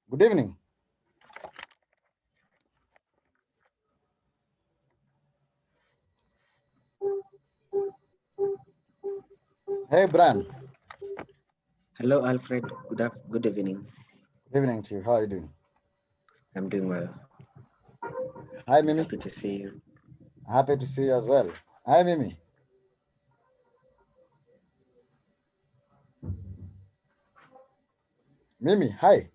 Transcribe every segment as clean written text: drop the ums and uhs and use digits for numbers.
Good evening. Hey, Bran. Hello, Alfred. Good evening. Good evening to you. How are you doing? I'm doing well. Hi, Mimi. Happy to see you. Happy to see you as well. Hi, Mimi. Mimi, hi.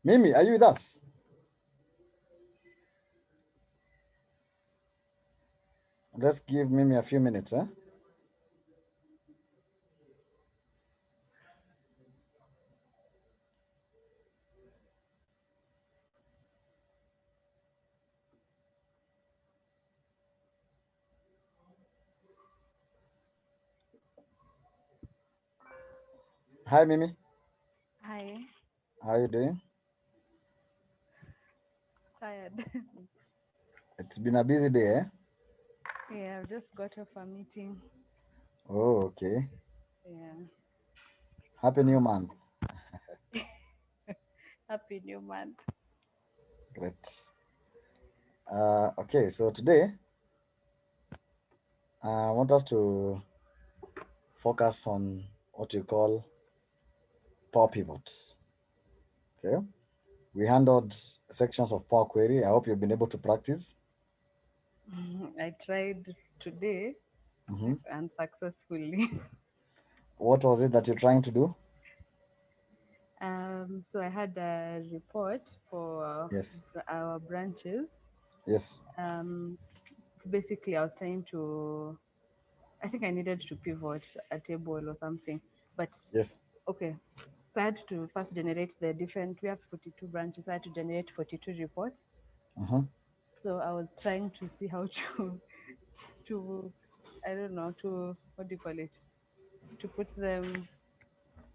Mimi, are you with us? Let's give Mimi a few minutes, huh? Hi, Mimi. Hi, How are you doing? tired. It's been a busy day, eh? Yeah, I've just got off a meeting. Oh, okay. Yeah. Happy new month. Happy New Month. Great. Okay, so today I want us to focus on what you call power pivots. Okay. We handled sections of Power Query. I hope you've been able to practice. I tried today Mhm. unsuccessfully. What was it that you're trying to do? So I had a report for Yes. our branches. Yes. Um, it's basically I was trying to. I think I needed to pivot a table or something, but Yes. okay. So I had to first generate the different. We have 42 branches. So I had to generate 42 reports. Uh-huh. So I was trying to see how to I don't know, to what do you call it, to put them,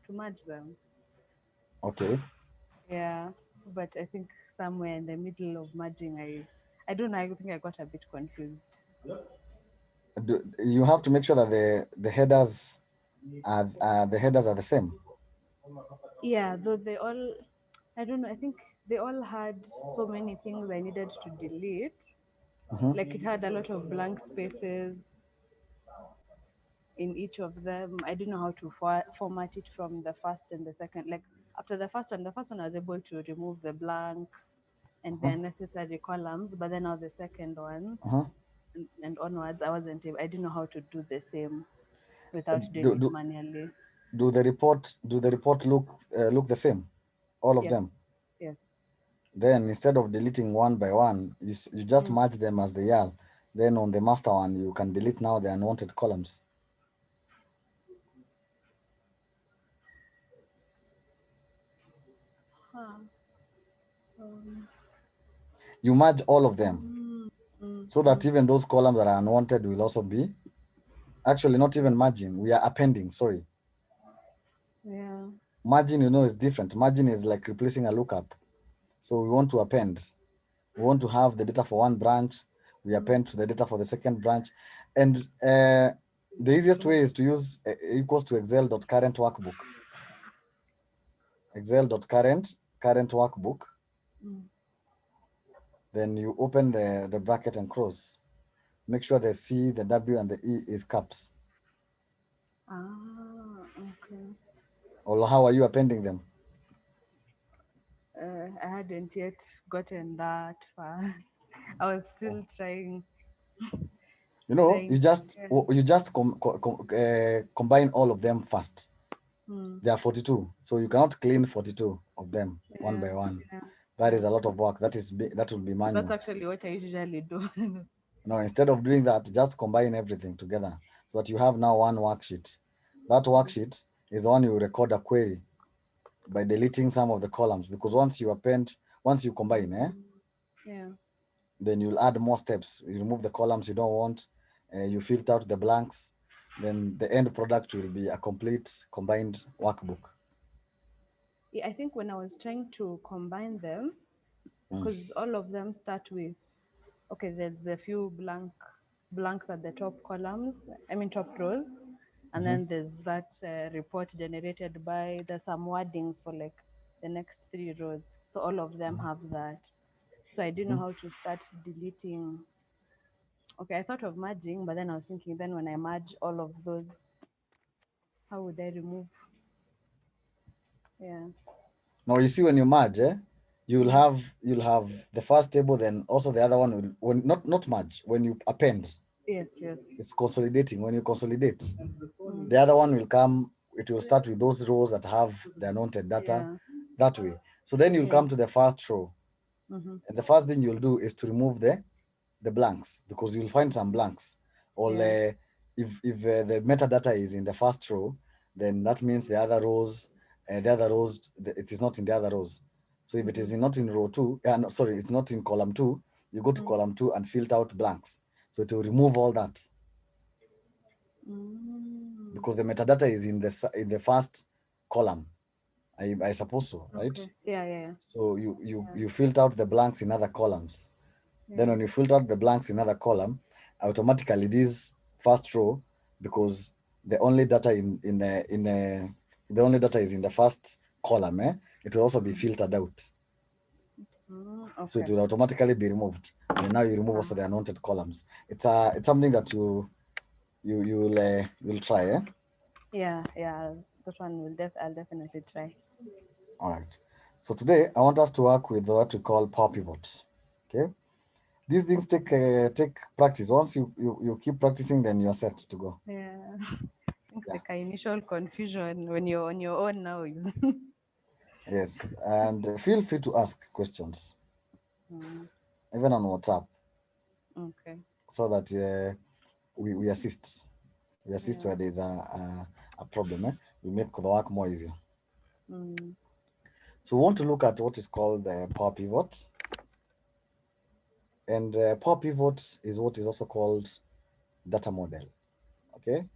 to merge them. Okay. Yeah, but I think somewhere in the middle of merging, I don't know, I think I got a bit confused. You have to make sure that the headers are the same. Yeah, though they all, I don't know, I think they all had so many things I needed to delete. Hmm. Like it had a lot of blank spaces in each of them. I didn't know how to format it from the first and the second. Like after the first one I was able to remove the blanks and the Uh-huh. unnecessary columns, but then now the second one Uh-huh. and onwards, I wasn't able, I didn't know how to do the same without doing Do, it do manually. do the report look the same, all of Yes, them? yes. Then instead of deleting one by one, you just Mm. merge them as they are. Then on the master one, you can delete now the unwanted columns. Huh. Um, You merge all of them mm, so that mm. even those columns that are unwanted will also be actually not even merging. We are appending. Sorry, Yeah. merging. Is different. Merging is like replacing a lookup. So we want to append. We want to have the data for one branch. We Mm. append to the data for the second branch. And the easiest way is to use equals to excel.current workbook. Excel.current workbook. Mm. Then you open the bracket and cross. Make sure the C, the W, and the E is caps. Ah, okay. Or how are you appending them? I hadn't yet gotten that far. I was still trying, trying. Yeah. You just combine all of them first. Mm. There are 42, so you cannot clean 42 of them one Yeah. by one. Yeah. That Yeah. is a lot of work. That will be That's manual. actually what I usually do. No, instead of doing that, just combine everything together so that you have now one worksheet. That worksheet is the one you record a query by deleting some of the columns, because once you combine, Yeah. Then you'll add more steps. You remove the columns you don't want, you filter out the blanks. Then the end product will be a complete combined workbook. Yeah, I think when I was trying to combine them, Mm. because all of them start with, okay, there's the few blanks at the top columns, I mean top rows, and Mhm. then there's that report generated by, there's some wordings for like the next 3 rows. So all of them have that. So I didn't know Mhm. how to start deleting. Okay, I thought of merging, but then I was thinking, then when I merge all of those, how would I remove? Yeah. Now you see when you merge, you'll Mm. have you'll have the first table, then also the other one will, when not merge, when you append, Yes, yes. it's consolidating. When you consolidate, Mm. the other one will come, it will start with those rows that have the unwanted data Yeah. that way. So then you'll Yeah. come to the first row, Mm-hmm. and the first thing you'll do is to remove the blanks, because you'll find some blanks. Or Yeah. if the metadata is in the first row, then that means it is not in the other rows. So if it is Mm-hmm. not in row two, no, sorry, it's not in column two, you go to Mm. column two and filter out blanks. So it will remove all that, Mm. because the metadata is in the first column. I suppose so, right? Okay. Yeah, yeah, yeah. So you Yeah. you filter out the blanks in other columns. Then Yeah. when you filter out the blanks in other column, automatically this first row, because the only data the only data is in the first column, it will also be Mm. filtered out. Mm. So it Okay. will automatically be removed. And then now you remove also the Uh-huh. unwanted columns. It's something that you'll try, eh? Yeah, yeah. That one I'll definitely try. All right. So today I want us to work with what we call power pivots. Okay. These things take practice. Once you keep practicing, then you're set to go. Yeah. I think Yeah. the initial confusion when you're on your own now is Yes, and feel free to ask questions, mm, even on WhatsApp, okay. so that we assist. We assist Yeah. where there's a problem. We make the work more easier. Mm, So we want to look at what is called the power pivot, and power pivot is what is also called data model. Okay,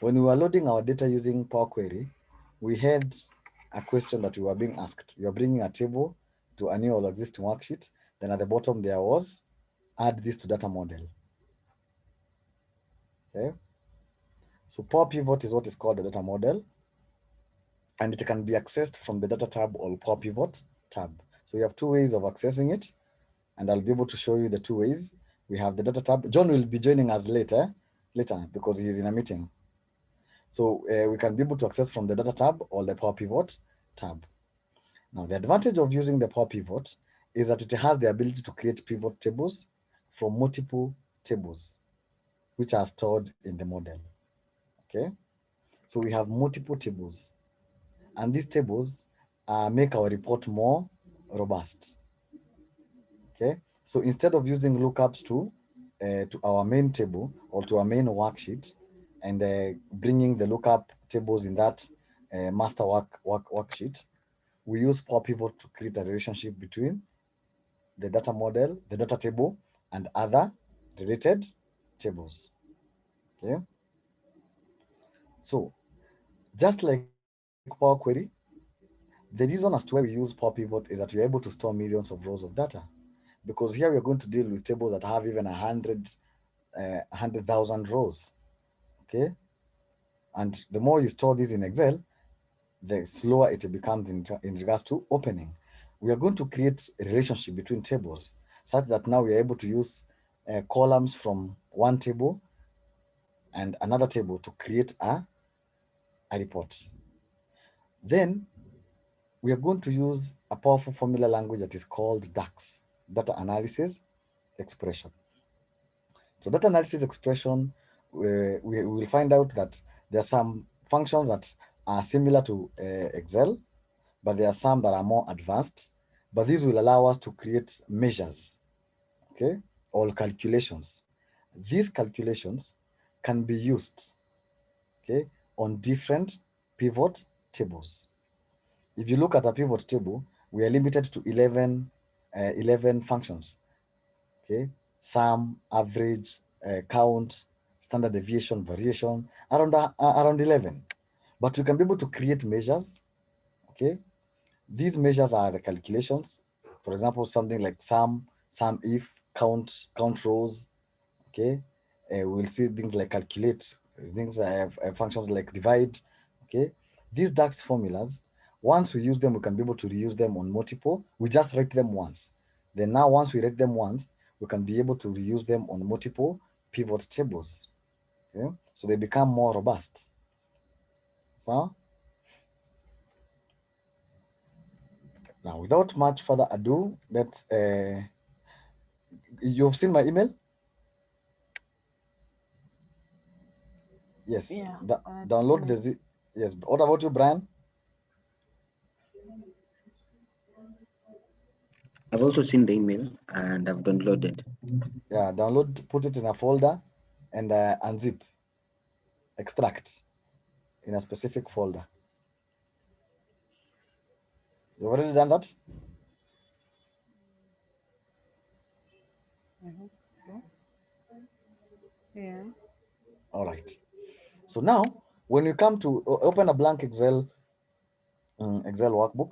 when we were loading our data using Power Query, we had a question that we were being asked. You are bringing a table to a new or existing worksheet. Then at the bottom there was add this to data model. Okay. So Power Pivot is what is called the data model, and it can be accessed from the data tab or Power Pivot tab. So we have two ways of accessing it, and I'll be able to show you the two ways. We have the data tab. John will be joining us later because he's in a meeting. So we can be able to access from the data tab or the Power Pivot tab. Now, the advantage of using the Power Pivot is that it has the ability to create pivot tables from multiple tables, which are stored in the model. Okay, so we have multiple tables, and these tables make our report more robust. Okay, so instead of using lookups to our main table or to our main worksheet and bringing the lookup tables in that master worksheet, we use Power Pivot to create a relationship between the data model, the data table, and other related tables. Okay, so just like Power Query, the reason as to why we use Power Pivot is that we're able to store millions of rows of data, because here we're going to deal with tables that have even 100,000 rows. Okay, and the more you store these in Excel, the slower it becomes in regards to opening. We are going to create a relationship between tables such that now we are able to use columns from one table and another table to create a report. Then we are going to use a powerful formula language that is called DAX, data analysis expression. So data analysis expression, we will find out that there are some functions that are similar to Excel, but there are some that are more advanced. But these will allow us to create measures, okay, or calculations. These calculations can be used, okay, on different pivot tables. If you look at a pivot table, we are limited to 11 11 functions. Okay, sum, average, count, standard deviation, variation, around 11. But we can be able to create measures. Okay, these measures are the calculations. For example, something like sum if, count rows. Okay, we'll see things like calculate, things have functions like divide. Okay, these DAX formulas, once we use them, we can be able to reuse them on multiple. We just write them once. Then now, once we write them once, we can be able to reuse them on multiple pivot tables. Okay, so they become more robust. So now, without much further ado, let's. You've seen my email? Yes. Yeah. Download the Z. Yes. What about you, Brian? I've also seen the email and I've downloaded. Yeah, download, put it in a folder, and unzip, extract in a specific folder. You've already done that? I hope so. Yeah. All right. So now, when you come to open a blank Excel workbook,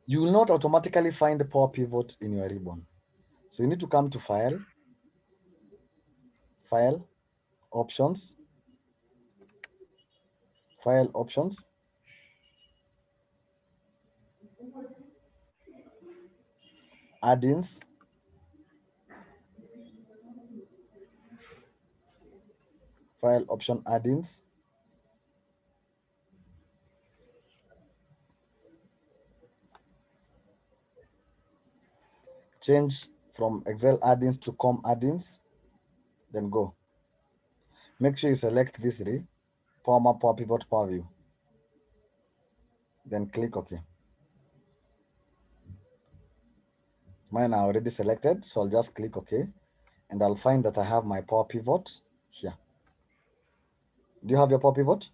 you will not automatically find the power pivot in your ribbon. So you need to come to File, Options, File, Options, Add-ins, File, Option, Add-ins, change from Excel add-ins to COM add-ins, then go. Make sure you select these three: Power Map, Power Pivot, Power View. Then click OK. Mine are already selected, so I'll just click OK, and I'll find that I have my Power Pivot here. Do you have your Power Pivot?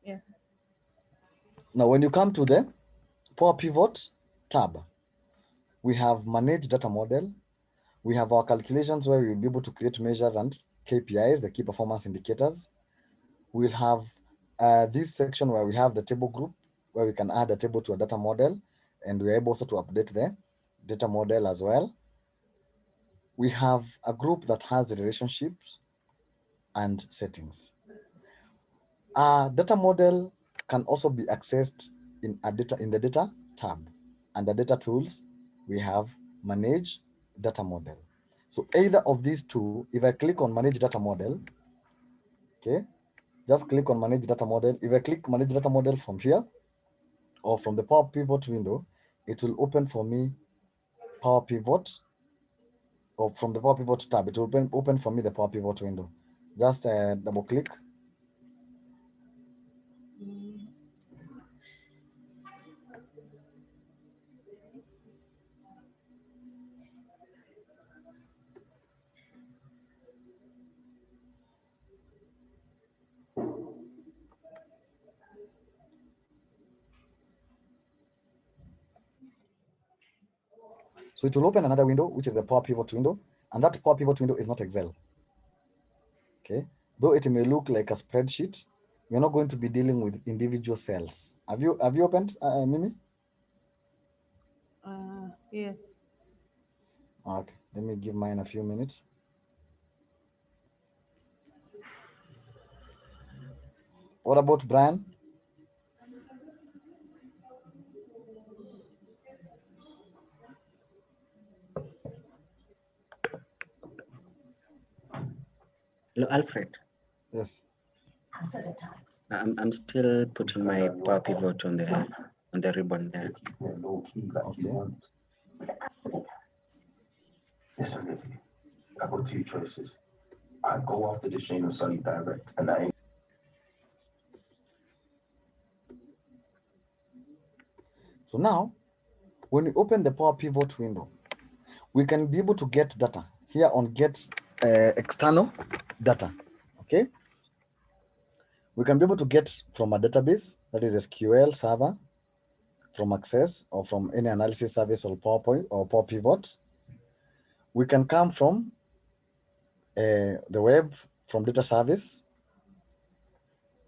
Yes. Now, when you come to the Power Pivot tab, we have Manage Data Model. We have our calculations where we'll be able to create measures and KPIs, the key performance indicators. We'll have this section where we have the table group, where we can add a table to a data model, and we're able also to update the data model as well. We have a group that has the relationships and settings. Our data model can also be accessed in the data tab. Under data tools, we have manage data model. So either of these two, if I click on manage data model, okay, just click on manage data model. If I click manage data model from here or from the Power Pivot window, it will open for me Power Pivot, or from the Power Pivot tab, it will open for me the Power Pivot window. Just double click. So it will open another window, which is the Power Pivot window, and that Power Pivot window is not Excel. Okay, though it may look like a spreadsheet, we're not going to be dealing with individual cells. Have you opened, Mimi? Yes. Okay, let me give mine a few minutes. What about Brian? Hello, Alfred. Yes. I'm still putting my power pivot on the ribbon there. Okay. I've got two choices. I go after the Shane or Sunny direct, and I. So now, when we open the Power Pivot window, we can be able to get data here on get external data. Okay. We can be able to get from a database, that is SQL server, from Access, or from any analysis service or PowerPoint or Power Pivot. We can come from the web, from data service,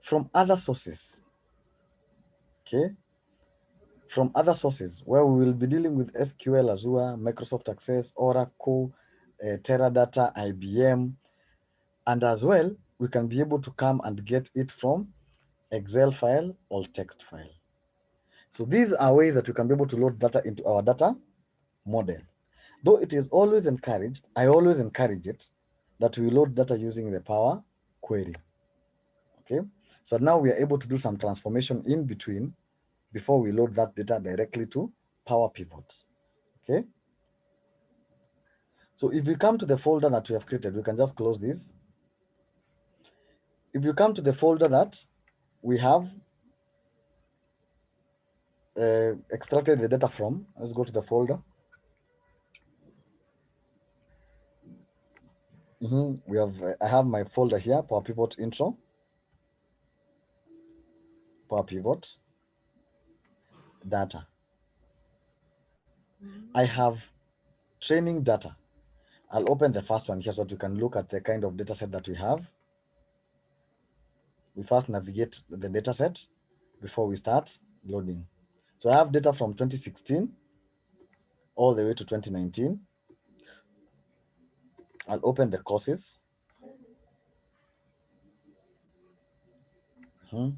from other sources, okay? From other sources where we will be dealing with SQL, Azure, Microsoft Access, Oracle, Teradata, IBM, and as well, we can be able to come and get it from Excel file or text file. So these are ways that we can be able to load data into our data model. Though it is always encouraged, I always encourage it, that we load data using the Power Query. Okay, so now we are able to do some transformation in between before we load that data directly to Power Pivots. Okay, so if we come to the folder that we have created, we can just close this. If you come to the folder that we have extracted the data from, let's go to the folder. We have, I have my folder here, Power Pivot Intro, Power Pivot, data. I have training data. I'll open the first one here so that you can look at the kind of data set that we have. We first navigate the data set before we start loading. So I have data from 2016 all the way to 2019. I'll open the courses. So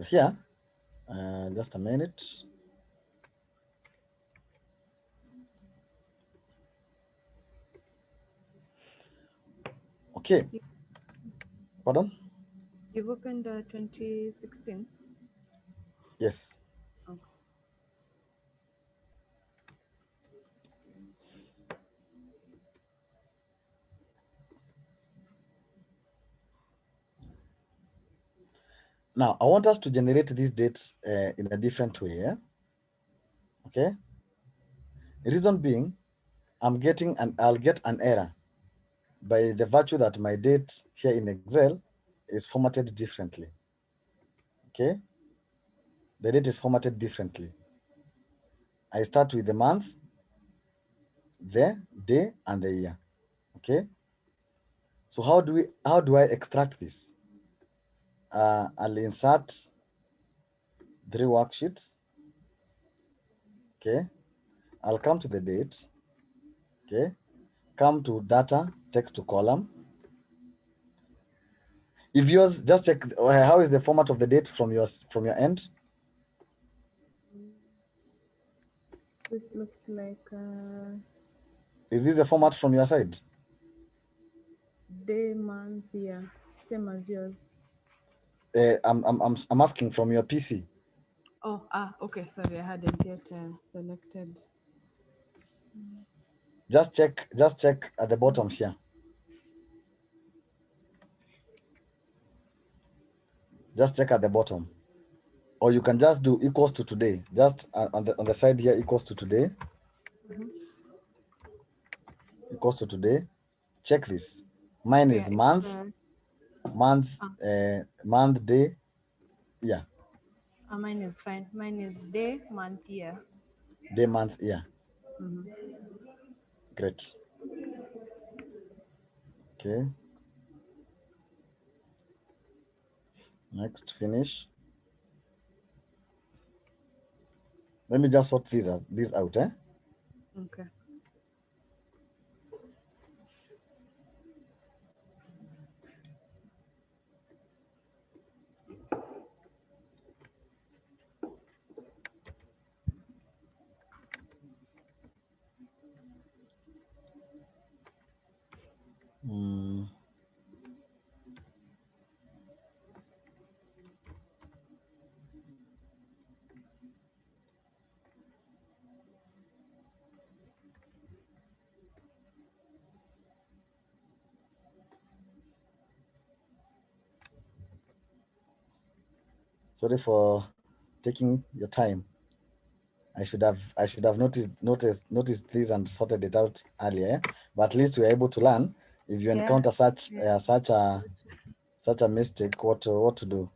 here, just a minute. Okay. Pardon? You've opened 2016? Yes. Okay. Now, I want us to generate these dates in a different way. Yeah? Okay. The reason being, I'll get an error by the virtue that my date here in Excel is formatted differently. Okay. The date is formatted differently. I start with the month, the day, and the year. Okay. So how do I extract this? I'll insert 3 worksheets. Okay. I'll come to the date. Okay. Come to data, text to column. If yours, just check how is the format of the date from your end. This looks like Is this the format from your side? day, month, year, same as yours. I'm asking from your PC. Oh, okay. Sorry, I hadn't yet selected. Just check at the bottom here. Just check at the bottom, or you can just do equals to today. Just on the side here, equals to today. Equals to today. Check this. Mine is month, month, day, year. Mine is fine. Mine is day, month, year. Day, month, year. Great. Okay. Next, finish. Let me just sort these out. Okay. Sorry for taking your time. I should have noticed this and sorted it out earlier, but at least we are able to learn If you Yeah. encounter such Yeah. such a mistake, what to do?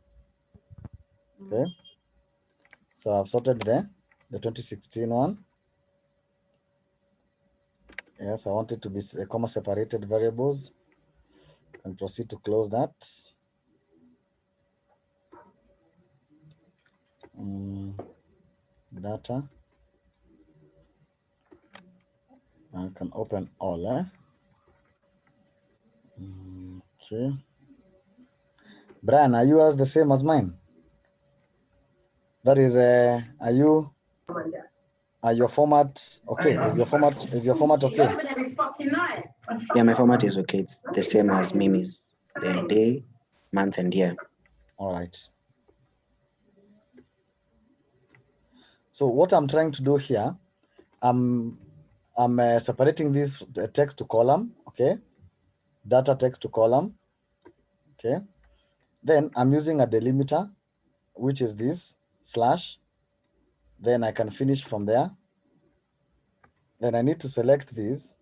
Okay. So I've sorted the 2016 one. Yes, I want it to be comma separated variables, and proceed to close that. Data. I can open all. Okay. Brian, are yours the same as mine? That is, are your formats okay? Is your format okay? Yeah, my format is okay. It's the same as Mimi's. The day, month, and year. All right. So what I'm trying to do here, I'm separating this text to column, okay? Data text to column, okay? Then I'm using a delimiter, which is this slash. Then I can finish from there. Then I need to select this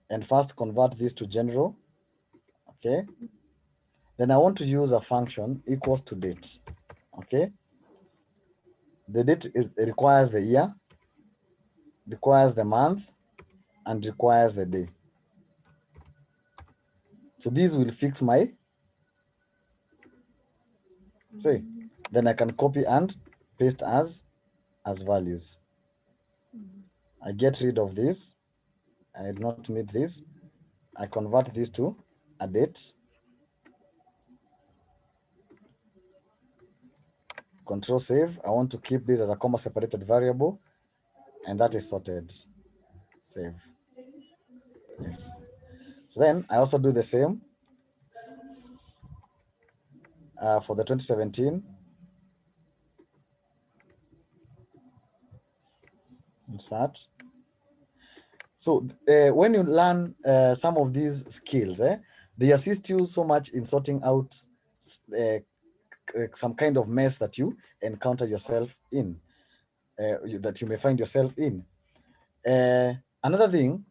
and first convert this to general, okay? Then I want to use a function equals to date, okay? The date requires the year, requires the month, and requires the day. So these will fix my, say, then I can copy and paste as values. I get rid of this. I do not need this. I convert this to a date. Control save. I want to keep this as a comma separated variable, and that is sorted. Save. Yes. So then I also do the same for the 2017. Insert. So when you learn some of these skills, they assist you so much in sorting out some kind of mess that you encounter yourself in, that you may find yourself in. Another thing,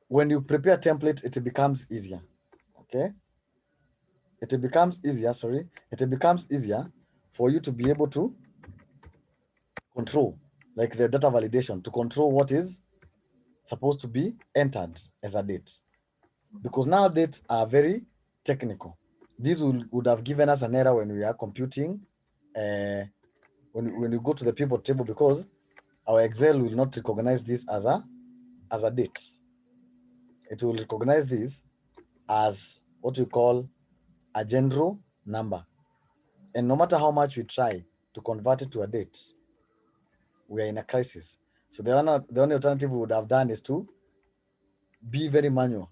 when you prepare template, it becomes easier. Okay, it becomes easier. Sorry, it becomes easier for you to be able to control, like the data validation, to control what is supposed to be entered as a date, because now dates are very technical. This would have given us an error when we are computing, when you go to the pivot table, because our Excel will not recognize this as a date. It will recognize this as what we call a general number. And no matter how much we try to convert it to a date, we are in a crisis. So the only alternative we would have done is to be very manual.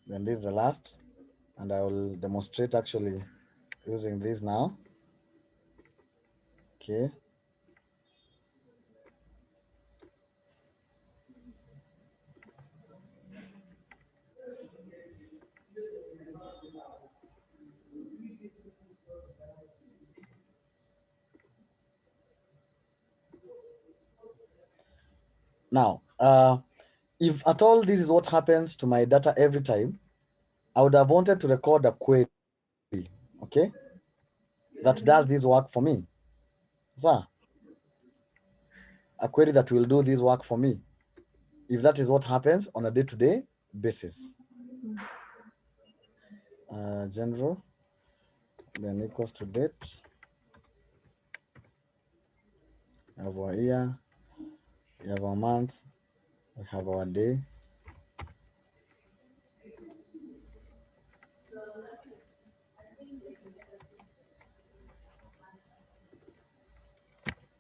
Then this is the last, and I will demonstrate actually using this now. Okay. Now, if at all this is what happens to my data every time, I would have wanted to record a query, okay, that does this work for me. So, a query that will do this work for me, if that is what happens on a day-to-day basis. General, then equals to date. We have our year, we have our month, we have our day.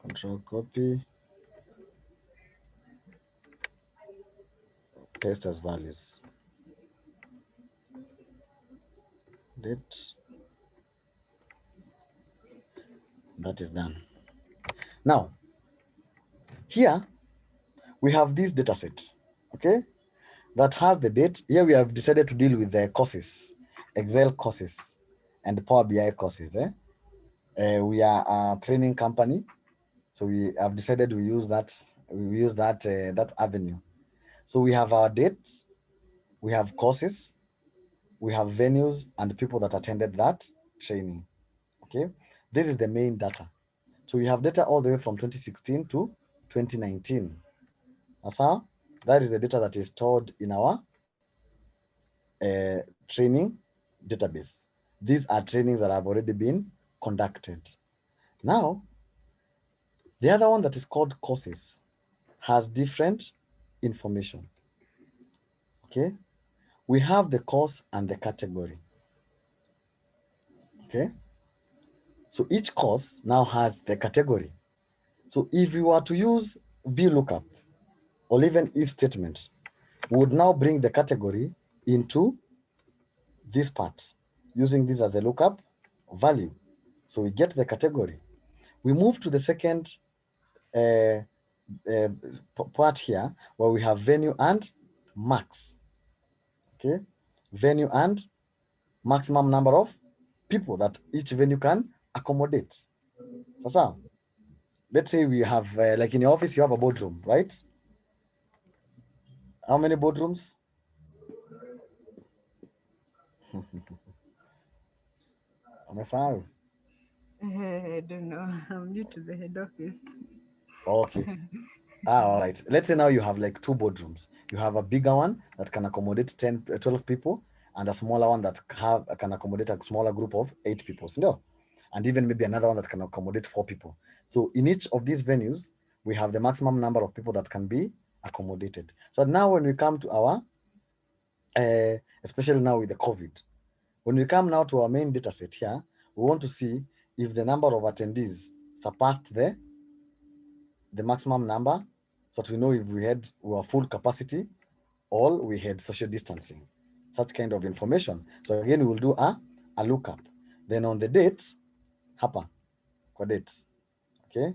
Control copy, paste as values. Date. That is done. Now, here we have this data set, okay, that has the date. Here we have decided to deal with the courses, Excel courses and Power BI courses. We are a training company, so we have decided we use that that avenue. So we have our dates, we have courses, we have venues and people that attended that training. Okay, this is the main data. So we have data all the way from 2016 to 2019. That's how that is the data that is stored in our training database. These are trainings that have already been conducted. Now, the other one that is called courses has different information. Okay, we have the course and the category. Okay, so each course now has the category. So if you were to use VLOOKUP or even if statements, we would now bring the category into this part using this as the lookup value. So we get the category. We move to the second part here where we have venue and max. Okay, venue and maximum number of people that each venue can accommodate. So let's say we have like in your office you have a boardroom, right? How many boardrooms? Umesahau? I don't know. I'm new to the head office. Okay. All right. Let's say now you have like two boardrooms. You have a bigger one that can accommodate 10, 12 people, and a smaller one that can accommodate a smaller group of 8 people. So, and even maybe another one that can accommodate 4 people. So in each of these venues, we have the maximum number of people that can be accommodated. So now when we come to our, especially now with the COVID, when we come now to our main data set here, we want to see if the number of attendees surpassed the maximum number, so that we know if we were full capacity or we had social distancing, such kind of information. So again, we will do a lookup. Then on the dates, hapa kwa dates, okay.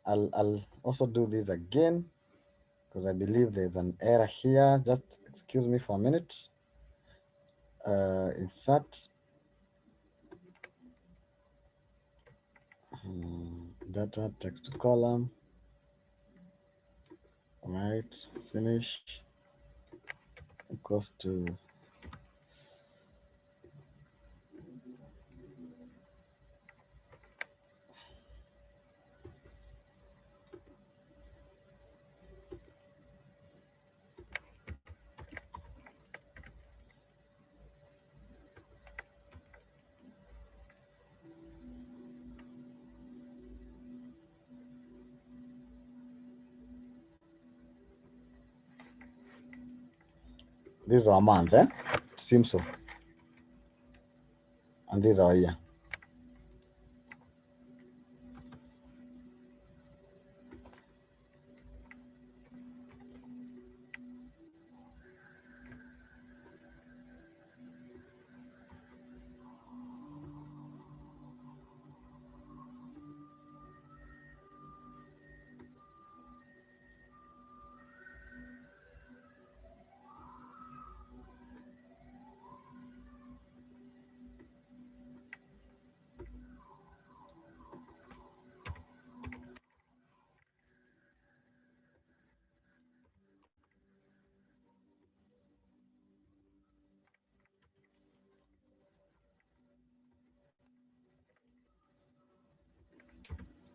I'll also do this again because I believe there's an error here. Just excuse me for a minute. Insert data text column. All right, finish equals to this is our month, eh? It seems so. And this is our year.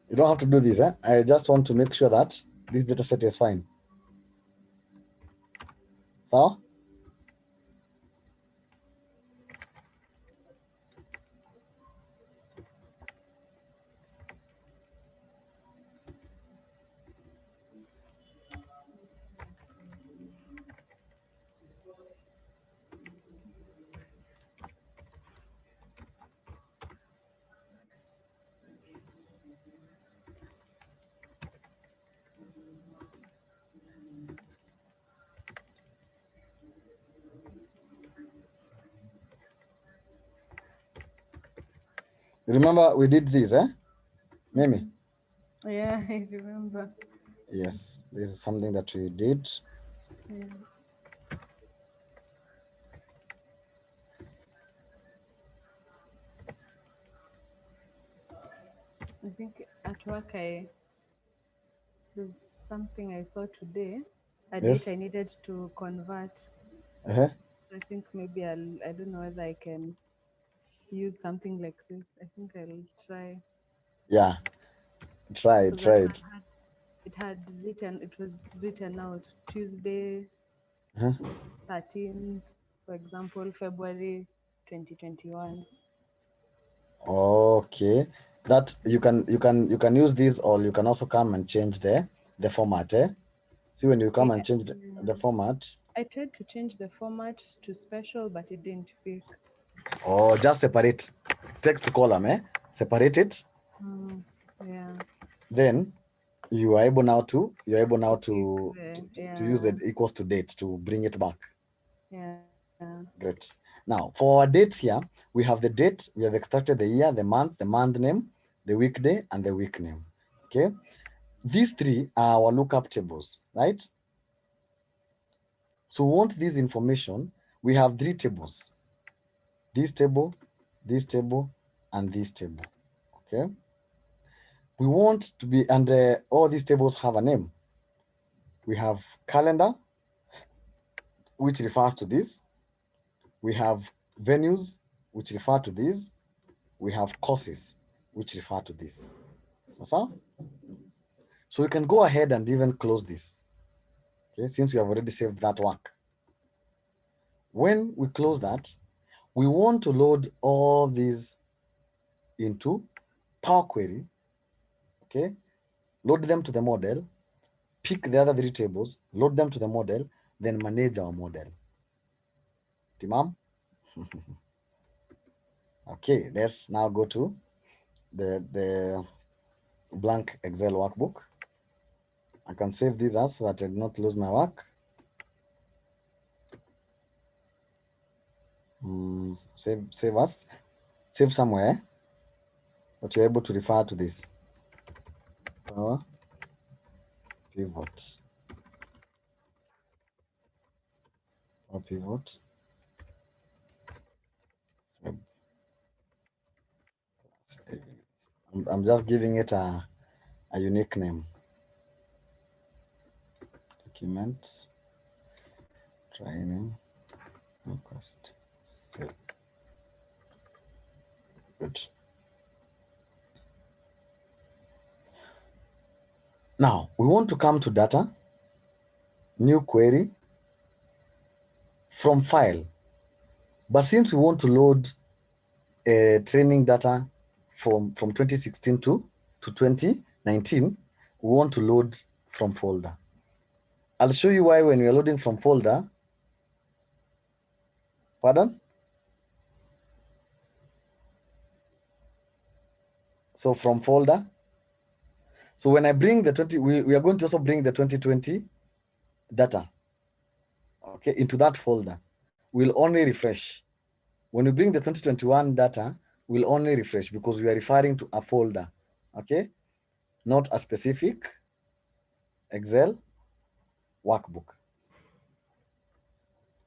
You don't have to do this, eh? I just want to make sure that this data set is fine. So, remember we did this, eh? Mimi? Yeah, I remember. Yes, this is something that we did. Yeah. I think at work there's something I saw today, a date Yes. I needed to convert. Uh-huh. I think maybe I don't know whether I can use something like this. I think I'll try. Yeah. Try So that it. it was written out Tuesday Uh-huh. 13th, for example, February 2021. Okay. That you can use this, or you can also come and change the format. See, when you come and change the format, I tried to change the format to special, but it didn't pick. or just separate text to column, separate it. Yeah. Then you're able now to use the Yeah. equals to date to bring it back. Yeah. Great. Now for our dates here, we have the date. We have extracted the year, the month name, the weekday, and the week name. Okay. These three are our lookup tables, right? So we want this information. We have three tables: this table, this table, and this table. Okay. We want to be, and all these tables have a name. We have calendar, which refers to this. We have venues, which refer to this. We have courses, which refer to this. So we can go ahead and even close this, okay, since we have already saved that work. When we close that, we want to load all these into Power Query, okay? Load them to the model, pick the other three tables, load them to the model, then manage our model. Timam? Okay, let's now go to the blank Excel workbook. I can save this as so that I do not lose my work. Save somewhere that you're able to refer to this. Power pivot. Power pivot. I'm just giving it a unique name. Document training request. Save. Good. Now we want to come to data, new query from file. But since we want to load training data from 2016 to 2019, we want to load from folder. I'll show you why when we are loading from folder. Pardon? So from folder. So when I bring the 20, we are going to also bring the 2020 data, okay, into that folder. We'll only refresh. When we bring the 2021 data, we'll only refresh because we are referring to a folder, okay, not a specific Excel workbook.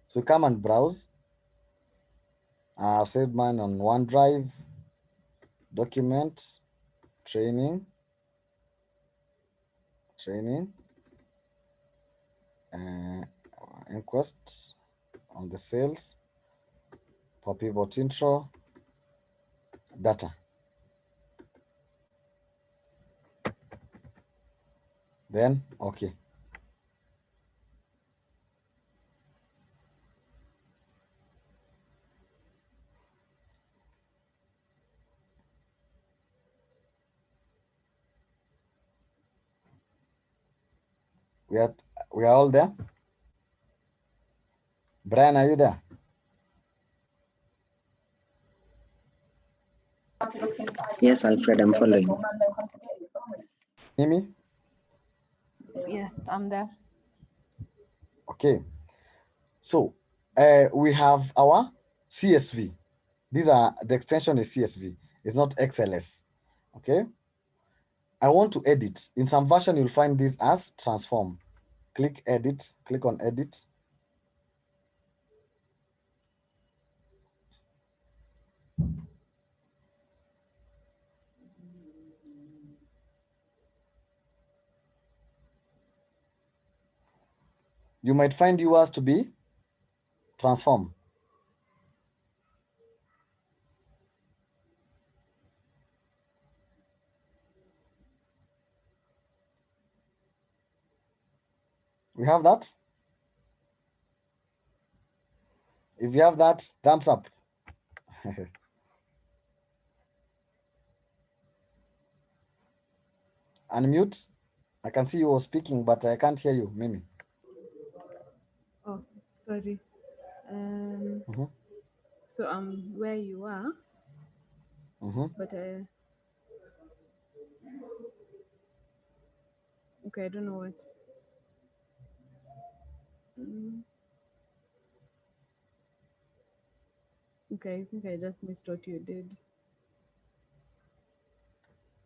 So come and browse. I've saved mine on OneDrive, documents, training, inquest on the sales, for pivot intro, data. Then, okay. We are all there. Brian, are you there? Yes, Alfred, I'm following. Mimi? Yes, I'm there. Okay. So we have our CSV. The extension is CSV. It's not XLS. Okay. I want to edit. In some version, you'll find this as transform. Click edit, click on edit. you might find yours to be transform. We have that. If you have that, thumbs up. Unmute. I can see you were speaking, but I can't hear you, Mimi. Oh, sorry. Mhm. So where you are, but okay, I don't know what. Okay, I think I just missed what you did.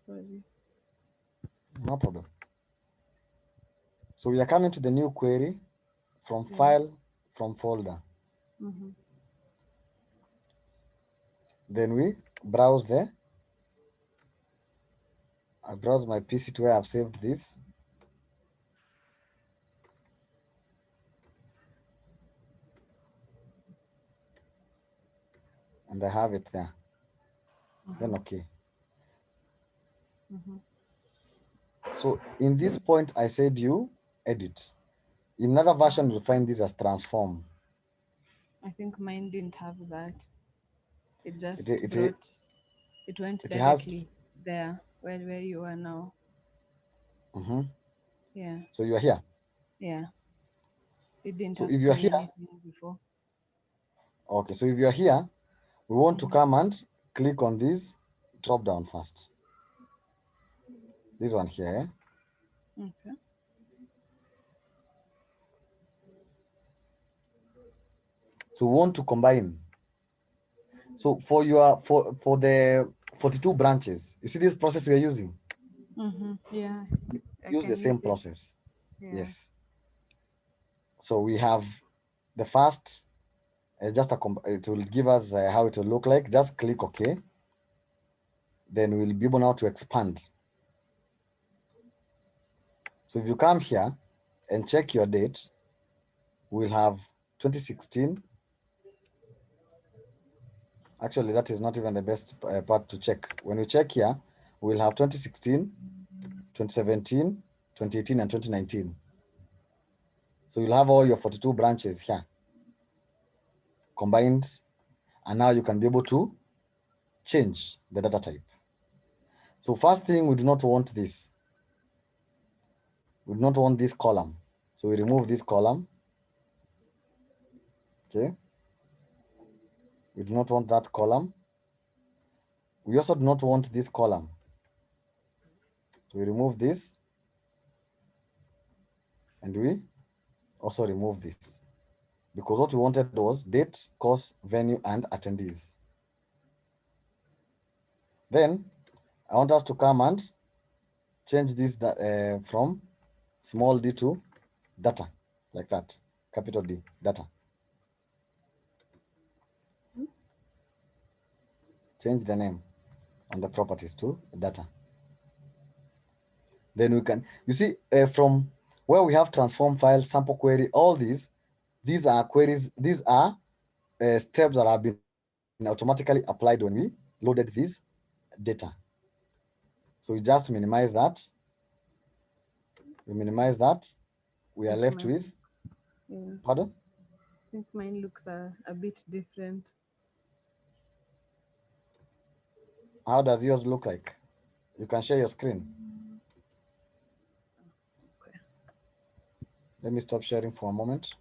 Sorry. No problem. So we are coming to the new query from Yeah. file, from folder. Then we browse there. I browse my PC to where I've saved this. And I have it there. Then okay. So in this point, I said you edit. In another version, you'll find this as transform. I think mine didn't have that. It just It it went has. directly there where you are now. Yeah. So you are here. Yeah. It didn't So ask if you are me here, anything before. okay. So if you are here, we want to come and click on this drop down first. This one here. Okay. So we want to combine. So for the 42 branches, you see this process we are using? Yeah. I Use the can same use it. process. Yeah. Yes. So we have the first, just it will give us how it will look like. Just click OK. Then we'll be able now to expand. So if you come here and check your date, we'll have 2016. Actually, that is not even the best part to check. When we check here, we'll have 2016, 2017, 2018, and 2019. So you'll have all your 42 branches here combined, and now you can be able to change the data type. So first thing, we do not want this. We do not want this column. So we remove this column. Okay. We do not want that column. We also do not want this column. So we remove this. And we also remove this. Because what we wanted was date, course, venue, and attendees. Then I want us to come and change this from small d to data, like that, capital D, data. Change the name on the properties to data. Then we can, you see, from where we have transform file, sample query, all these are queries, these are steps that have been automatically applied when we loaded this data. So we just minimize that. We minimize that. We are left with, Yeah. pardon? I think mine looks a bit different. How does yours look like? You can share your screen. Okay. Let me stop sharing for a moment.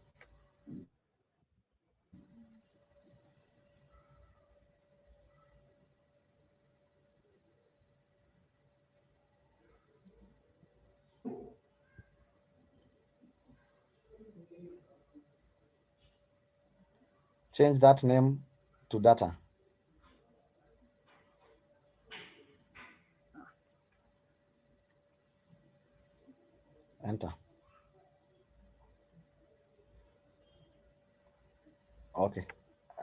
Change that name to data. Enter. Okay.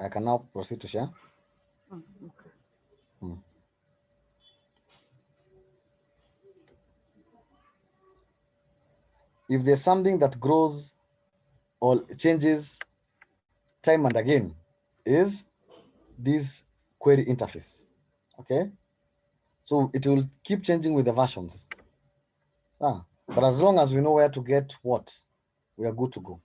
I can now proceed to share. Oh, okay. If there's something that grows or changes time and again is this query interface. Okay, so it will keep changing with the versions. But as long as we know where to get what, we are good to go.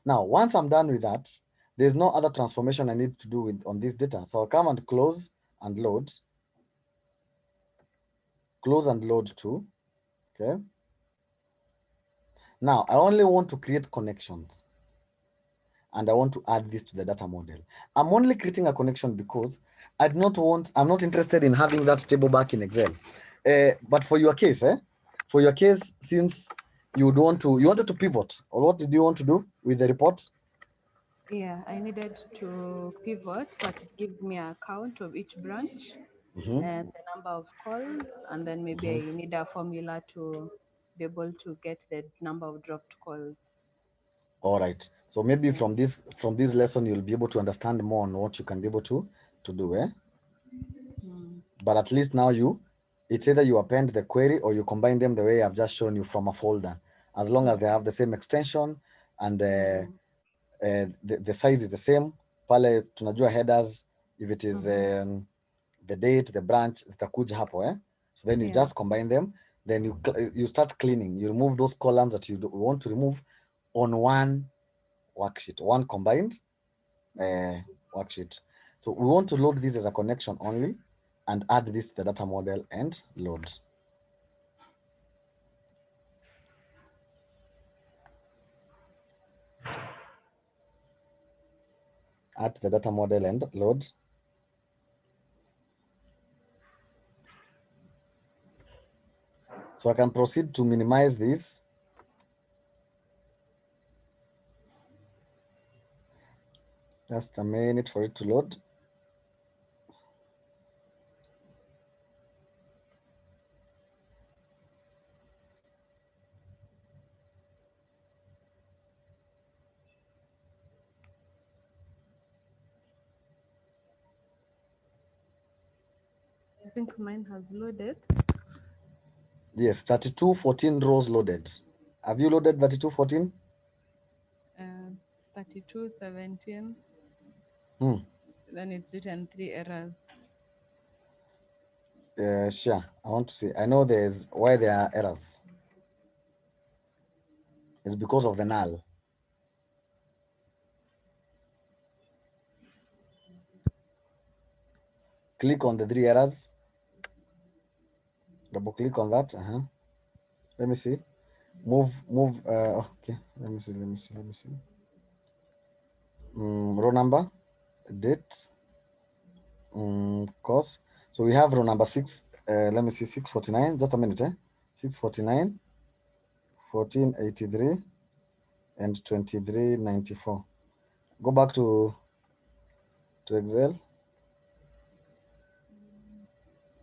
Now, once I'm done with that, there's no other transformation I need to do with on this data. So I'll come and close and load. Close and load too. Okay. Now I only want to create connections. And I want to add this to the data model. I'm only creating a connection because I'm not interested in having that table back in Excel. But for your case, for your case, since you wanted to pivot, or what did you want to do with the reports? Yeah, I needed to pivot so that it gives me a count of each branch and the number of calls, and then maybe I need a formula to be able to get the number of dropped calls. All right. So maybe from this lesson, you'll be able to understand more on what you can be able to do, But at least now it's either you append the query or you combine them the way I've just shown you from a folder, as long as they have the same extension and the size is the same. Pale tunajua headers, if it is the date, the branch, zitakuja hapo, So then you just combine them. Then you start cleaning. You remove those columns that you want to remove on one worksheet, one combined worksheet. So we want to load this as a connection only and add this to the data model and load. Add to the data model and load. So I can proceed to minimize this. Just a minute for it to load. I think mine has loaded. Yes, 3214 rows loaded. Have you loaded 3214? 3217. Then it's written 3 errors. Sure. I want to see. I know there's why there are errors. It's because of the null. Click on the 3 errors. Double click on that. Let me see. Move. Okay. Let me see. Row number, date, course. So we have row number 6. Let me see. 649. Just a minute. 649, 1483, and 2394. Go back to Excel.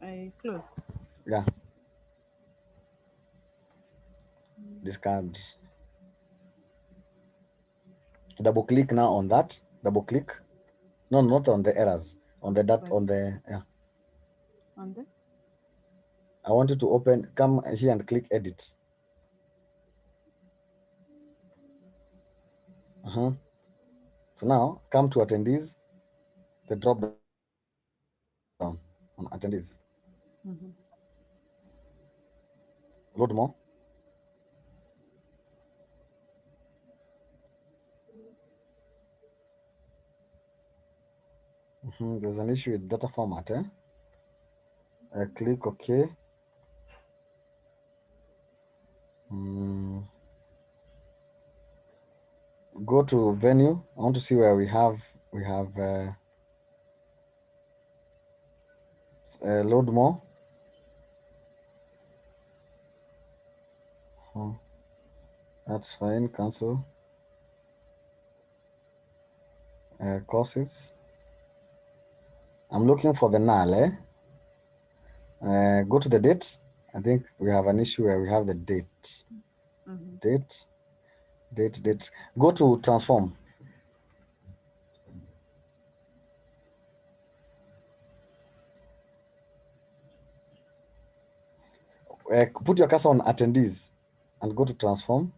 I close. Yeah. Discard. Double click now on that. Double click. No, not on the errors. On the On the. I want you to come here and click edit. So now come to attendees, the drop down on attendees. Load more. There's an issue with data format. Click OK. Go to venue. I want to see where we have load more. That's fine. Cancel. Courses. I'm looking for the null. Go to the dates. I think we have an issue where we have the date. Date. Go to transform. Put your cursor on attendees and go to transform.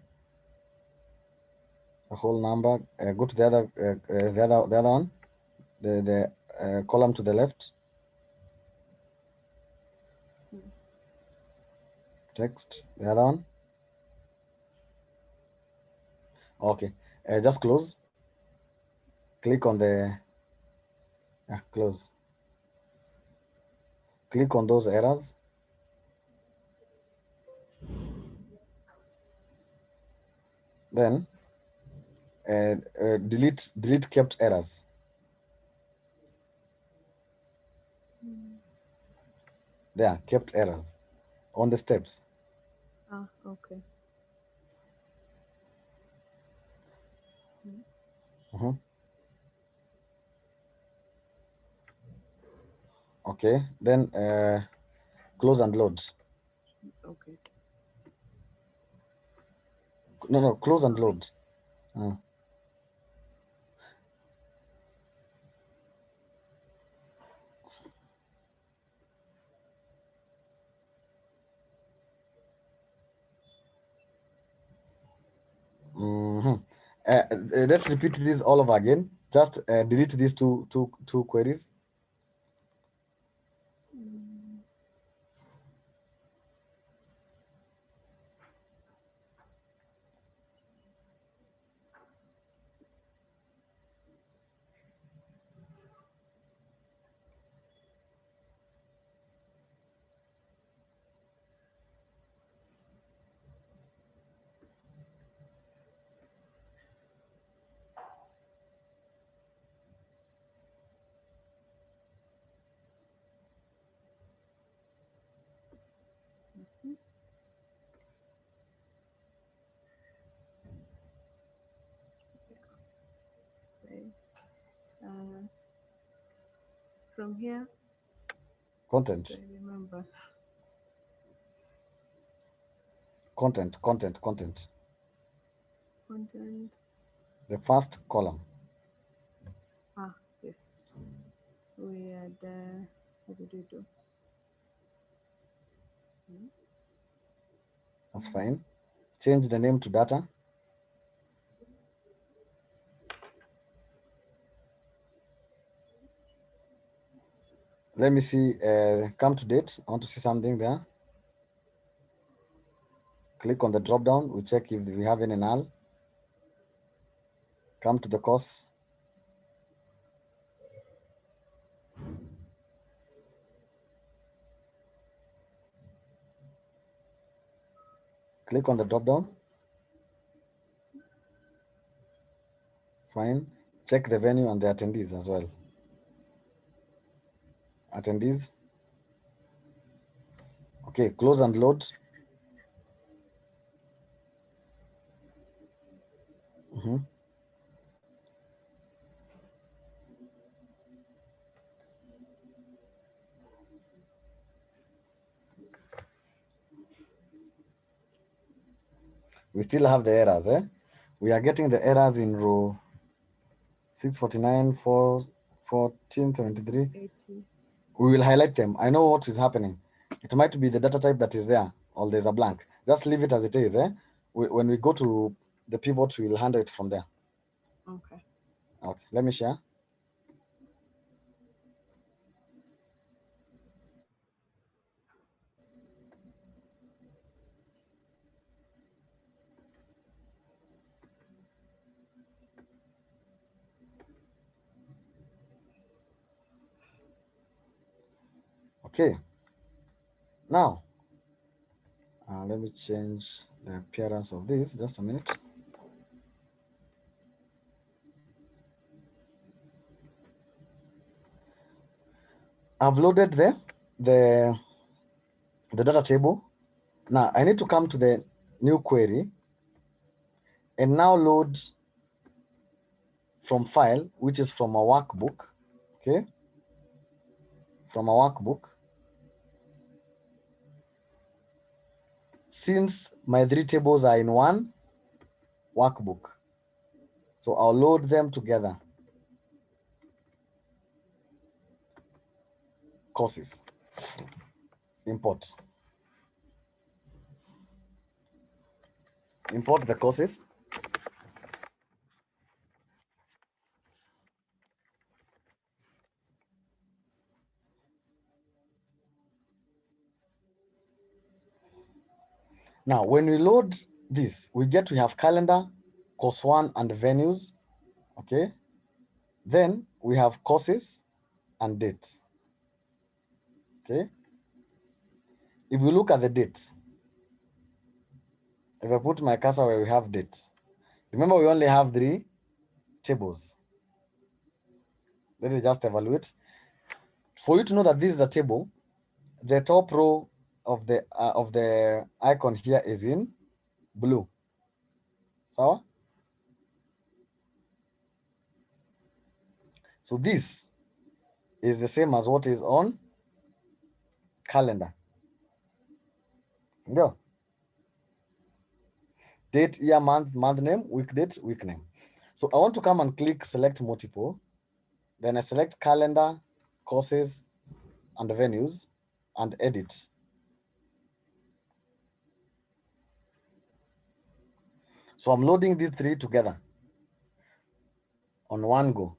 a whole number. Go to the other one, the column to the left. Text, the other one. Okay, just close. Click on the close. Click on those errors. Then delete kept errors. There, kept errors on the steps. Ah, okay. Okay, then close and load. Okay. No, close and load. Let's repeat this all over again. Just delete these two queries. Okay. From here. Content. I remember. Content. Content. The first column. Ah, yes. We had. What did we do? That's fine. Change the name to data. Let me see. Come to date. I want to see something there. Click on the drop down. We check if we have any null. Come to the course. Click on the drop down. Fine. Check the venue and the attendees as well. Attendees. Okay, close and load. We still have the errors. We are getting the errors in row 649, 414, 73. 80. We will highlight them. I know what is happening. It might be the data type that is there, or there's a blank. Just leave it as it is. When we go to the pivot, we will handle it from there. Okay. Okay, let me share. Okay. Now, let me change the appearance of this. Just a minute. I've loaded the data table. Now I need to come to the new query and now load from file, which is from a workbook. Okay. From a workbook. Since my three tables are in one workbook, so I'll load them together. Courses. Import. Import the courses. Now, when we load this, we get to have calendar, course 1 and venues, okay? Then we have courses and dates, okay? If we look at the dates, if I put my cursor where we have dates, remember we only have 3 tables. Let me just evaluate. For you to know that this is a table, the top row of the icon here is in blue. Sawa? So this is the same as what is on calendar. Sindio? Date, year, month, month name, week date, week name. So I want to come and click select multiple. Then I select calendar, courses, and venues, and edit. So I'm loading these 3 together on one go.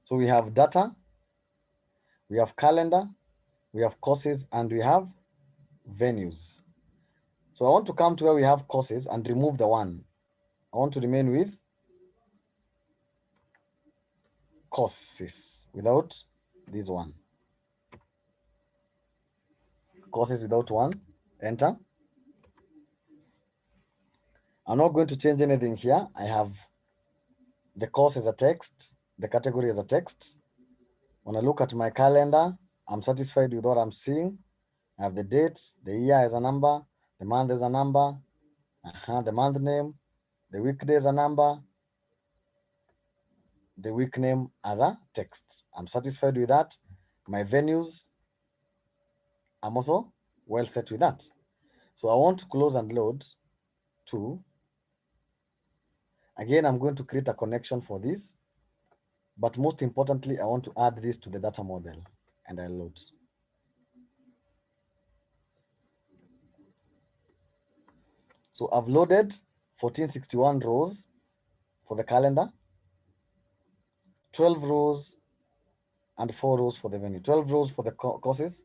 So we have data, we have calendar, we have courses, and we have venues. So I want to come to where we have courses and remove the 1. I want to remain with courses without this 1. Courses without 1, enter. I'm not going to change anything here. I have the course as a text, the category as a text. When I look at my calendar, I'm satisfied with what I'm seeing. I have the dates, the year as a number, the month as a number, the month name, the weekday as a number, the week name as a text. I'm satisfied with that. My venues, I'm also well set with that. So I want to close and load to, again, I'm going to create a connection for this, but most importantly, I want to add this to the data model, and I load. So I've loaded 1461 rows for the calendar, 12 rows and 4 rows for the venue, 12 rows for the courses,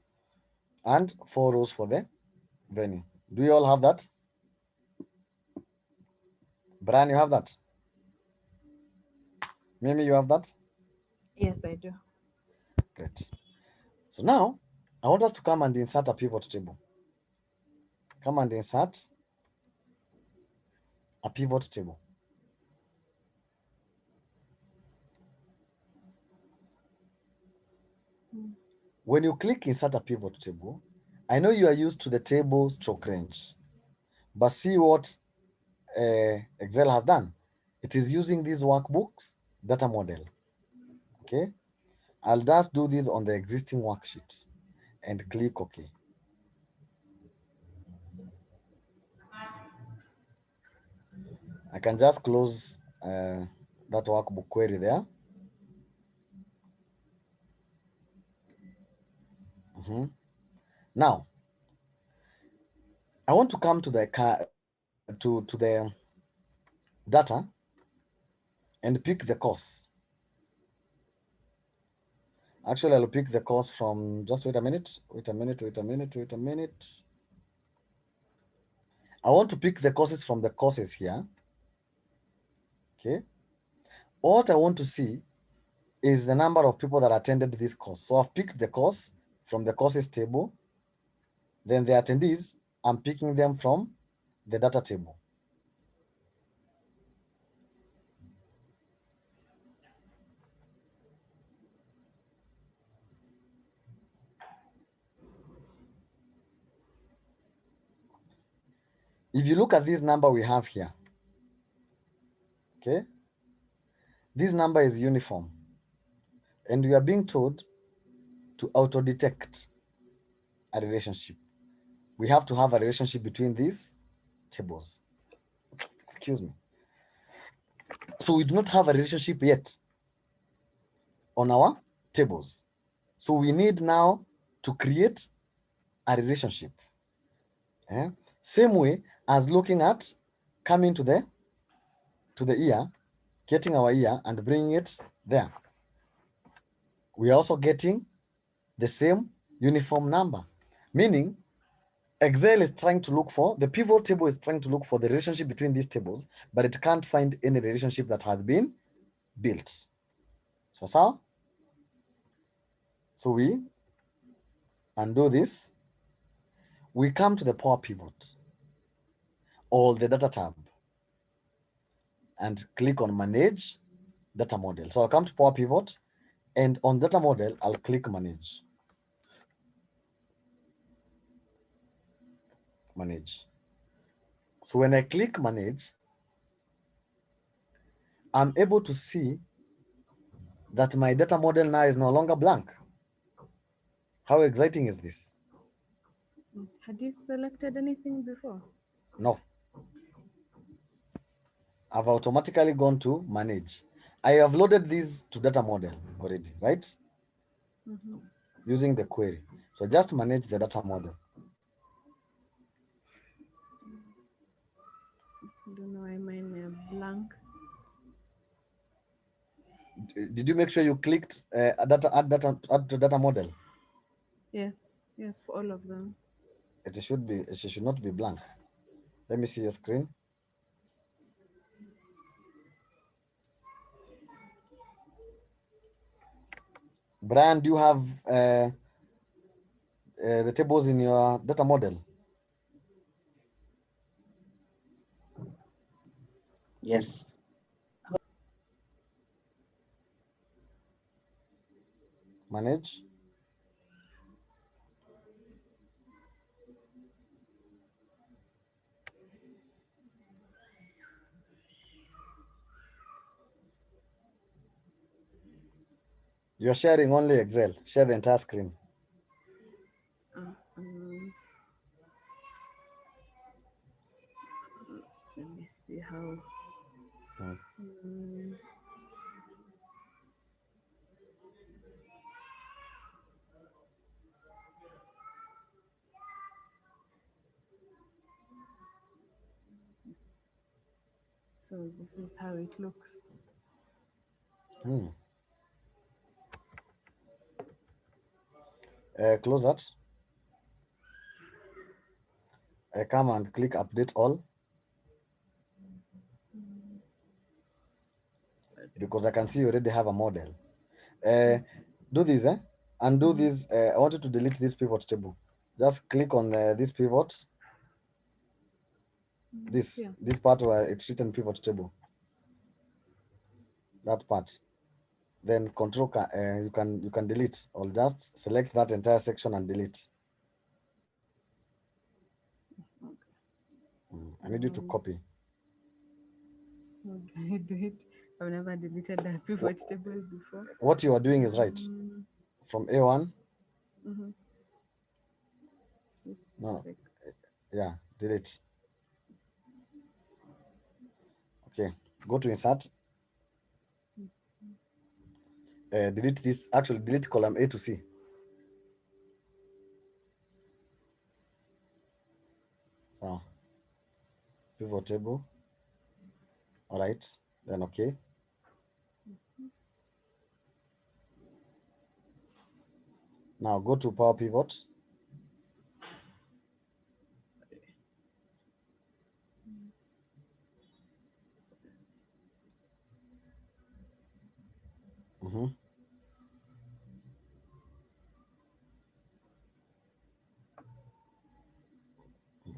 and 4 rows for the venue. Do you all have that? Brian, you have that? Mimi, you have that? Yes, I do. Great. So now I want us to come and insert a pivot table. Come and insert a pivot table. When you click insert a pivot table, I know you are used to the table stroke range, but see what Excel has done. It is using these workbooks data model. Okay, I'll just do this on the existing worksheet and click OK. I can just close that workbook query there. Now, I want to come to the the data and pick the course. Actually, I'll pick the course from, just wait a minute. I want to pick the courses from the courses here. Okay. What I want to see is the number of people that attended this course. So I've picked the course from the courses table. Then the attendees, I'm picking them from the data table. If you look at this number we have here, okay, this number is uniform, and we are being told to auto-detect a relationship. We have to have a relationship between these tables. Excuse me. So we do not have a relationship yet on our tables. So we need now to create a relationship. Same way as looking at coming to the year, getting our year and bringing it there. we are also getting the same uniform number, meaning Excel is trying to look for, the pivot table is trying to look for the relationship between these tables, but it can't find any relationship that has been built. So we undo this. We come to the Power Pivot or the Data tab and click on Manage Data Model. So I'll come to Power Pivot, and on Data Model, I'll click Manage. Manage. So when I click Manage, I'm able to see that my data model now is no longer blank. How exciting is this? Had you selected anything before? No. I've automatically gone to Manage. I have loaded these to data model already, right? Using the query. So just manage the data model. I don't know why mine are blank. Did you make sure you clicked add to data model? Yes, for all of them. It should not be blank. Let me see your screen. Brian, do you have the tables in your data model? Yes. Manage. You're sharing only Excel. Share the entire screen. Let me see how. So this is how it looks. Close that. Come and click Update All. Because I can see you already have a model. Do this, undo this. I want you to delete this pivot table. Just click on this pivot. This part where it's written pivot table. That part. Then control you can delete, or just select that entire section and delete. I need you to copy. Okay, do it. I've never deleted that pivot table before. What you are doing is right. From A1. No. Yeah, delete. Okay, go to insert. Delete this. Actually, delete column A to C. So, pivot table. All right, then okay. Now go to Power Pivot.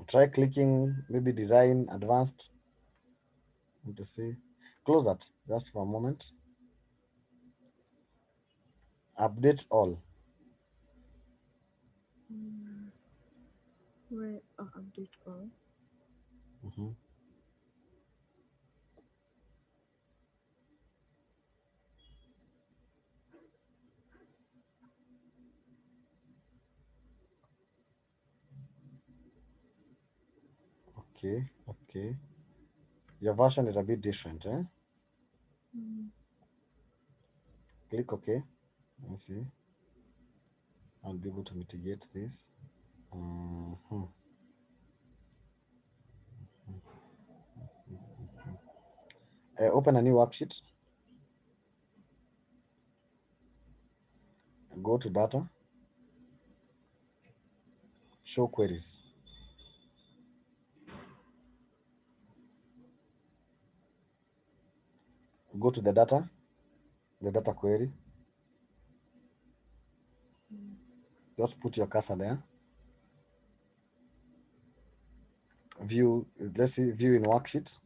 Try clicking maybe Design Advanced. To see. Close that just for a moment. Update all. Where update all? Okay. Your version is a bit different, eh? Click OK. Let me see. I'll be able to mitigate this. Open a new worksheet. go to data, show queries. Go to the data query. Just put your cursor there. View, let's see, view in worksheet.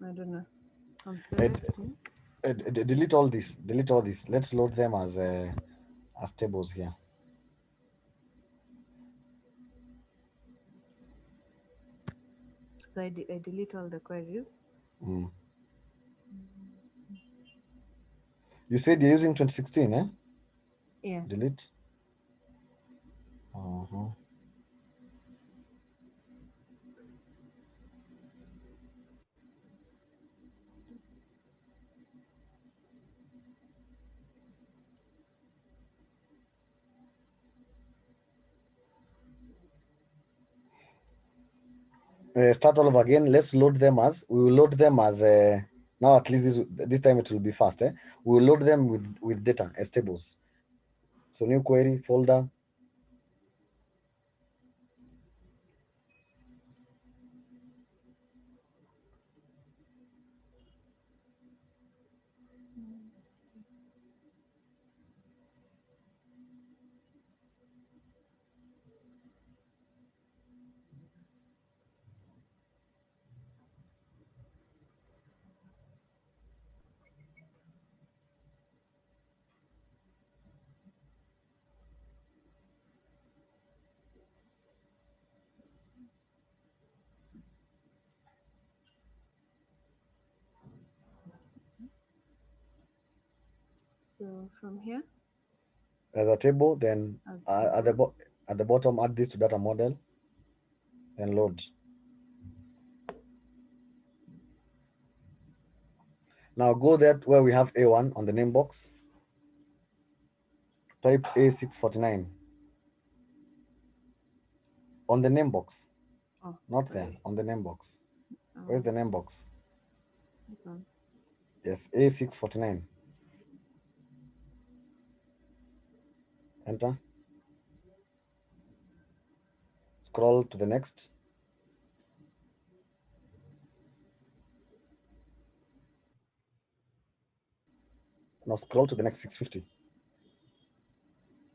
I don't know. I'm selecting. Delete all this. Delete all this. Let's load them as tables here. So I delete all the queries. You said you're using 2016, eh? Yes. Delete. Start all over again. Let's load them as, we will load them as now at least this time it will be fast. We will load them with data as tables. So new query, folder. So from here, As a table, then at the bottom, add this to data model, and load. Now go there where we have A1 on the name box. Type A649 on the name box. Oh, not sorry. there, on the name box. Where's the name box? This one. Yes, A649. Enter. Scroll to the next. Now scroll to the next 650.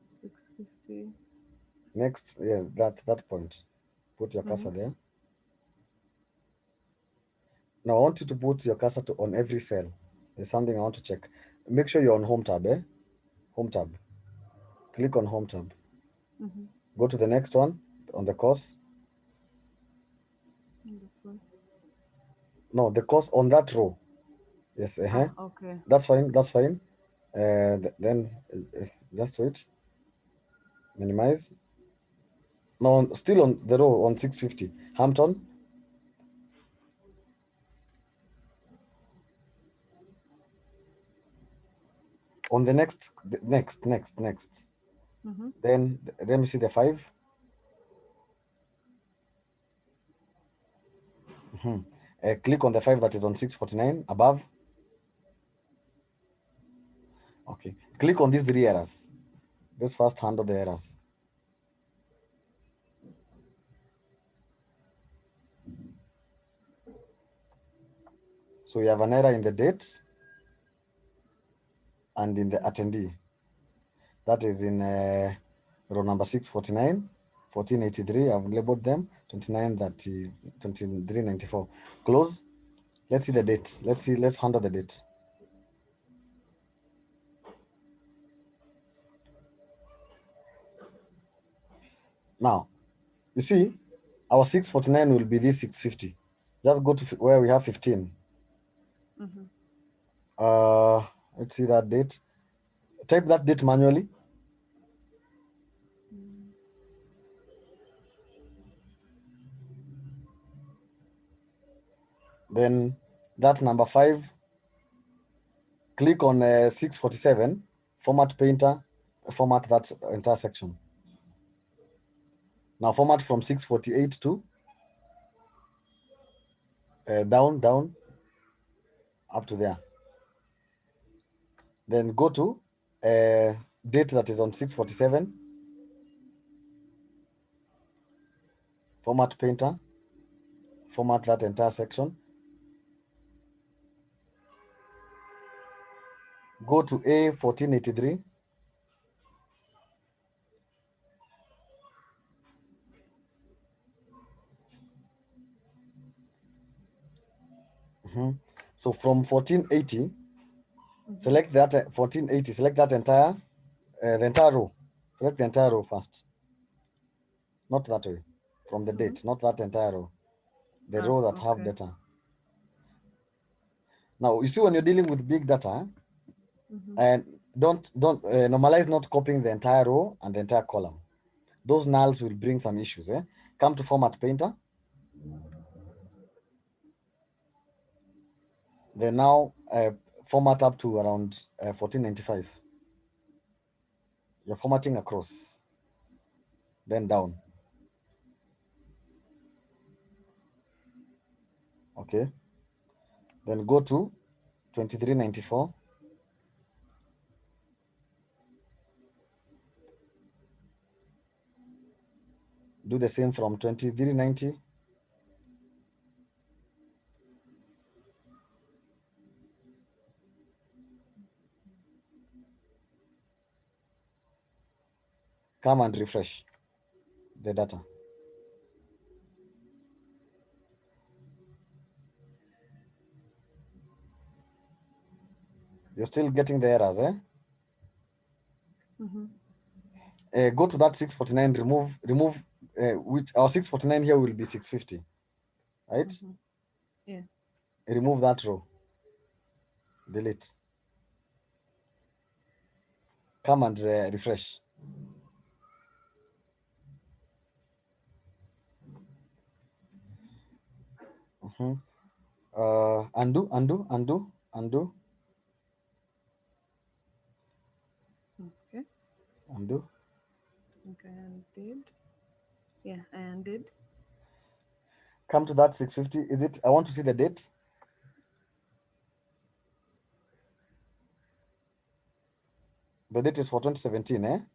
650. Next, yeah, that point. Put your cursor there. Now I want you to put your cursor on every cell. There's something I want to check. Make sure you're on Home tab, Home tab. Click on Home tab. Go to the next one on the course. No, the course on that row. Yes, okay. That's fine. That's fine. Then just wait. Minimize. No, still on the row on 650. Hampton. On the next. Then let me see the 5. Click on the 5 that is on 649 above. Okay. Click on these 3 errors. Let's first handle the errors. So we have an error in the date and in the attendee. That is in row number 649, 1483. I've labeled them 2930, 2394. Close. Let's see the date. Let's handle the date. Now, you see, our 649 will be this 650. Just go to where we have 15. Let's see that date. Type that date manually. Then that's number 5. Click on 647, format painter, format that entire section. Now format from 648 to down up to there. Then go to date that is on 647. Format painter. Format that entire section. Go to A1483. So from 1480, select that 1480. Select that entire the entire row. Select the entire row first. Not that way. From the date, not that entire row. The row that have data. Now you see when you're dealing with big data, and don't normalize not copying the entire row and the entire column. Those nulls will bring some issues. Come to format painter. Then now format up to around 1495. You're formatting across, then down. Okay. Then go to 2394. Do the same from 2390. Come and refresh the data. You're still getting the errors, go to that 649, remove which our 649 here will be 650, right? Yes. Remove that row, delete. Come and refresh. Undo. Okay. Undo. Okay, I did. Yeah, I undid. Come to that 650. Is it? I want to see the date. The date is for 2017,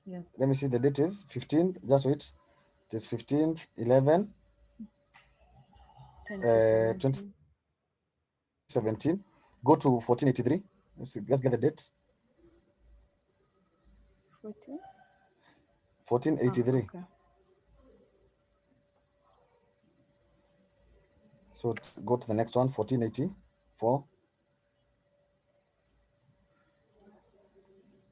Yes. Let me see. The date is 15. Just wait. It is 15th, 11, 2017. Go to 1483. Let's get the date. 1483. Okay. So go to the next one, 1484.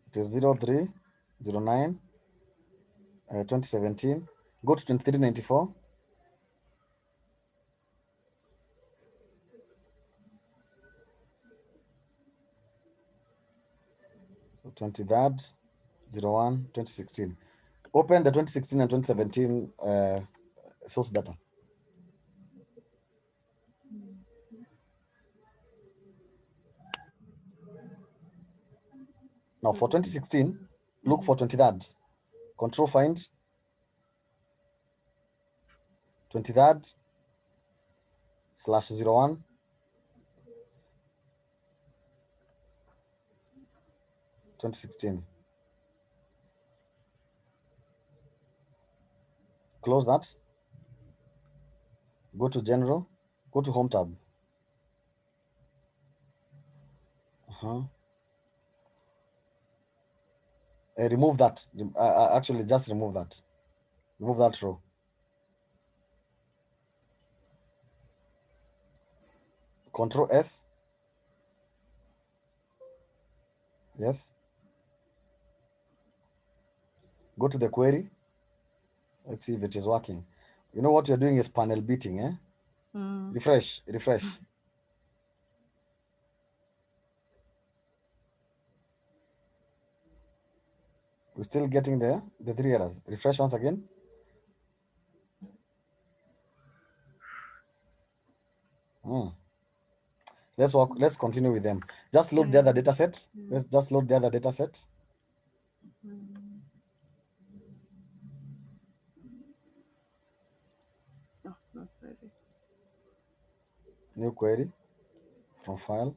It is 0309 2017. Go to 2394. So 23rd 01 2016. Open the 2016 and 2017 source data. Now for 2016, look for 23rd. Control find 23rd /01 2016. Close that. Go to general. Go to home tab. Remove that. Actually, just remove that. Remove that row. Control S. Yes. Go to the query. Let's see if it is working. You know what you're doing is panel beating, Refresh. We're still getting the 3 errors. Refresh once again. Let's continue with them. Just load the other data set. Let's just load the other data set. Oh, sorry. New query from file.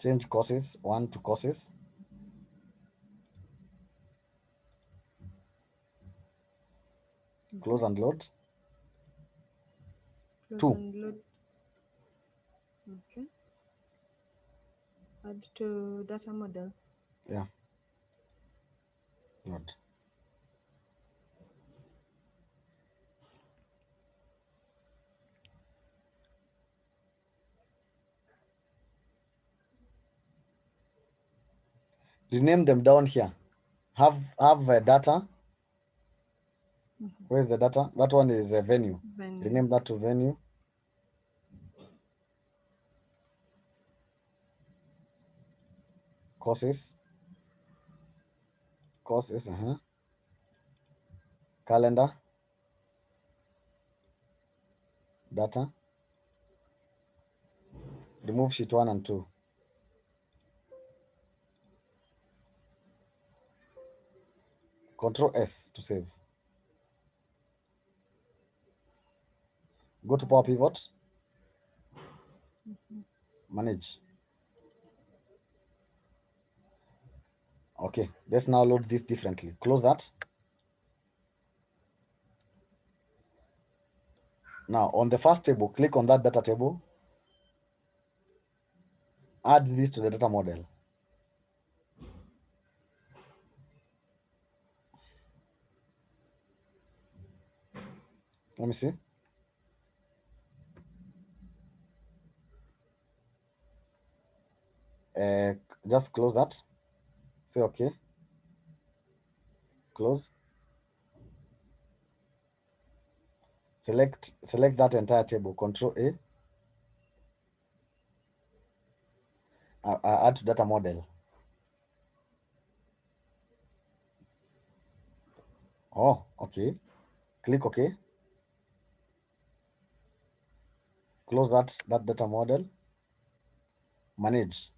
Change courses 1 to courses. Close and load. Close 2. and load. Okay. Add to data model. Yeah. Load. Rename them down here. Have data. Where's the data? That one is a venue. Rename that to venue. Courses. Calendar. Data. Remove sheet 1 and 2. Control S to save. Go to Power Pivot. Manage. Okay, let's now load this differently. Close that. Now on the first table, click on that data table. Add this to the data model. Let me see. Just close that. Say okay. Close. Select that entire table. Control A. Add to data model. Oh, okay. Click OK. Close that data model. Manage.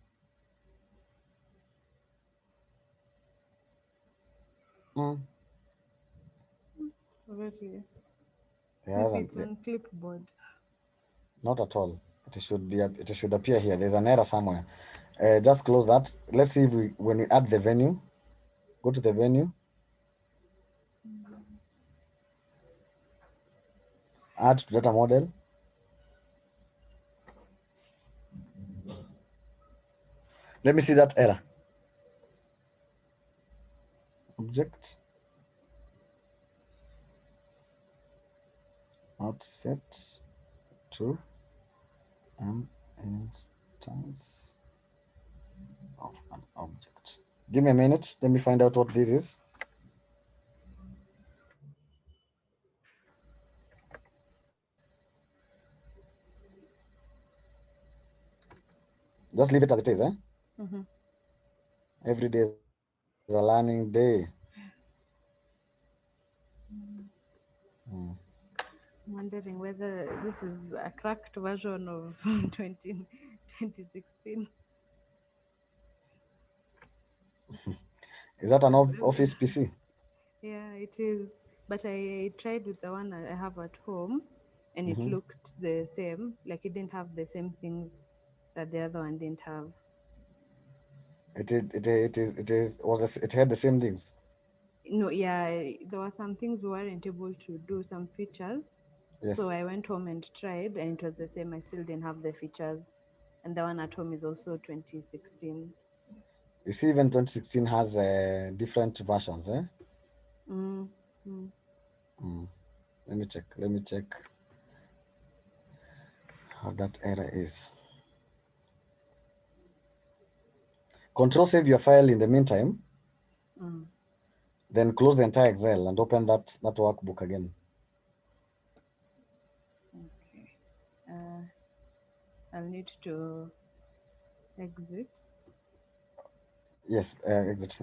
So very. Yeah, Maybe it's on clipboard. not at all. It should appear here. There's an error somewhere. Just close that. Let's see if when we add the venue, go to the venue. Add to data model. Let me see that error. Object. Not set to an instance of an object. Give me a minute. Let me find out what this is. Just leave it as it is, eh? Every day is a learning day. I'm wondering whether this is a cracked version of 2016. Is that an office PC? Yeah, it is. But I tried with the one I have at home, and it looked the same. Like it didn't have the same things that the other one didn't have. It had the same things. No, yeah, there were some things we weren't able to do, some features. Yes. So I went home and tried, and it was the same. I still didn't have the features. And the one at home is also 2016. You see, even 2016 has different versions, eh? Let me check how that error is. Control save your file in the meantime. Then close the entire Excel and open that workbook again. Okay. I'll need to Exit. Yes, exit.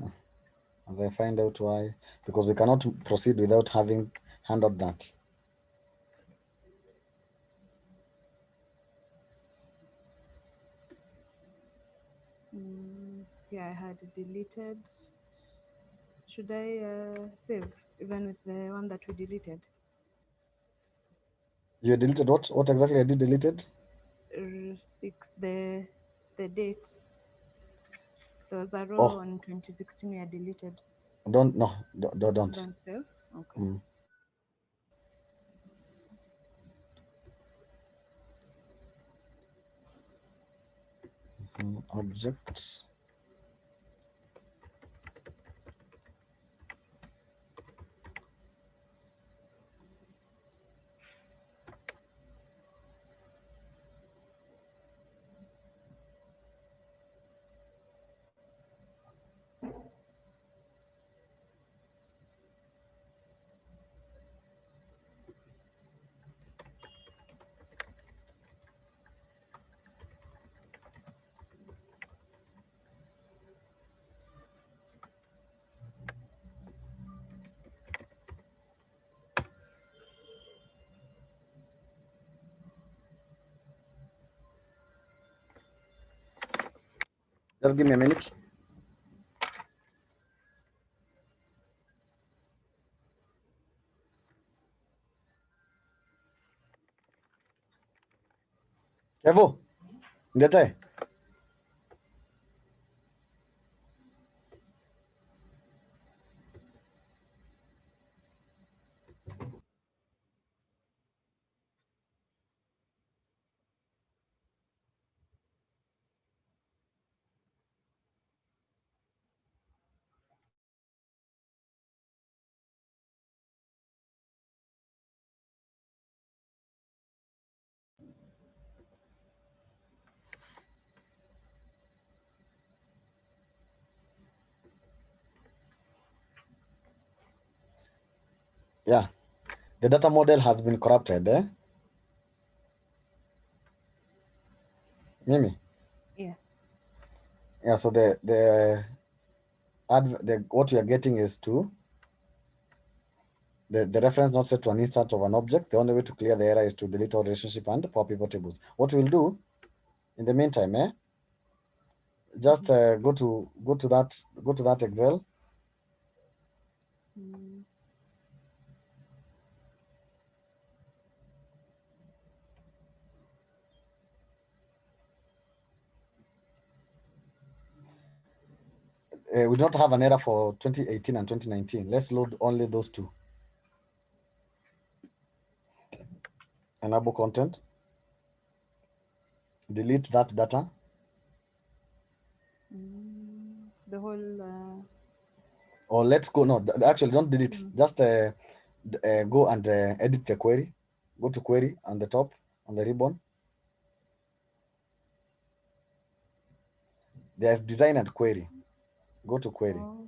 As I find out why, because we cannot proceed without having handled that. Yeah, I had deleted. Should I save even with the one that we deleted? You deleted what? What exactly I did deleted? 6, the date. There was a row Oh, on 2016 we deleted. don't Don't save. Okay. Objects. Just give me a minute. Kevo, ndete. Yeah, the data model has been corrupted. Mimi. Yes. Yeah, so what we are getting is the reference not set to an instance of an object. The only way to clear the error is to delete all relationship and power pivot tables. What we'll do in the meantime, just go to that Excel. We don't have an error for 2018 and 2019. Let's load only those two. Enable content. Delete that data. The whole. Or let's go. No, actually, don't delete. Just go and edit the query. Go to query on the top on the ribbon. There's design and query. Go to query. Oh.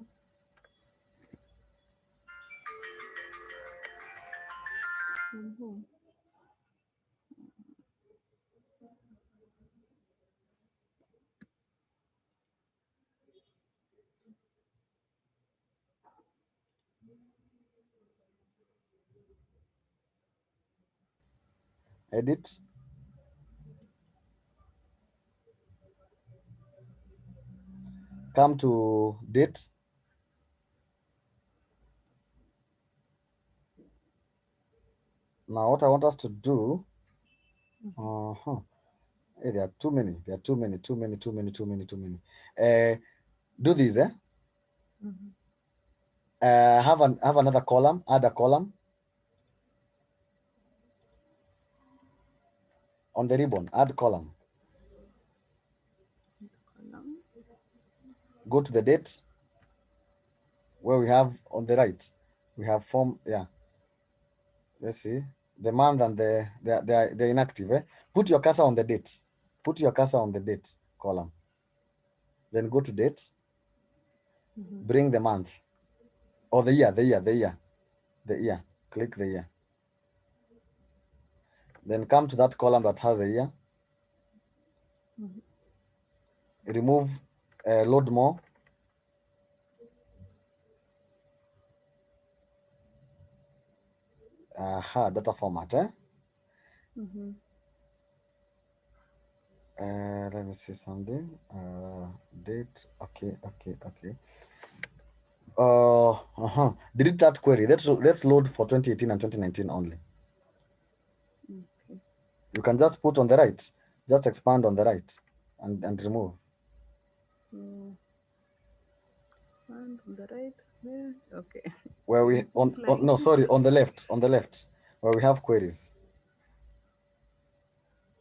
Edit. Come to date. Now, what I want us to do. Hey, there are too many. There are too many. Do these. Have another column. Add a column on the ribbon. Add column. Go to the dates where we have on the right. We have form. Yeah. Let's see the month and they're inactive. Put your cursor on the dates. Put your cursor on the dates column. Then go to dates. Bring the month or the year. Click the year. Then come to that column that has the year. remove load more. Data format. Let me see something. Date. Okay. Delete that query. Let's load for 2018 and 2019 only. Okay. You can just put on the right. Just expand on the right and remove. And on the right there. Okay. Where we on no, sorry, on the left. Where we have queries.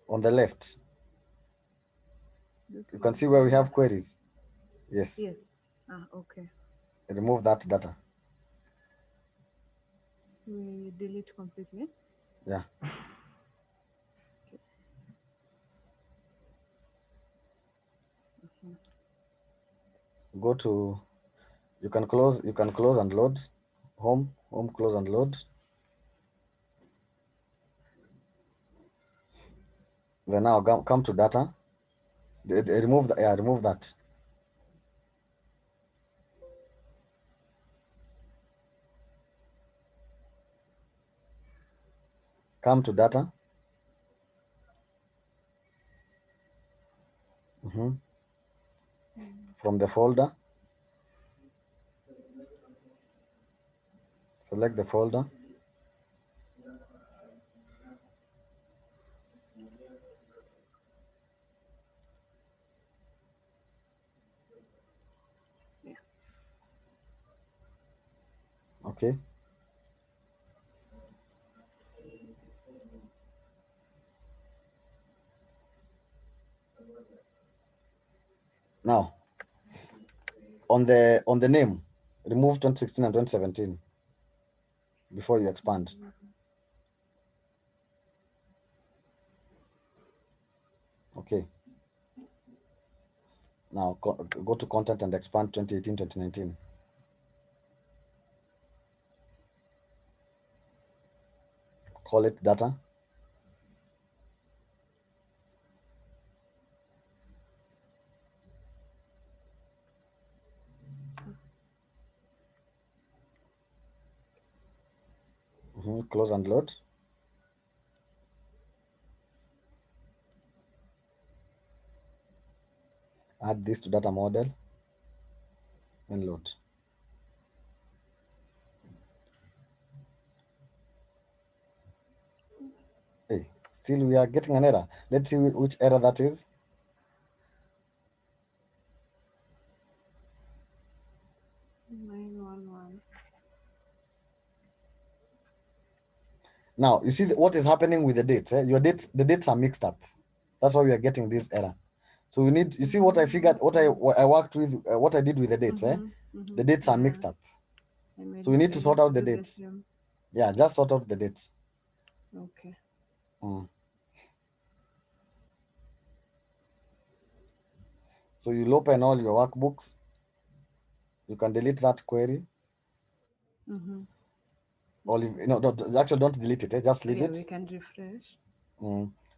On the left. You can see where we have queries. Yes. Yes. Okay. Remove that data. We delete completely. Yeah. Go to, you can close and load. Home, close and load. Then now come to data. Remove that. Yeah, remove that. Come to data. From the folder, select the folder. Yeah. Okay. Now, on the name, remove 2016 and 2017 before you expand. Okay. Now go to content and expand 2018, 2019. Call it data. Close and load. Add this to data model and load. Hey, still we are getting an error. Let's see which error that is. Now you see what is happening with the dates. The dates are mixed up. That's why we are getting this error. So we need, you see what I figured, what I worked with, what I did with the dates. The dates are mixed up. So we need to sort out the dates. Yeah, just sort out the dates. Okay. So you'll open all your workbooks. You can delete that query. Or actually don't delete it. Just leave it. We can refresh.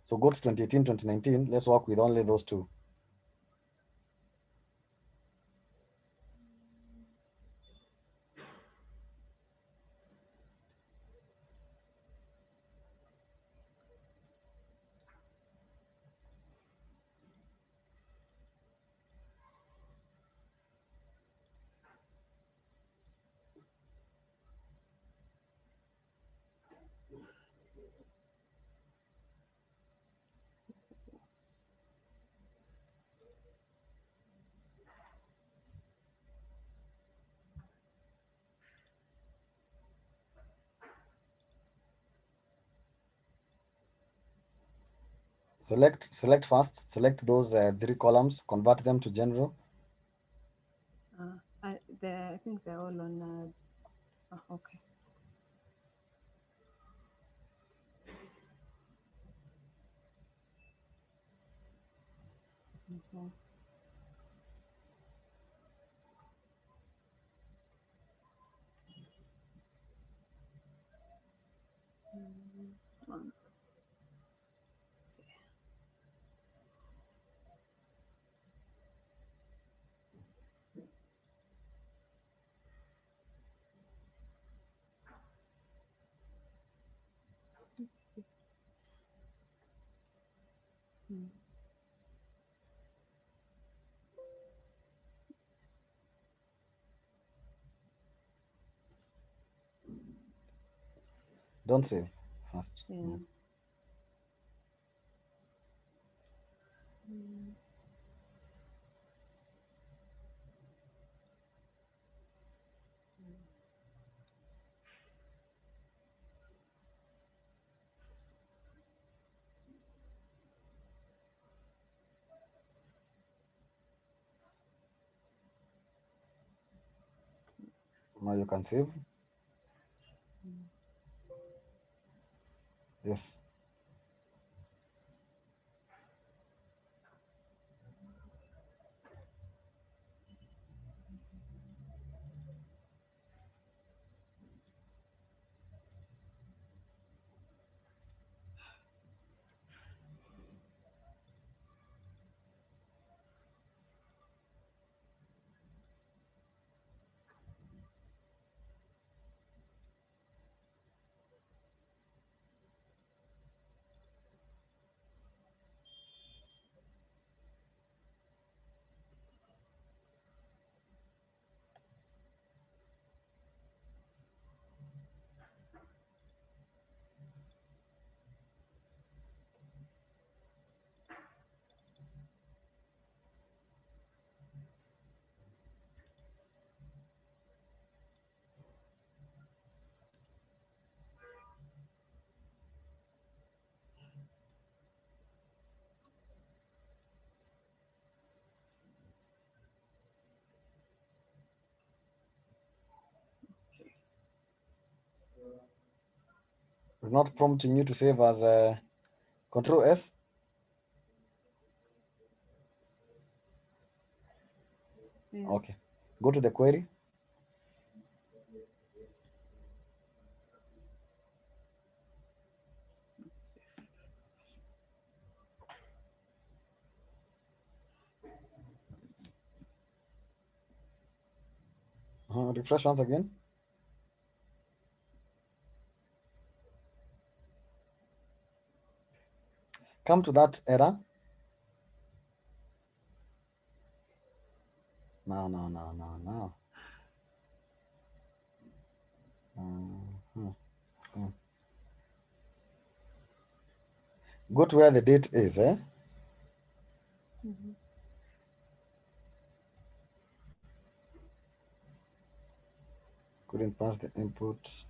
So go to 2018, 2019. Let's work with only those two. Select first. Select those 3 columns. Convert them to general. I think they're all on. Okay. Don't save first. Yeah. Now you can save. Yes. It's not prompting you to save as Control S. Yeah. Okay. Go to the query. Refresh once again. Come to that error. Now. Go to where the date is, eh? Couldn't pass the input.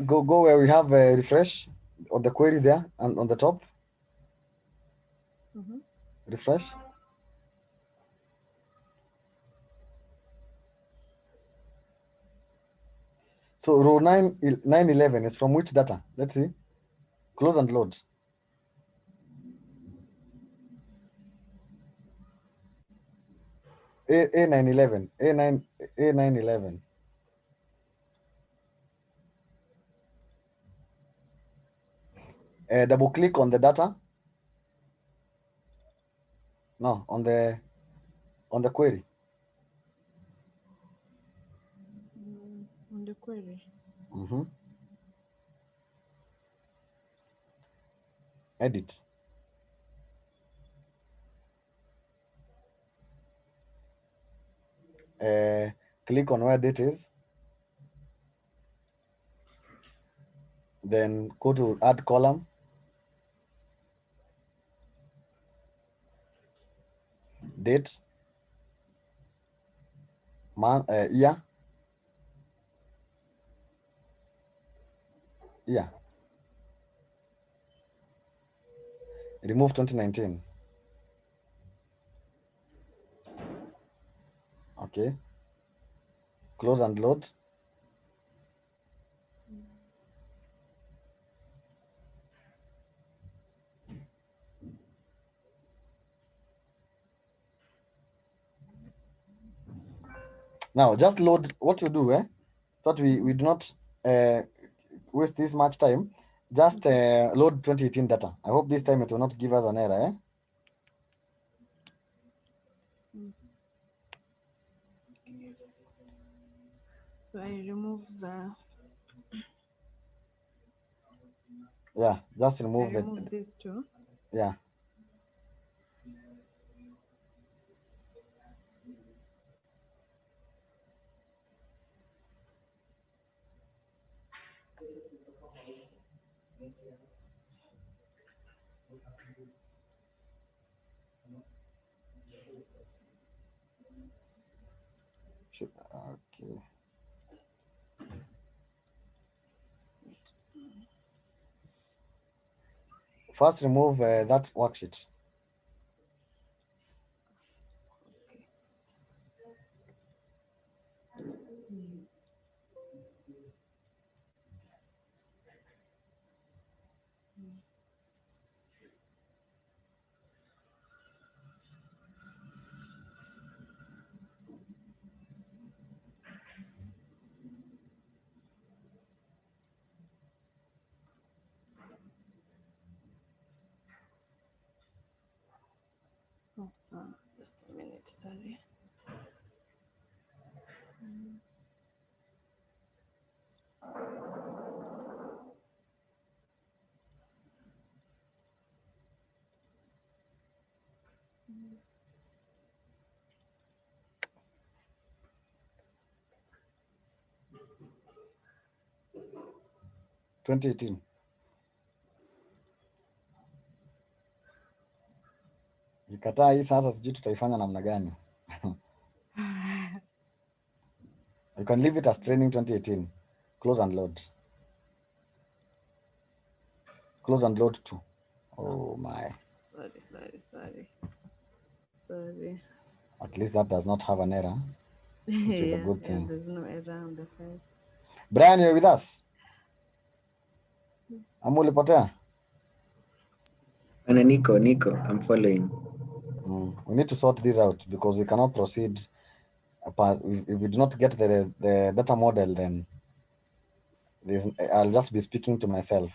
Go where we have a refresh on the query there and on the top. Refresh. So row 911 is from which data? Let's see. Close and load. A911. A911. Double click on the data. No, on the query. On the query. Edit. Click on where date is. Then go to add column. Date. Year. Year. Remove 2019. Okay. Close and load. Now just load what you do, so that we do not waste this much time. Just load 2018 data. I hope this time it will not give us an error. Okay. So I remove the. Yeah, just remove this too. Yeah. Okay. First, remove that worksheet. Mm. Just a minute, sorry. Mm. 2018. Ikataa hii sasa, sijui tutaifanya namna gani. You can leave it as training 2018. Close and load. Close and load too. Oh my. Sorry. At least that does not have an error, which is a good thing. There's no error on the file. Brian, you're with us? Ama ulipotea? Nico, I'm following. We need to sort this out because we cannot proceed. If we do not get the data model, then I'll just be speaking to myself.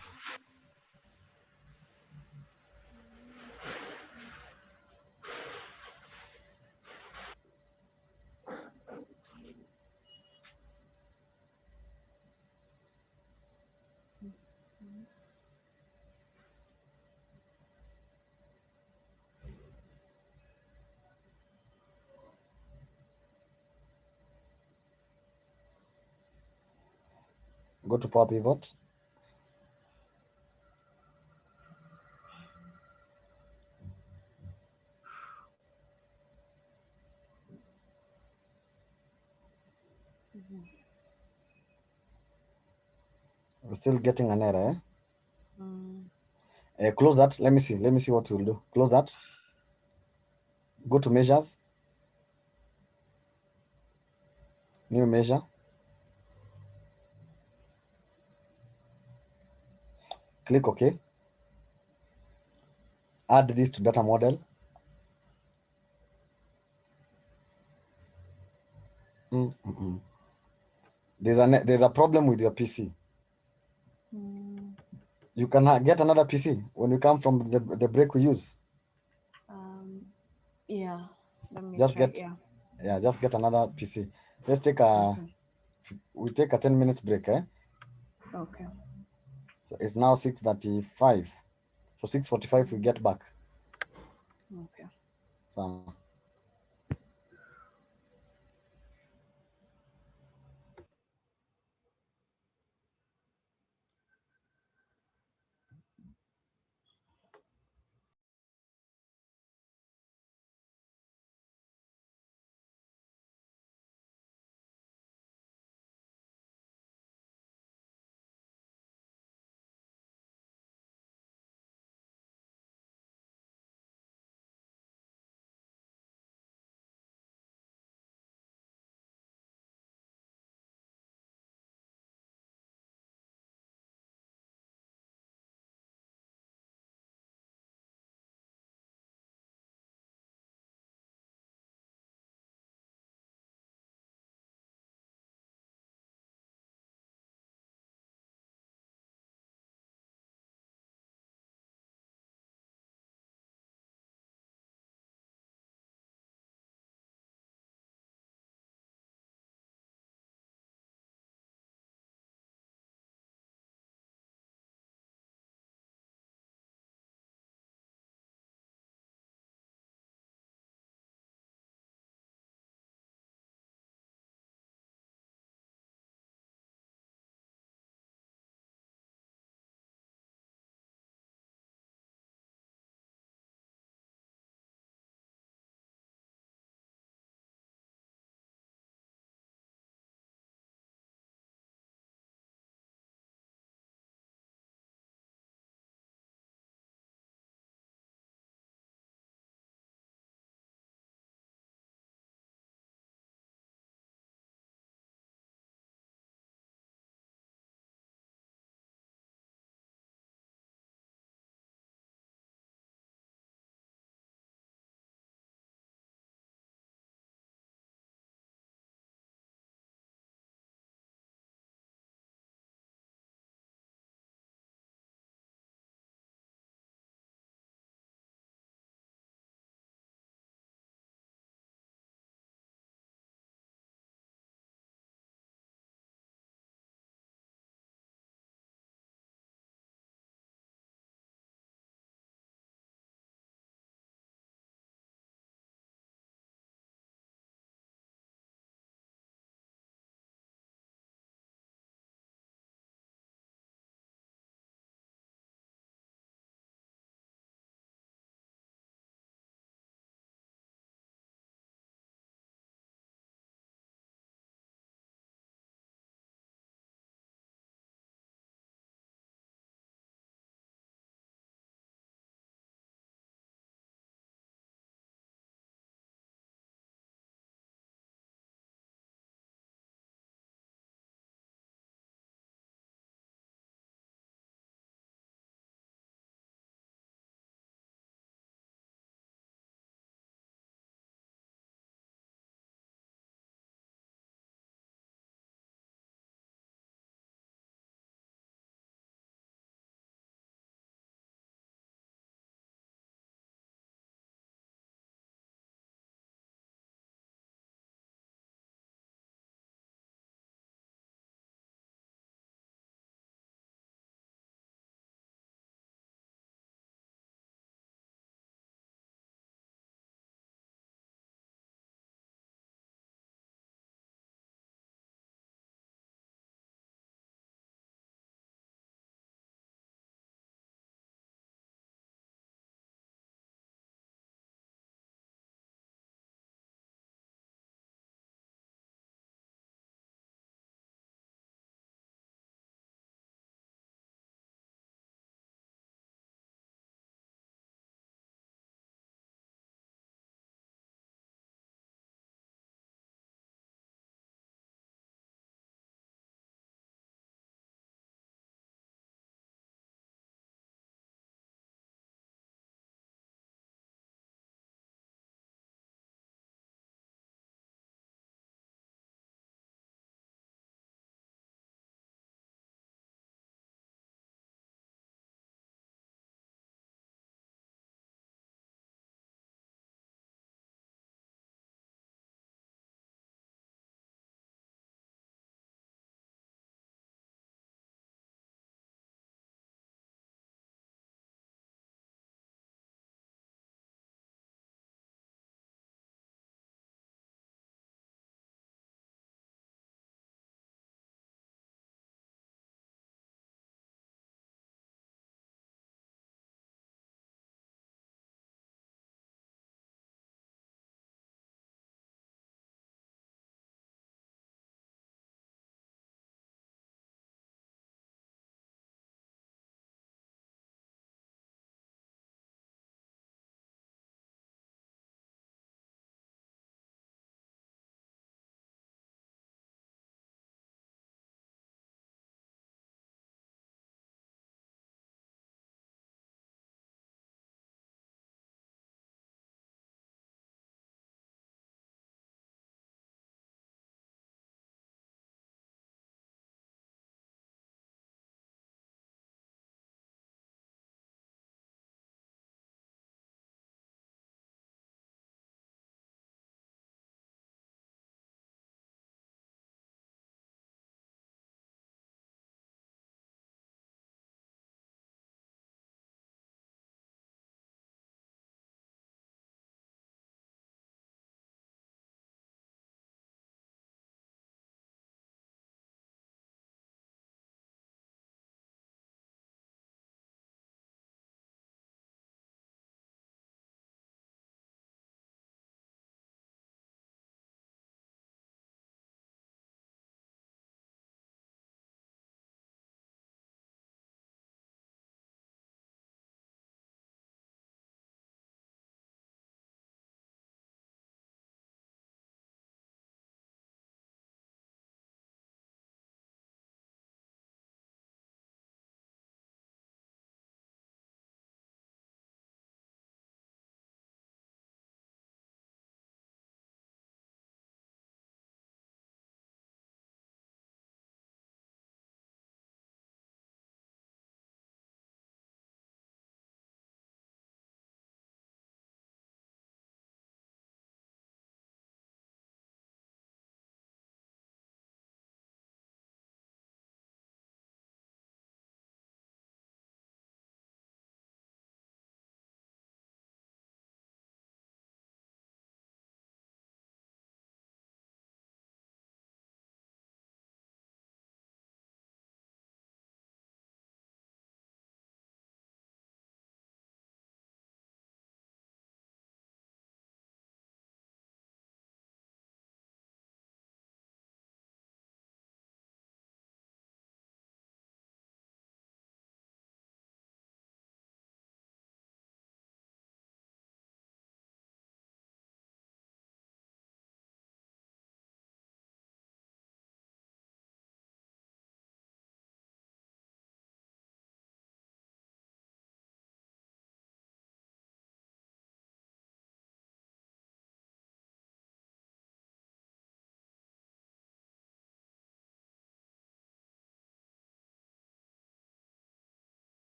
Go to Power Pivot. We're still getting an error. Close that. Let me see what we'll do. Close that. Go to measures. New measure. Click OK. Add this to data model. There's a problem with your PC. You can get another PC when you come from the break we use. Yeah. Let me Just try. Yeah, just get another PC. Let's take a we take a 10 minutes break, eh? Okay. So it's now 6:35. So 6:45 we get back. Okay. So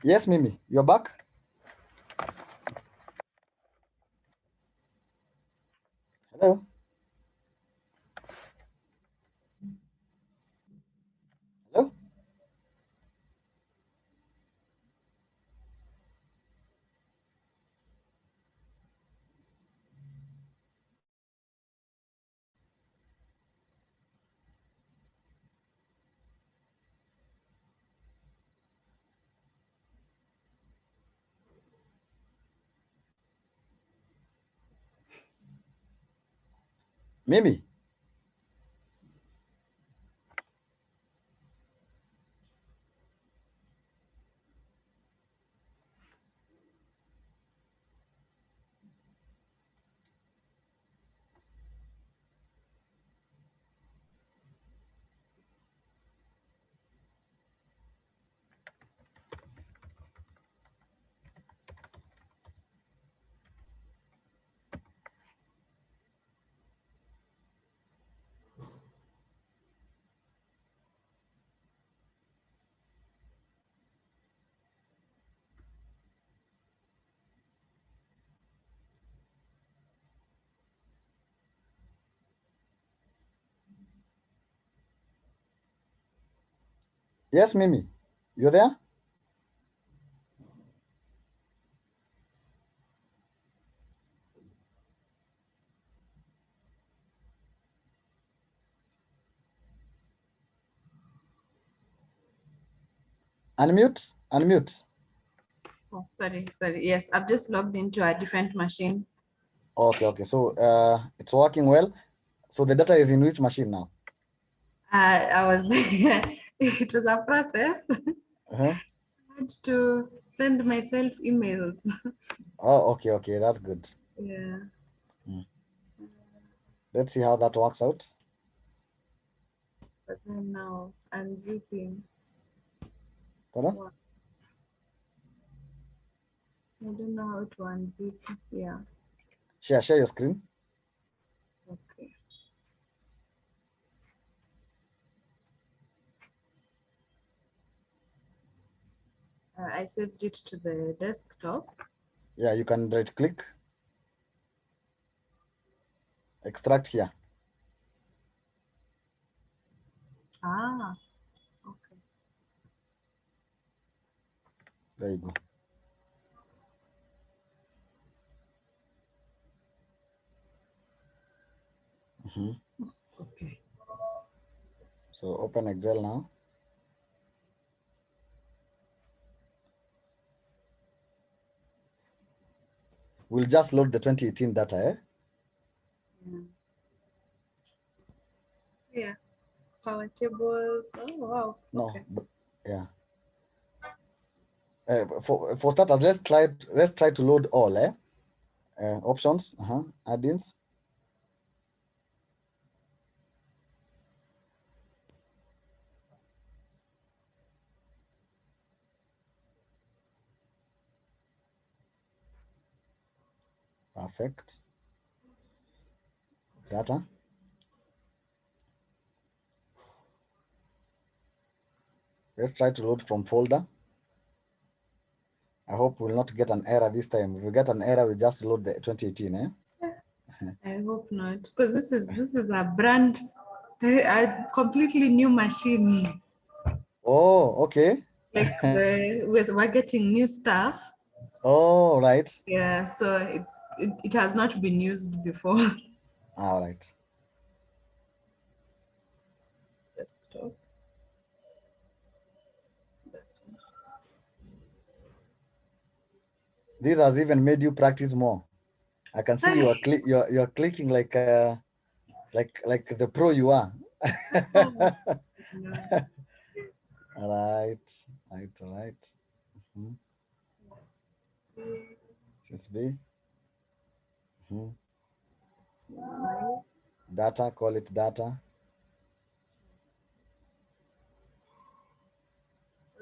Yes, Mimi, you're back. Hello. Hello. Mimi. Yes, Mimi. You there? Unmute. Unmute. Oh, sorry. Yes, I've just logged into a different machine. Okay. So it's working well. So the data is in which machine now? I was, it was a process. Uh-huh. I had to send myself emails. Oh, okay. That's good. Yeah. Let's see how that works out. But then now unzipping. Tada. Wow. I don't know how to unzip. Yeah. Share your screen. Okay. I saved it to the desktop. Yeah, you can right click. Extract here. Ah, okay. There you go. Okay. So open Excel now. We'll just load the 2018 data, eh? Yeah. Power tables. Oh wow. No, Okay. but yeah. For starters, let's try to load all, eh? Options, add-ins. Perfect. Data. Let's try to load from folder. I hope we'll not get an error this time. If we get an error, we just load the 2018, eh? I hope not, because this is a a completely new machine. Oh, okay. Like we're getting new stuff. Oh, right. Yeah, so it has not been used before. All right. Desktop. This has even made you practice more. I can see you're clicking like like the pro you are. All right. All right. Just be. Data, call it data.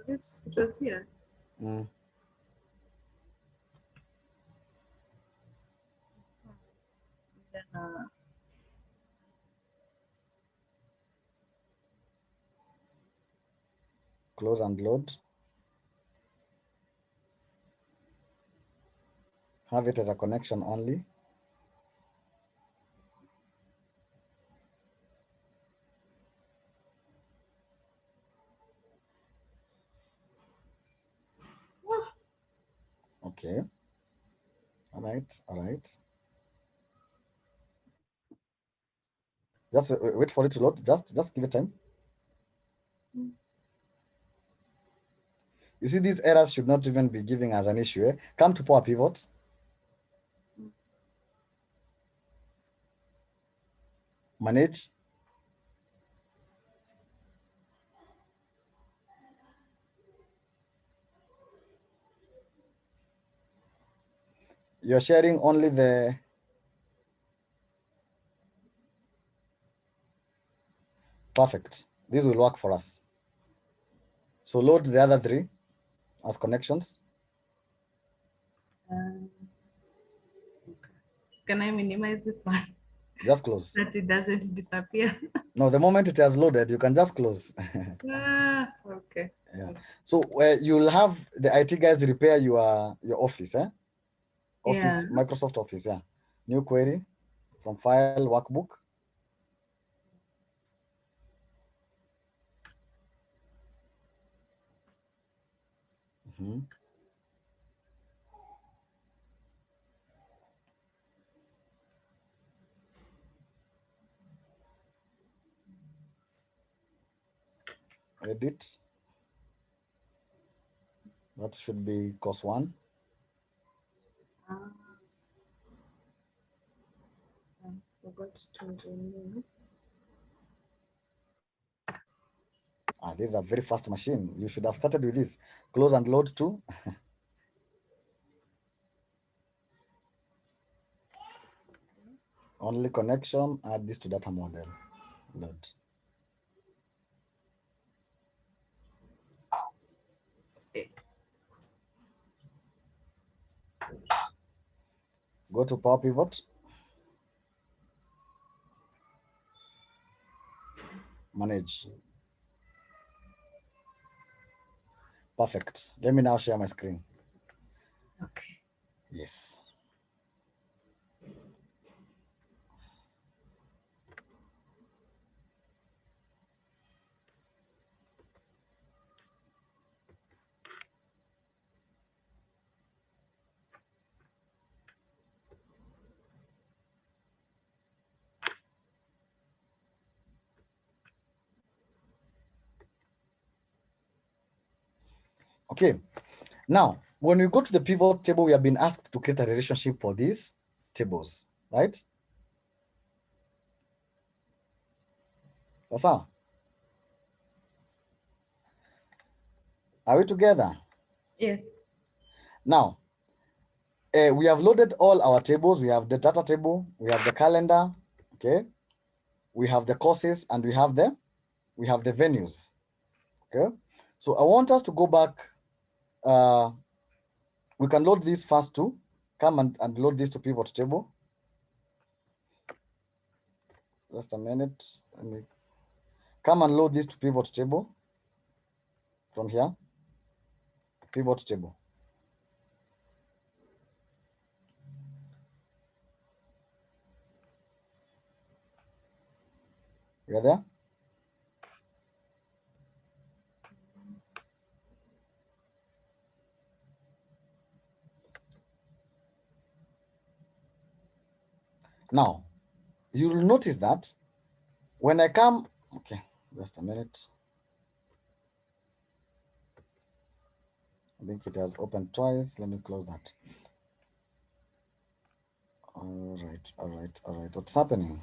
It was here. Mm. Then, Close and load. Have it as a connection only. Okay. All right. All right. Just wait for it to load. Just give it time. You see, these errors should not even be giving as an issue. Come to Power Pivot. Manage. You're sharing only the perfect. This will work for us. So load the other three as connections. Can I minimize this one? Just close. So that it doesn't disappear. No, the moment it has loaded, you can just close. Okay. Yeah. So you'll have the IT guys repair your office, Office, Yeah. Microsoft Office, yeah. New query from file workbook. Edit. That should be course 1. I forgot to remove. This is a very fast machine. You should have started with this. Close and load too. Only connection. Add this to data model. Load. Okay. Go to Power Pivot. Manage. Perfect. Let me now share my screen. Okay. Yes. Okay. Now, when we go to the pivot table, we have been asked to create a relationship for these tables, right? Sasa, are we together? Yes. Now, we have loaded all our tables. We have the data table, we have the calendar, okay? We have the courses, and we have the venues, okay? So I want us to go back. We can load these first two. Come and load this to pivot table. Just a minute. Let me come and load this to pivot table from here. Pivot table. You are there? Now, you will notice that when I come, okay, just a minute. I think it has opened twice. Let me close that. All right, all right, all right. What's happening?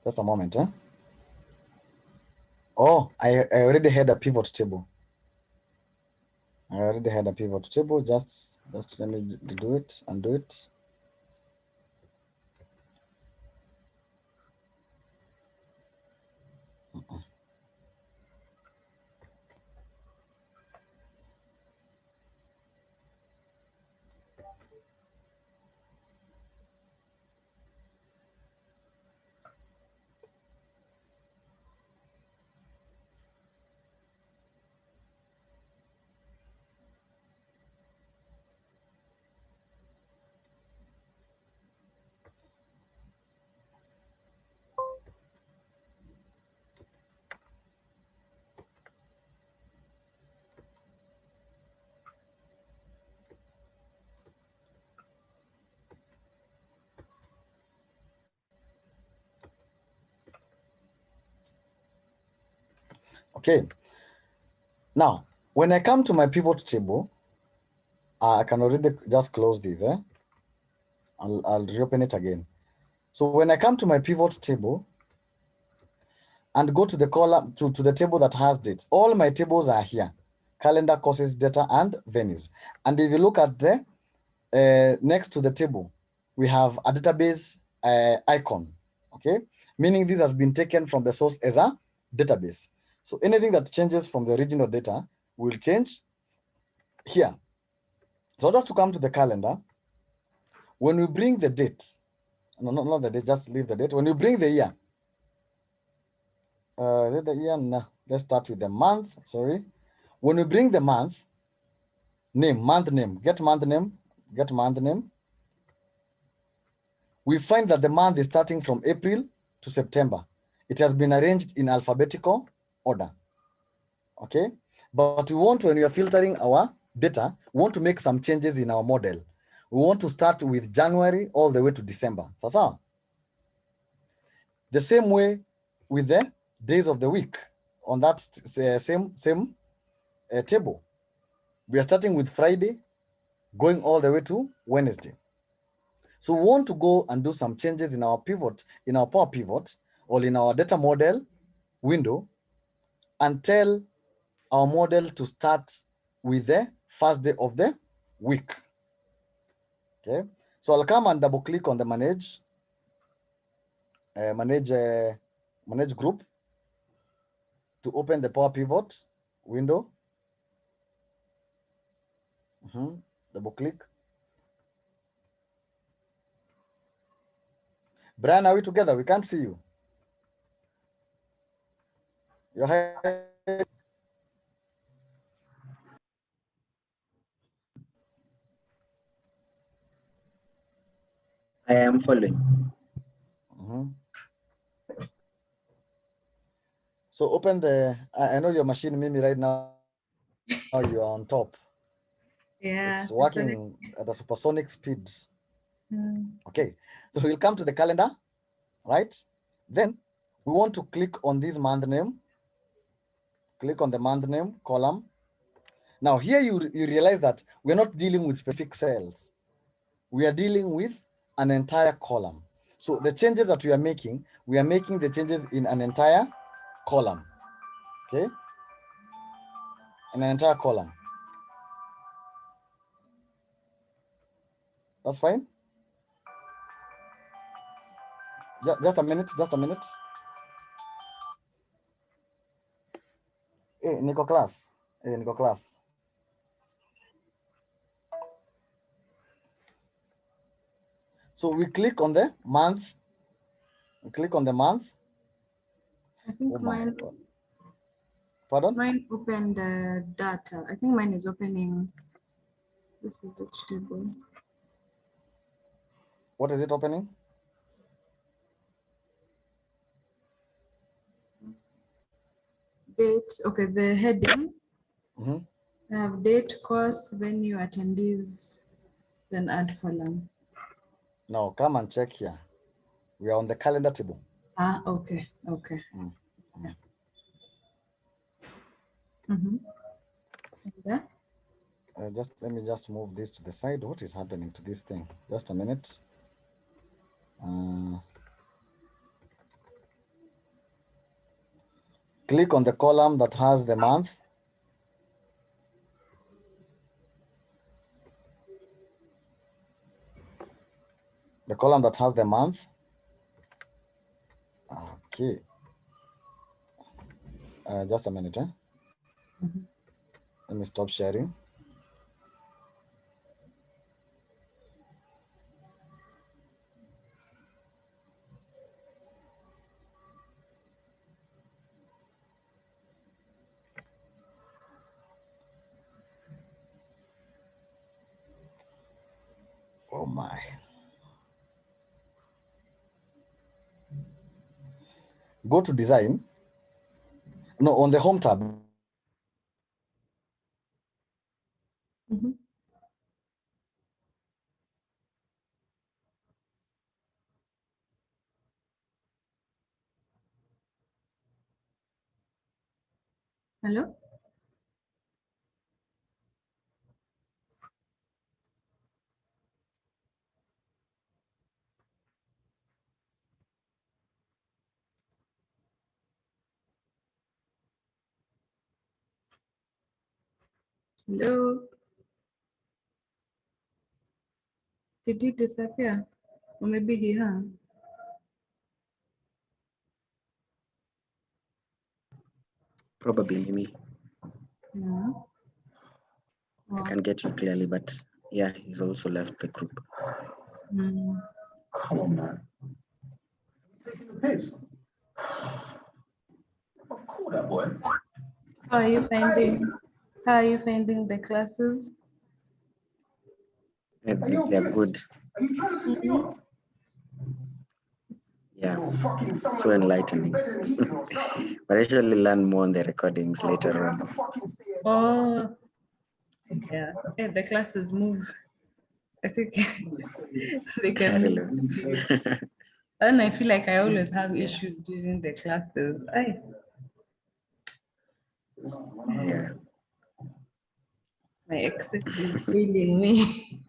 Just a moment, huh? Oh, I already had a pivot table. I already had a pivot table. Just let me do it and do it. Okay. Now, when I come to my pivot table, I can already just close this. I'll reopen it again. So when I come to my pivot table and go to the column, to the table that has dates, all my tables are here: calendar, courses, data, and venues. And if you look at the next to the table, we have a database icon, okay? Meaning this has been taken from the source as a database. So anything that changes from the original data will change here. So just to come to the calendar, when we bring the date, no, not the date, just leave the date. When you bring the year, the year, no, let's start with the month, sorry. When we bring the month, month name, get month name, we find that the month is starting from April to September. It has been arranged in alphabetical order, okay? But we want, when we are filtering our data, we want to make some changes in our model. We want to start with January all the way to December. Sasa. The same way with the days of the week on that same table. We are starting with Friday, going all the way to Wednesday. So we want to go and do some changes in our pivot, in our Power Pivot, or in our data model window, and tell our model to start with the first day of the week. Okay, so I'll come and double click on the manage group to open the Power Pivot window. Double click. Brian, are we together? We can't see you. You're I am following. So open the, I know your machine, Mimi, right now you are on top. Yeah. It's working at the supersonic speeds. Okay, so we'll come to the calendar, right? Then we want to click on this month name. Click on the month name column. Now here you realize that we're not dealing with specific cells. We are dealing with an entire column. So the changes that we are making the changes in an entire column, okay? An entire column. That's fine. Just a minute, Hey, Nico class. So we click on the month. I think mine. Pardon? Mine opened data. I think mine is opening. This is which table? What is it opening? Date. Okay, the headings. I have date, course, venue, attendees, then add column. Now come and check here. We are on the calendar table. Okay. Yeah. Let me just move this to the side. What is happening to this thing? Just a minute. Click on the column that has the month. The column that has the month. Okay. Just a minute. Let me stop sharing. Oh my. Go to design. No, on the home tab. Hello? Hello? Did he disappear? Or maybe he hung? Probably Mimi. No. I can get you clearly, but yeah, he's also left the group. Come on, man. Taking the piss. Cool that boy. How are you finding the classes? They're good. Are you trying to piss me off? Yeah, You're fucking someone so enlightening. better than he can or something. But I usually learn more on the recordings Bro, later you have on. to fucking stay at Oh, yeah. Yeah, the classes move. I think they can Really. move. And I feel like I always have issues during the classes. Yeah. My exit is failing me.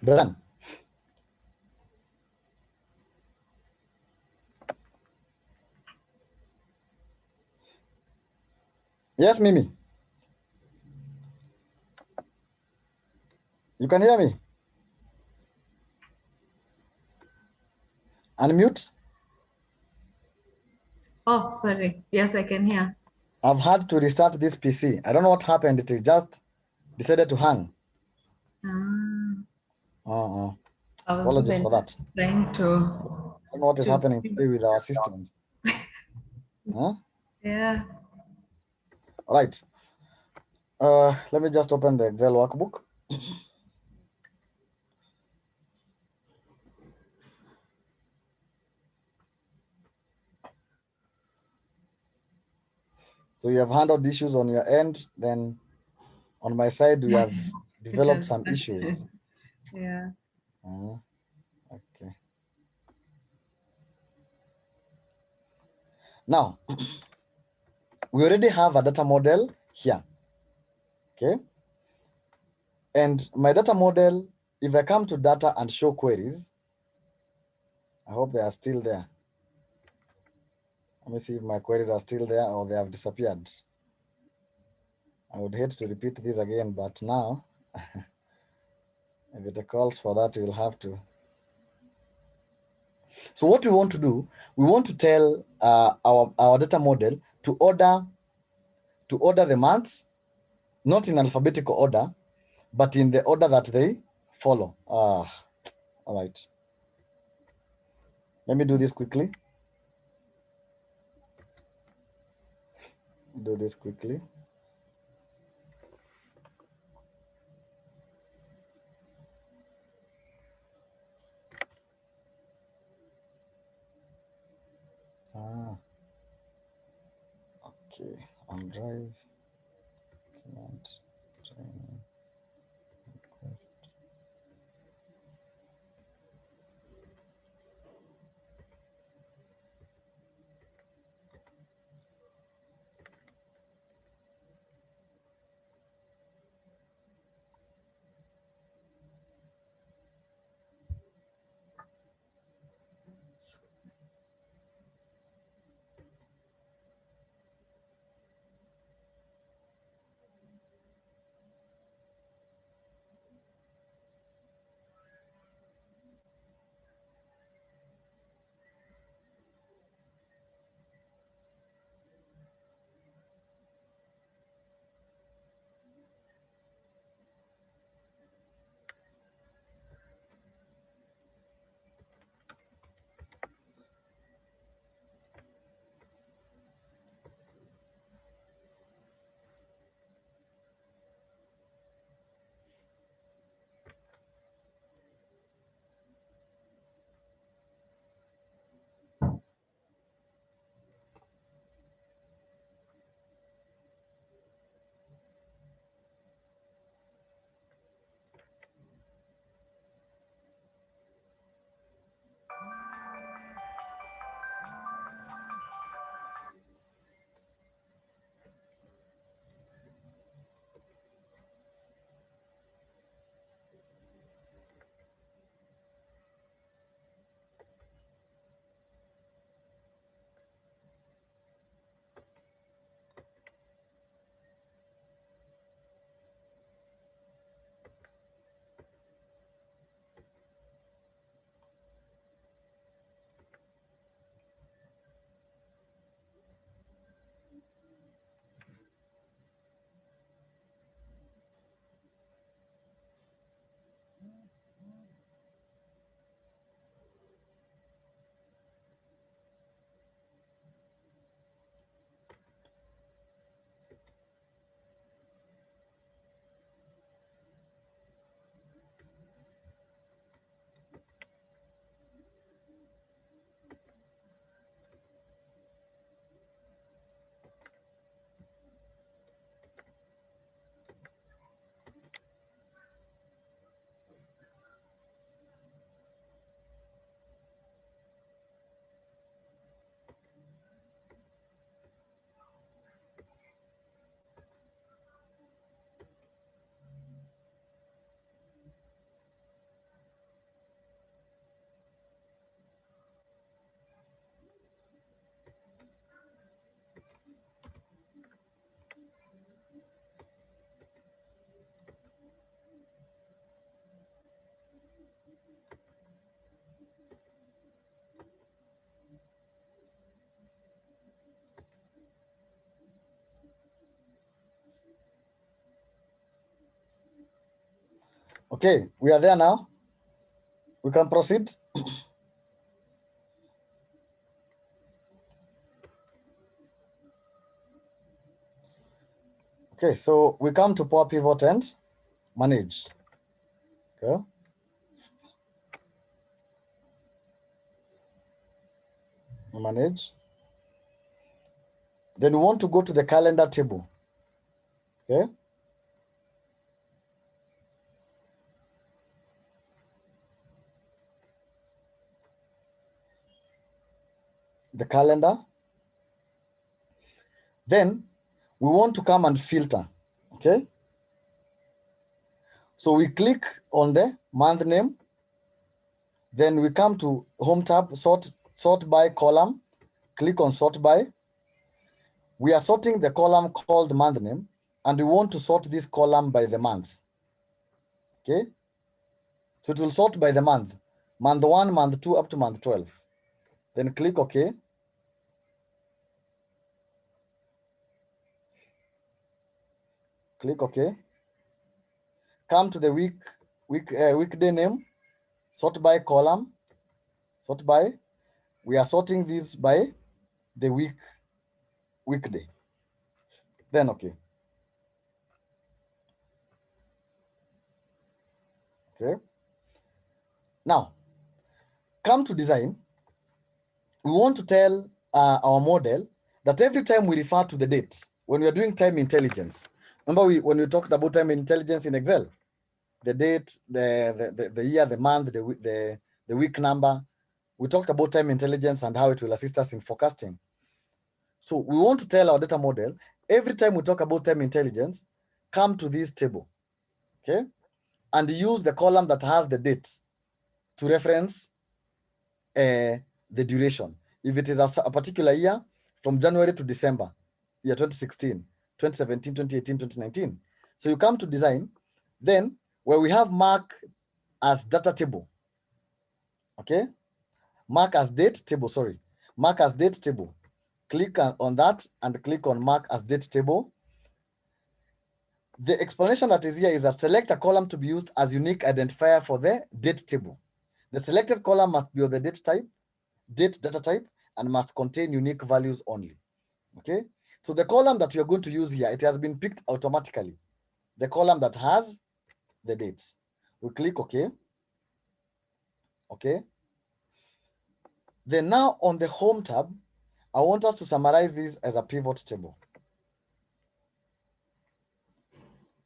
Done. Yes, Mimi. You can hear me? Unmute. Oh, sorry. Yes, I can hear. I've had to restart this PC. I don't know what happened. It just decided to hang. I was Apologies even for that. trying I don't know what is happening today with our system. Huh? Yeah. All right. Let me just open the Excel workbook. So you have handled issues on your end. Then on my side, we have It developed has some issues. yeah. Okay. Now, we already have a data model here. Okay. And my data model, if I come to data and show queries, I hope they are still there. Let me see if my queries are still there or they have disappeared. I would hate to repeat this again, but now, if it calls for that, you'll have to. So what we want to do, we want to tell our data model to order the months, not in alphabetical order, but in the order that they follow. All right. Let me do this quickly. Do this quickly. Okay, on drive, command, training, request. Okay, we are there now. We can proceed. Okay, so we come to Power Pivot and manage. Okay. Manage. Then we want to go to the calendar table. Okay. The calendar. Then we want to come and filter. Okay. So we click on the month name. Then we come to Home tab, sort by column. Click on sort by. We are sorting the column called month name, and we want to sort this column by the month. Okay. So it will sort by the month. Month 1, month 2, up to month 12. Then click OK. Click OK. Come to the weekday name. Sort by column. Sort by. We are sorting this by the weekday. Then OK. Okay. Now, come to design. We want to tell our model that every time we refer to the dates, when we are doing time intelligence, remember when we talked about time intelligence in Excel, the date, the year, the month, the week number, we talked about time intelligence and how it will assist us in forecasting. So we want to tell our data model, every time we talk about time intelligence, come to this table, okay? And use the column that has the dates to reference the duration. If it is a particular year, from January to December, year 2016, 2017, 2018, 2019. So you come to design, then where we have mark as data table, okay? Mark as date table, sorry. Mark as date table. Click on that and click on mark as date table. The explanation that is here is that select a column to be used as unique identifier for the date table. The selected column must be of the date data type, and must contain unique values only. Okay, so the column that we are going to use here, it has been picked automatically. The column that has the dates. We click OK. Okay. Then now on the Home tab, I want us to summarize this as a pivot table.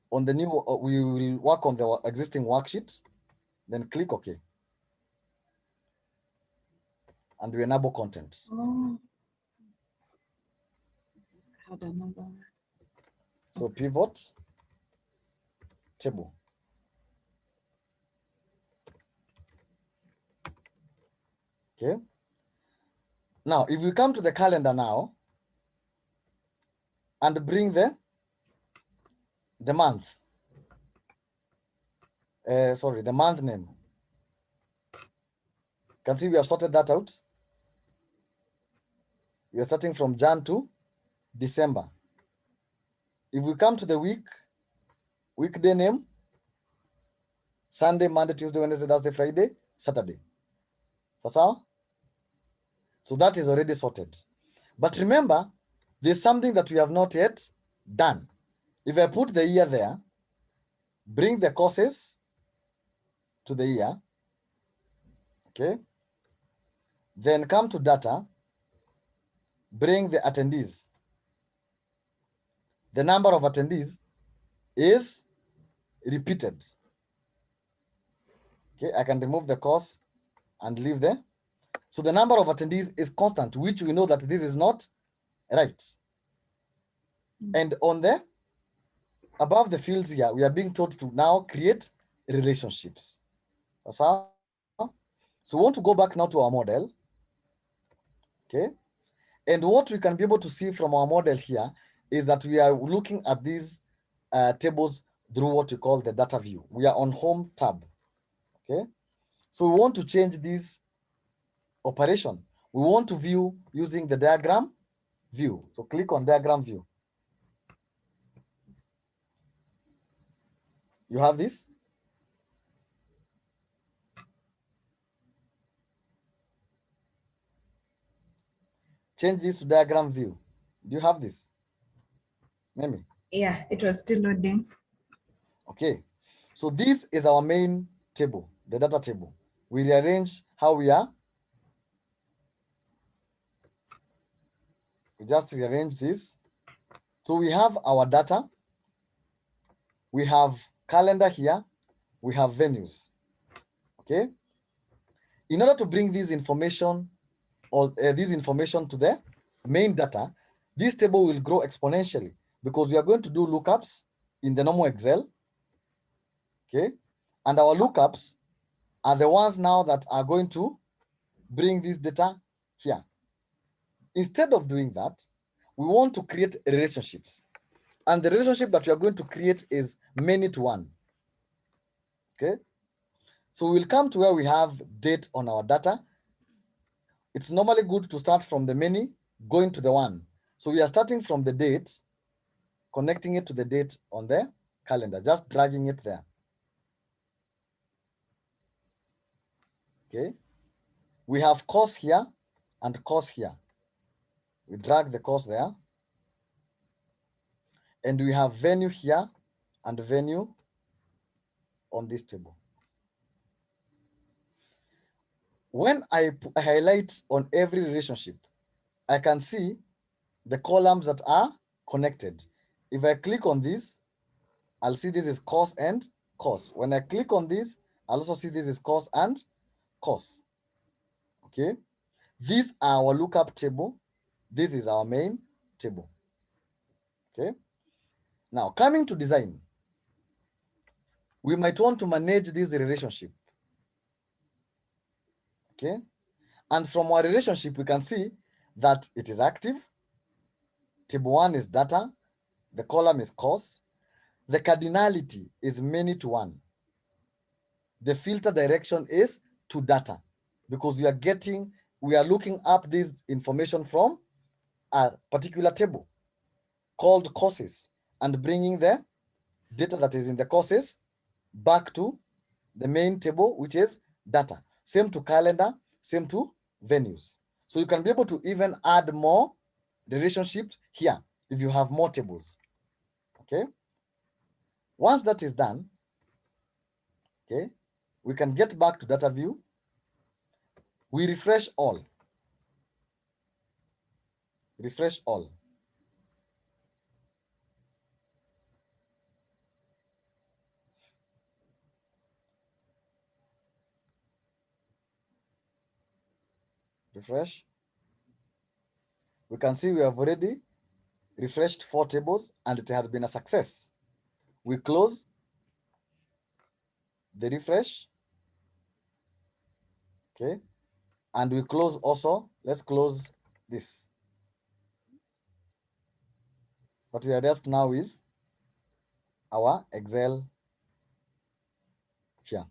On the new, we will work on the existing worksheet, then click OK. And we enable content. Oh. Had another. So pivot table. Okay. Now, if we come to the calendar now and bring the month, the month name. Can see we have sorted that out. We are starting from Jan to December. If we come to the weekday name, Sunday, Monday, Tuesday, Wednesday, Thursday, Friday, Saturday. So that is already sorted. But remember, there's something that we have not yet done. If I put the year there, bring the courses to the year, okay? Then come to data, bring the attendees. The number of attendees is repeated. Okay, I can remove the course and leave there. So the number of attendees is constant, which we know that this is not right. And on the above the fields here, we are being told to now create relationships. That's how. So we want to go back now to our model. Okay. And what we can be able to see from our model here is that we are looking at these tables through what we call the data view. We are on Home tab. Okay. So we want to change this operation. We want to view using the diagram view. So click on diagram view. You have this. change this to diagram view. Do you have this? Mimi? Yeah, it was still loading. Okay. So this is our main table, the data table. We rearrange how we are. We just rearrange this. So we have our data. We have calendar here. We have venues. Okay. In order to bring this information or this information to the main data, this table will grow exponentially because we are going to do lookups in the normal Excel. Okay. And our lookups are the ones now that are going to bring this data here. Instead of doing that, we want to create relationships. And the relationship that we are going to create is many to one. Okay. So we'll come to where we have date on our data. It's normally good to start from the many going to the one. So we are starting from the date, connecting it to the date on the calendar, just dragging it there. Okay. We have course here and course here. We drag the course there. And we have venue here and venue on this table. When I highlight on every relationship, I can see the columns that are connected. If I click on this, I'll see this is course and course. When I click on this, I'll also see this is course and course. Okay. These are our lookup table. This is our main table. Okay. Now, coming to design, we might want to manage this relationship. Okay. And from our relationship, we can see that it is active. Table 1 is data. The column is course. The cardinality is many to one. The filter direction is to data because we are looking up this information from a particular table called courses and bringing the data that is in the courses back to the main table, which is data. Same to calendar, same to venues. So you can be able to even add more relationships here if you have more tables. Okay. Once that is done, okay, we can get back to data view. We refresh all. Refresh all. Refresh. We can see we have already refreshed 4 tables and it has been a success. We close the refresh. Okay. And we close also. Let's close this. But we are left now with our Excel here.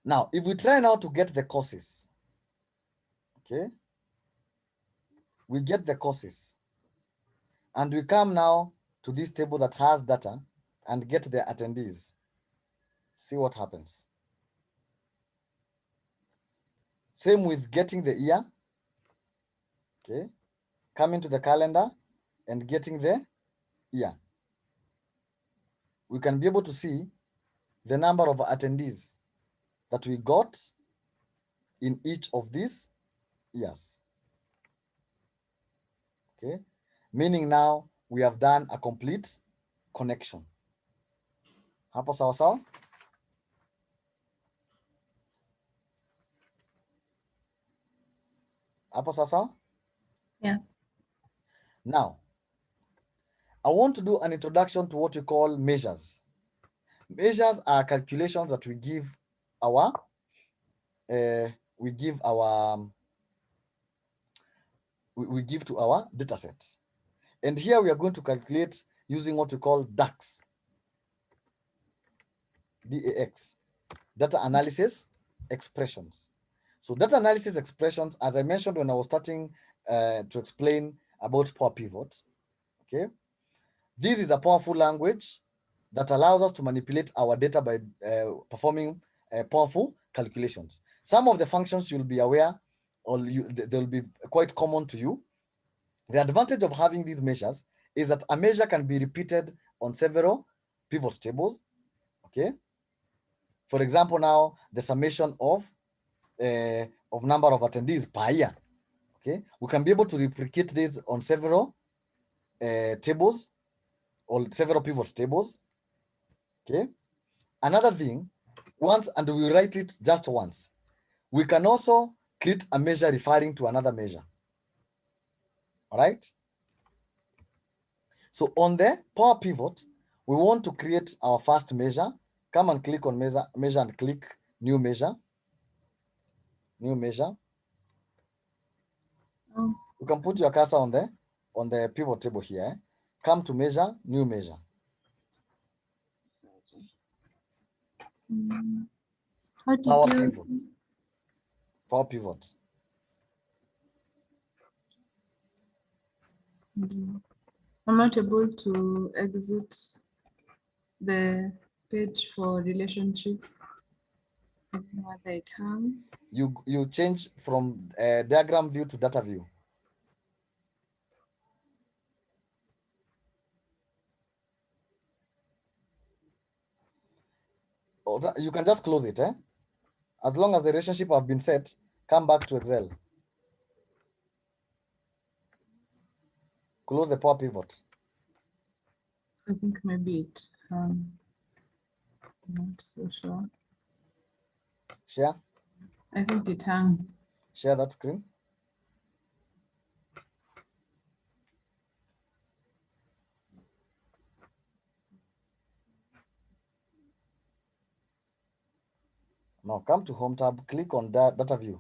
Now, if we try now to get the courses, okay, we get the courses. And we come now to this table that has data and get the attendees. See what happens. Same with getting the year. Okay. Coming to the calendar and getting the year. We can be able to see the number of attendees that we got in each of these years. Okay. Meaning now we have done a complete connection. Hapo sawa sawa? Hapo sawa sawa? Yeah. Now, I want to do an introduction to what we call measures. Measures are calculations that we give our we give to our data sets. And here we are going to calculate using what we call DAX. DAX, data analysis expressions. So data analysis expressions, as I mentioned when I was starting to explain about Power Pivot, okay, this is a powerful language that allows us to manipulate our data by performing powerful calculations. Some of the functions you'll be aware or they'll be quite common to you. The advantage of having these measures is that a measure can be repeated on several pivot tables. Okay. For example, now the summation of number of attendees per year. Okay, we can be able to replicate this on several tables or several pivot tables. Okay, another thing, once, and we write it just once. We can also create a measure referring to another measure. All right. So on the power pivot, we want to create our first measure. Come and click on measure and click new measure. New measure. Oh, You can put your cursor on the pivot table here. Come to measure, new measure. how did Power you? pivot. Power pivot. I'm not able to exit the page for relationships. I don't know whether it hung. You change from diagram view to data view. Or you can just close it, as long as the relationship have been set. Come back to Excel. Close the power pivot. I think maybe it hung. I'm not so sure. Share. I think it hung. Share that screen. Now come to Home tab, click on data view.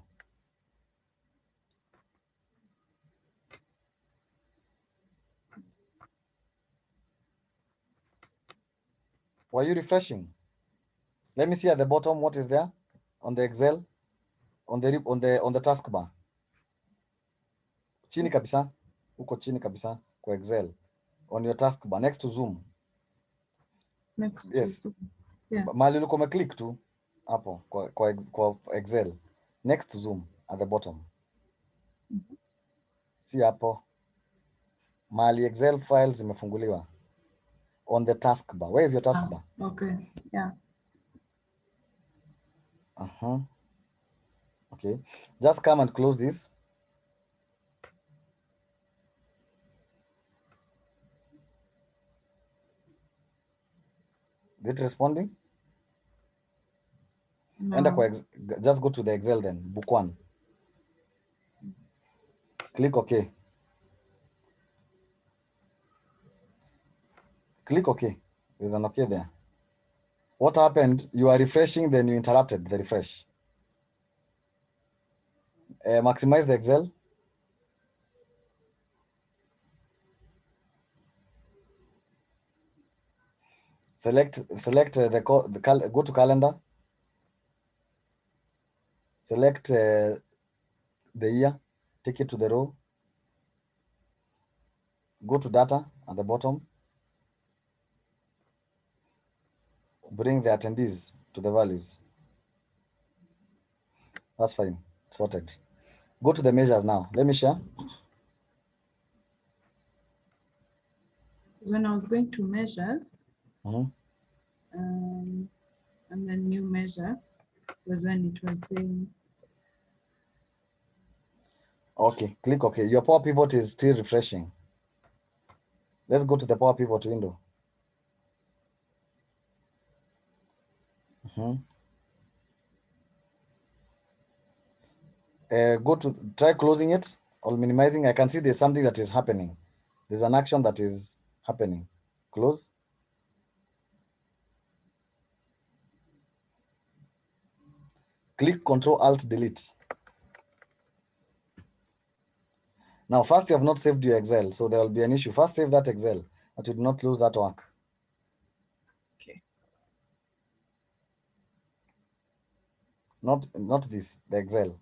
Were you refreshing? Let me see at the bottom what is there on the Excel, on the taskbar. Chini kabisa, uko chini kabisa kwa Excel, on your taskbar next to Zoom. Next. Yes. Yeah. Mali ulikuwa umeclick tu hapo kwa Excel, next to Zoom at the bottom. See hapo mali Excel files zimefunguliwa on the taskbar. Where is your taskbar? Okay. Yeah. Okay, just come and close this. Is it responding? No. Just go to the Excel then, book one. Click OK. Click OK. There's an OK there. What happened? You are refreshing, then you interrupted the refresh. Maximize the Excel. Select go to calendar. Select the year. Take it to the row. Go to data at the bottom. Bring the attendees to the values. That's fine. Sorted. Go to the measures now. Let me share. When I was going to measures, Mm-hmm. and then new measure was when it was saying. Okay, click OK. Your Power Pivot is still refreshing. Let's go to the Power Pivot window. Try closing it or minimizing. I can see there's something that is happening. There's an action that is happening. Close. Click Control-Alt-Delete. Now, first, you have not saved your Excel, so there will be an issue. First, save that Excel, that you do not lose that work. Okay. Not this, the Excel.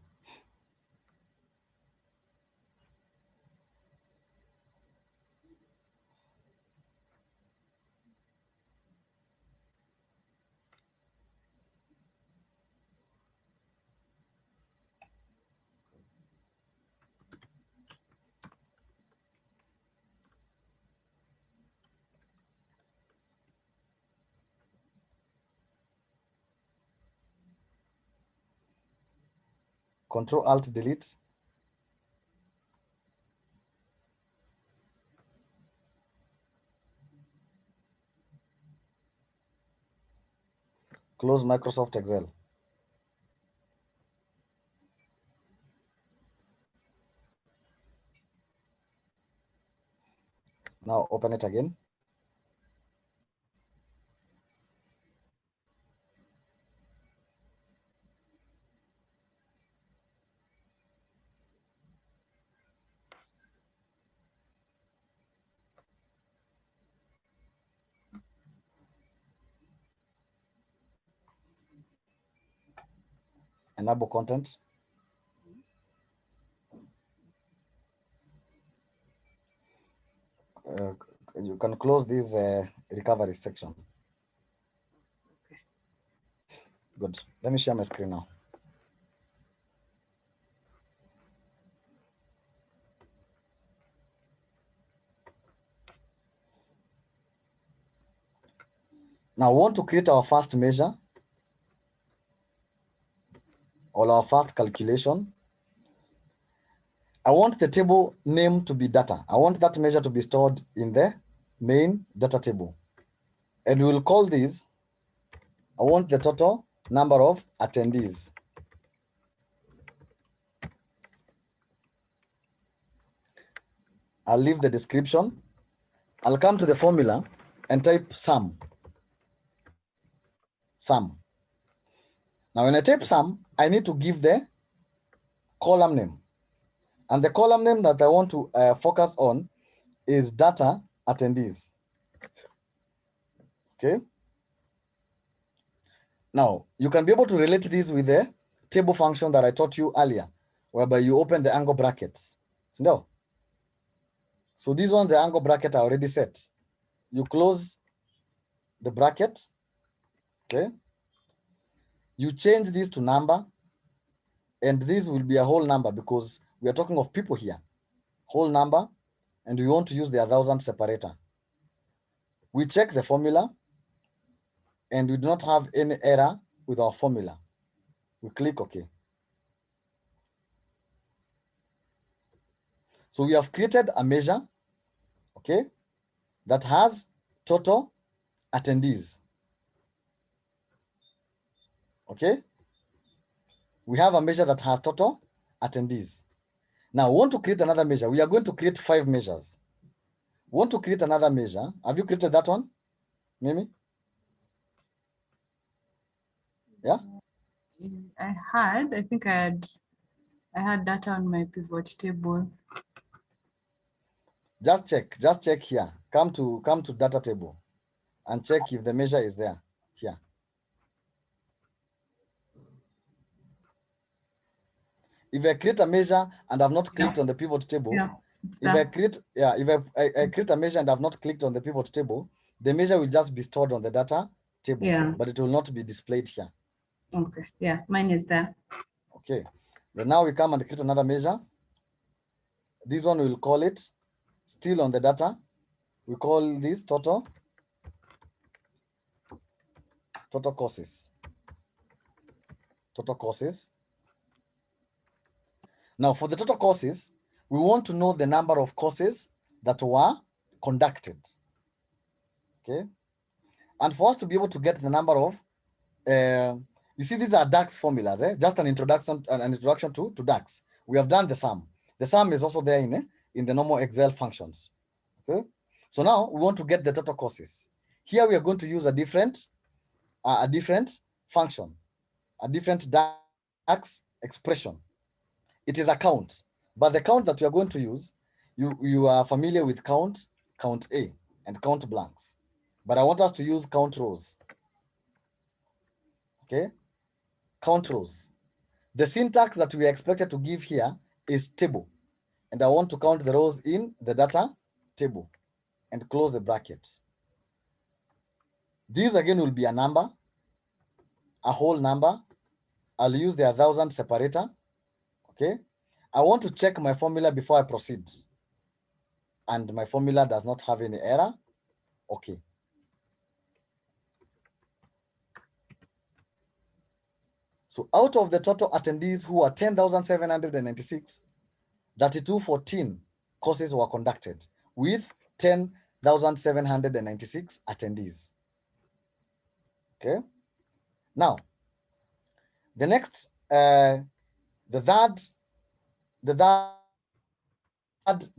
Control Alt Delete. Close Microsoft Excel. Now open it again. Enable content. You can close this recovery section. Okay. Good. Let me share my screen now. Now we want to create our first measure or our first calculation. I want the table name to be data. I want that measure to be stored in the main data table. And we'll call this, I want the total number of attendees. I'll leave the description. I'll come to the formula and type sum. Sum. Now when I type sum, I need to give the column name. And the column name that I want to focus on is data attendees. Okay. Now you can be able to relate this with the table function that I taught you earlier, whereby you open the angle brackets. No. So this one, the angle bracket are already set. You close the brackets. Okay. You change this to number, and this will be a whole number because we are talking of people here. Whole number, and we want to use the 1000 separator. We check the formula, and we do not have any error with our formula. We click OK. So we have created a measure, okay, that has total attendees. Okay. We have a measure that has total attendees. Now, we want to create another measure. We are going to create 5 measures. We want to create another measure. Have you created that one, Mimi? Yeah. I think I had data on my pivot table. Just check here. Come to data table and check if the measure is there here. If I create a measure and I've not clicked on the pivot table, if I create a measure and I've not clicked on the pivot table, the measure will just be stored on the data table, but it will not be displayed here. Okay, yeah, mine is there. Okay, then now we come and create another measure. This one we'll call it still on the data. We call this total courses. Total courses. Now for the total courses, we want to know the number of courses that were conducted. Okay. And for us to be able to get the number of, you see, these are DAX formulas, just an introduction to DAX. We have done the sum. The sum is also there in the normal Excel functions. Okay. So now we want to get the total courses. Here we are going to use a different function, a different DAX expression. It is a count, but the count that we are going to use, you are familiar with count A and count blanks, but I want us to use count rows. Okay, count rows. The syntax that we are expected to give here is table, and I want to count the rows in the data table and close the brackets. This again will be a number, a whole number. I'll use the 1000 separator. Okay, I want to check my formula before I proceed, and my formula does not have any error. Okay. So out of the total attendees who are 10,796, 3214 courses were conducted with 10,796 attendees. Okay. Now, the next, the third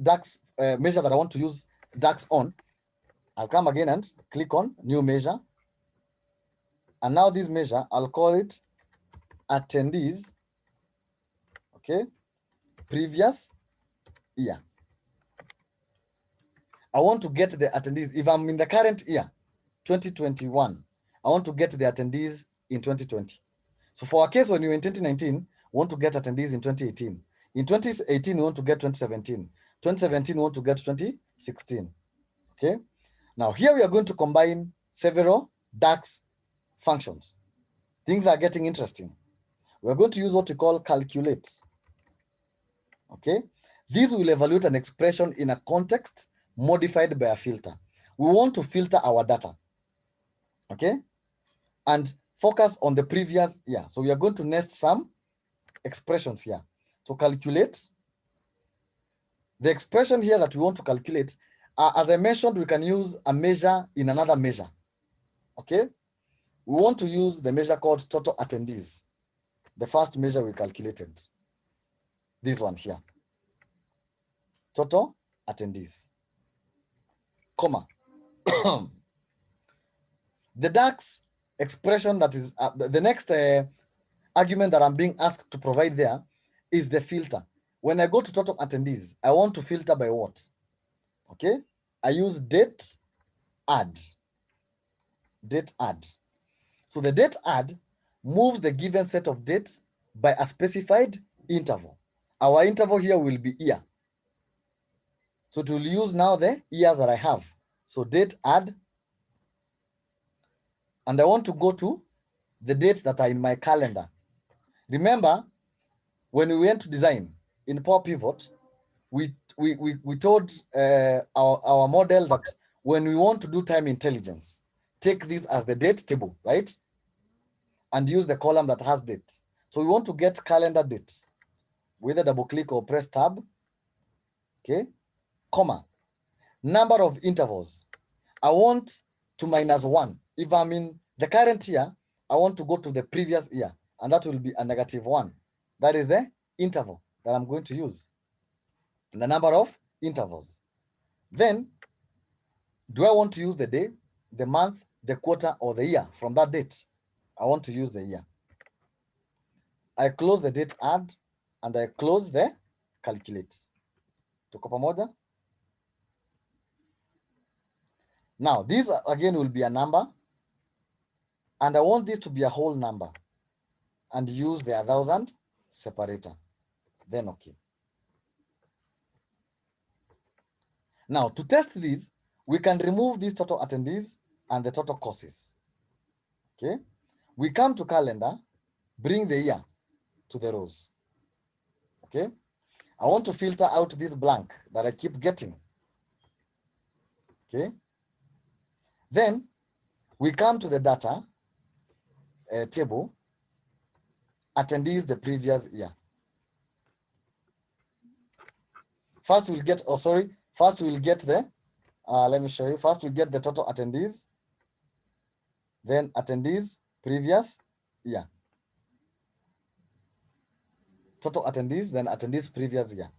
DAX measure that I want to use DAX on, I'll come again and click on new measure. And now this measure, I'll call it attendees, okay, previous year. I want to get the attendees. If I'm in the current year, 2021, I want to get the attendees in 2020. So for our case, when you're in 2019, we want to get attendees in 2018. In 2018, we want to get 2017. 2017, we want to get 2016. Okay. Now here we are going to combine several DAX functions. Things are getting interesting. We're going to use what we call calculate. Okay. This will evaluate an expression in a context modified by a filter. We want to filter our data. Okay. And focus on the previous year. So we are going to nest some expressions here. So calculate. The expression here that we want to calculate, as I mentioned, we can use a measure in another measure. Okay. We want to use the measure called total attendees. The first measure we calculated. This one here. Total attendees. Comma. The DAX expression that is the next argument that I'm being asked to provide there is the filter. When I go to total attendees, I want to filter by what? Okay, I use date add. Date add. So the date add moves the given set of dates by a specified interval. Our interval here will be year. So it will use now the years that I have. So date add. And I want to go to the dates that are in my calendar. Remember, when we went to design in Power Pivot, we told our model that when we want to do time intelligence, take this as the date table, right? And use the column that has date. So we want to get calendar dates. Whether double click or press tab. Okay, comma. Number of intervals. I want to -1. If I'm in the current year, I want to go to the previous year, and that will be a -1. That is the interval that I'm going to use. The number of intervals. Then, do I want to use the day, the month, the quarter, or the year from that date? I want to use the year. I close the date add, and I close the calculate. Tuko pamoja? Now, this again will be a number, and I want this to be a whole number, and use the 1000 separator. Then okay. Now, to test this, we can remove these total attendees and the total courses. Okay. We come to calendar, bring the year to the rows. Okay. I want to filter out this blank that I keep getting. Okay. Then we come to the data table, attendees the previous year. First we'll get, first we'll get the, let me show you. First we'll get the total attendees, then attendees previous year. Total attendees, then attendees previous year.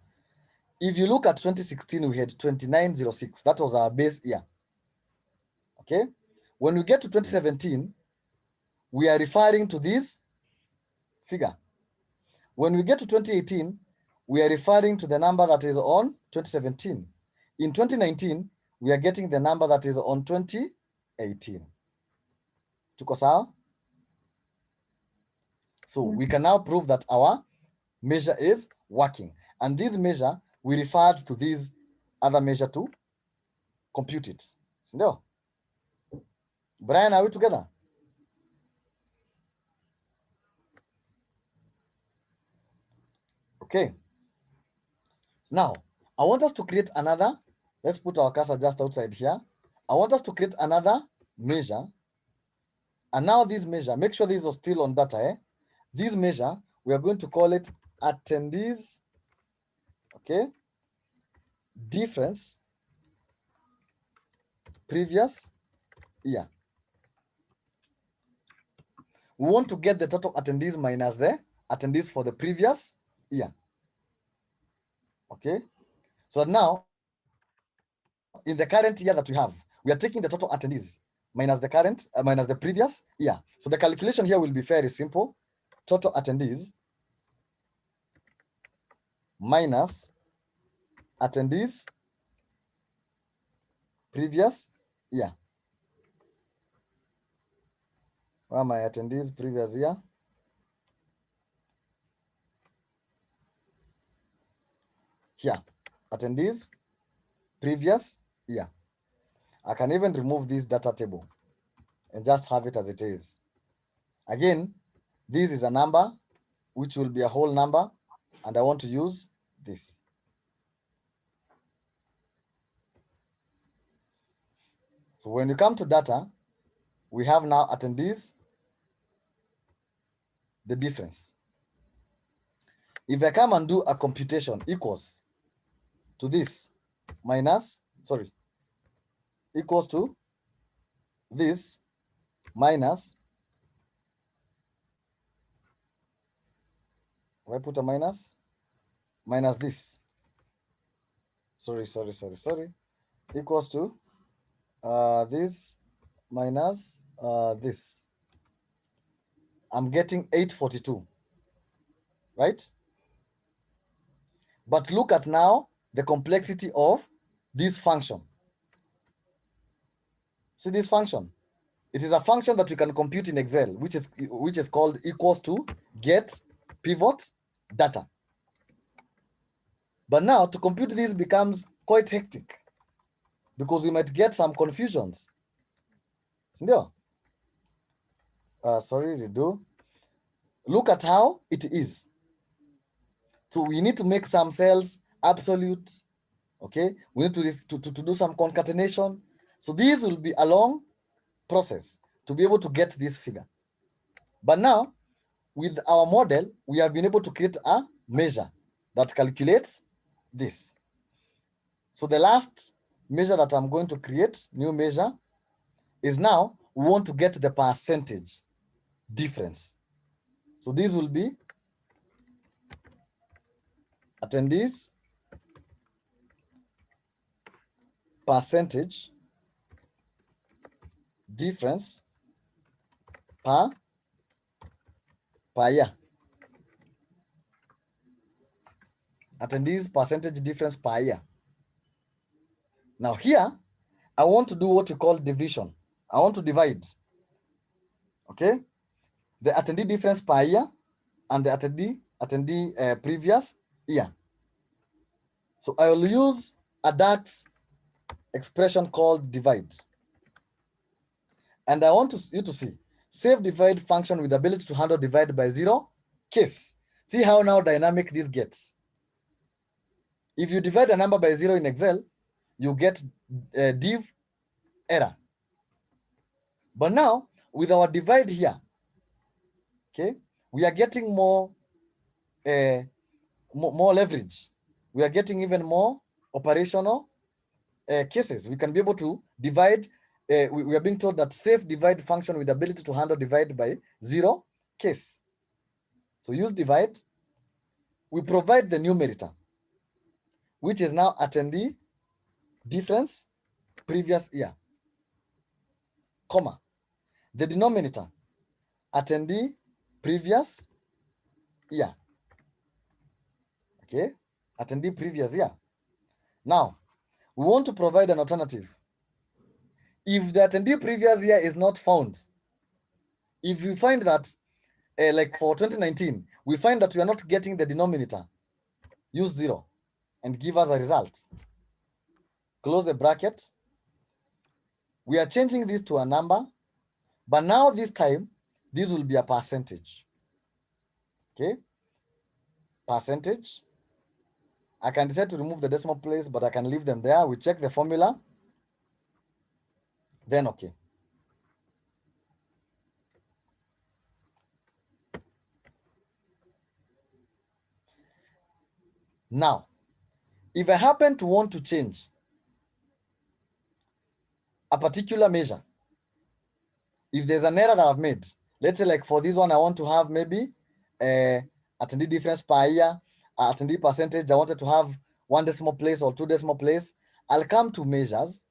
If you look at 2016, we had 2906. That was our base year. Okay. When we get to 2017, we are referring to this figure. When we get to 2018, we are referring to the number that is on 2017. In 2019, we are getting the number that is on 2018. Tuko sawa? So we can now prove that our measure is working. And this measure, we referred to this other measure to compute it. No? Brian, are we together? Okay. Now, I want us to create another. Let's put our cursor just outside here. I want us to create another measure. And now this measure, make sure this is still on data. This measure, we are going to call it attendees, okay, difference previous year. We want to get the total attendees minus the attendees for the previous year. Okay, so now in the current year that we have, we are taking the total attendees minus the current, minus the previous year. So the calculation here will be very simple. Total attendees minus attendees previous year. Where are my attendees previous year? Here, attendees previous year. I can even remove this data table and just have it as it is. Again, this is a number which will be a whole number, and I want to use this. So when you come to data, we have now attendees, the difference. If I come and do a computation equals to this minus, sorry, equals to this minus, why put a minus? Minus this. Sorry, equals to this minus this. I'm getting 842, right? But look at now the complexity of this function. See this function? It is a function that we can compute in Excel, which is called equals to get pivot data. But now to compute this becomes quite hectic because we might get some confusions. Sorry, redo. Look at how it is. So we need to make some cells absolute. Okay, we need to do some concatenation. So this will be a long process to be able to get this figure. But now, with our model, we have been able to create a measure that calculates this. So the last measure that I'm going to create, new measure, is now we want to get the percentage difference. So this will be attendees percentage difference per year. Attendees percentage difference per year. Now here, I want to do what you call division. I want to divide, okay, the attendee difference per year and the attendee previous year. So I will use a DAX expression called divide. And I want you to see save divide function with the ability to handle divide by zero case. See how now dynamic this gets. If you divide a number by zero in Excel, you get div error. But now with our divide here, okay, we are getting more leverage. We are getting even more operational cases. We can be able to divide. We are being told that save divide function with the ability to handle divide by zero case. So use divide. We provide the numerator, which is now attendee difference previous year, comma. The denominator, attendee previous year. Okay, attendee previous year. Now, we want to provide an alternative. If the attendee previous year is not found, if we find that, like for 2019, we find that we are not getting the denominator, use zero and give us a result. Close the bracket. We are changing this to a number, but now this time, this will be a percentage. Okay, percentage. I can decide to remove the decimal place, but I can leave them there. We check the formula, then okay. Now, if I happen to want to change a particular measure, if there's an error that I've made, let's say like for this one, I want to have maybe attendee difference per year, attendee percentage, I wanted to have 1 decimal place or 2 decimal place. I'll come to measures,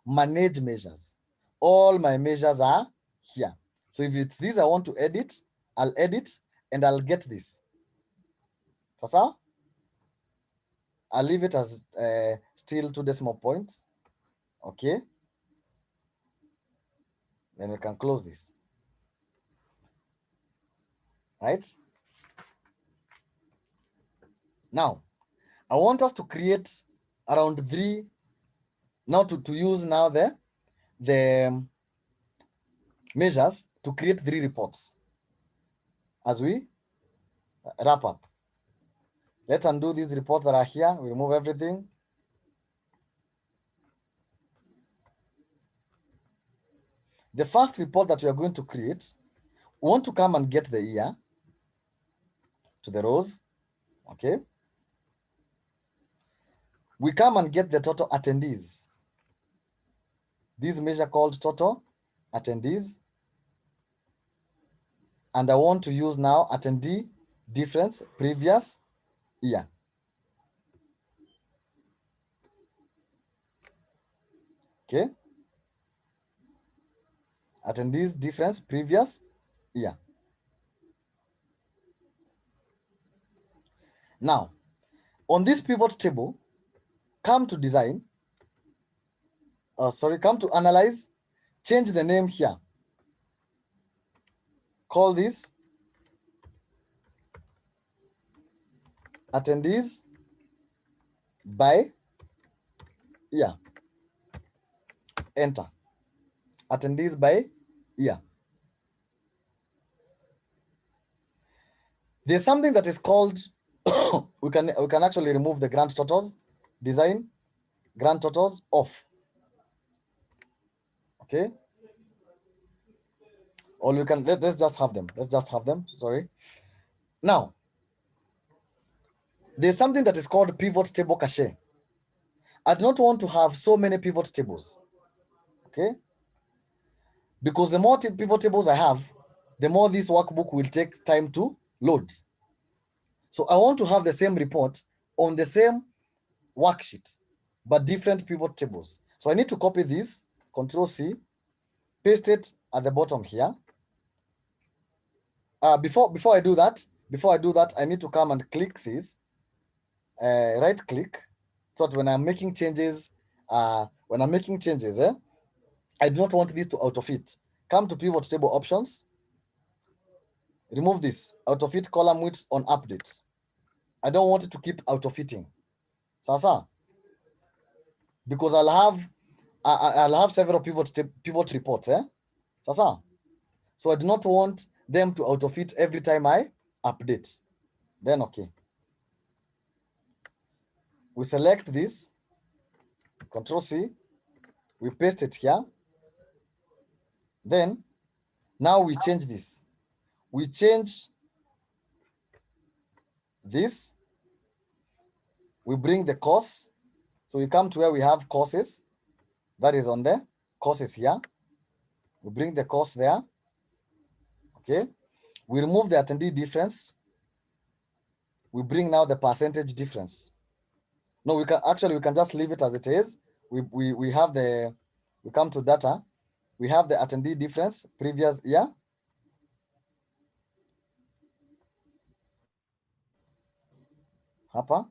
manage measures. All my measures are here. So if it's this I want to edit, I'll edit and I'll get this. Sasa, I'll leave it as still 2 decimal points. Okay. Then we can close this. Right? Now, I want us to create around 3, now to use now the measures to create 3 reports as we wrap up. Let's undo these reports that are here. We remove everything. The first report that we are going to create, we want to come and get the year to the rows. Okay. We come and get the total attendees. This measure called total attendees. And I want to use now attendee difference previous year. Okay. Attendees difference previous year. Now, on this pivot table, come to design. Come to analyze, change the name here. Call this attendees by year. Enter. Attendees by year. There's something that is called we can actually remove the grand totals. Design grand totals off. Okay. Or you can let's just have them. Let's just have them. Sorry. Now, there's something that is called pivot table cache. I do not want to have so many pivot tables. Okay. Because the more pivot tables I have, the more this workbook will take time to load. So I want to have the same report on the same worksheet, but different pivot tables. So I need to copy this, Control C, paste it at the bottom here. Before I do that, I need to come and click this, right click, so that when I'm making changes, I do not want this to auto-fit. Come to pivot table options, remove this auto-fit column width on update. I don't want it to keep auto-fitting. Sasa, because I'll have several pivot reports, Sasa. So I do not want them to auto-fit every time I update. Then okay. We select this, Control C, we paste it here. Then now we change this. We change this. We bring the course. So we come to where we have courses. That is on the courses here. We bring the course there. Okay. We remove the attendee difference. We bring now the percentage difference. No, we can just leave it as it is. We come to data. We have the attendee difference previous year. Hapa.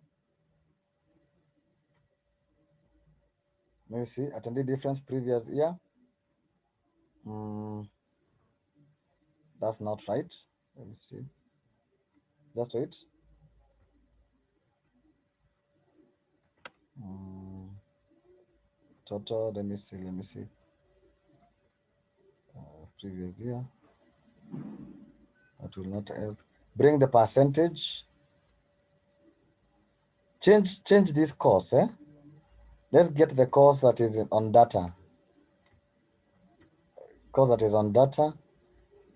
Let me see, attendee difference previous year. That's not right. Let me see. Just wait. Total, let me see. Previous year. That will not help. Bring the percentage. Change this course. Let's get the course that is on data. Course that is on data.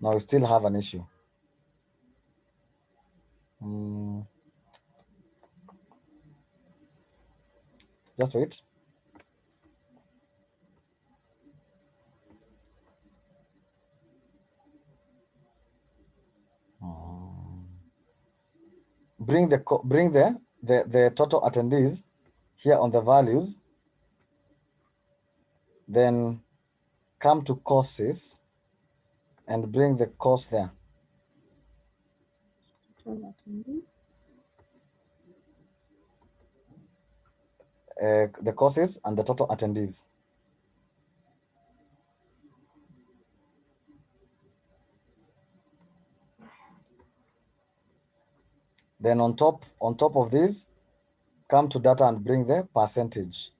Now we still have an issue. Just wait. Bring the total attendees here on the values, then come to courses and bring the course there. The courses and the total attendees. Then on top of this, come to data and bring the percentage.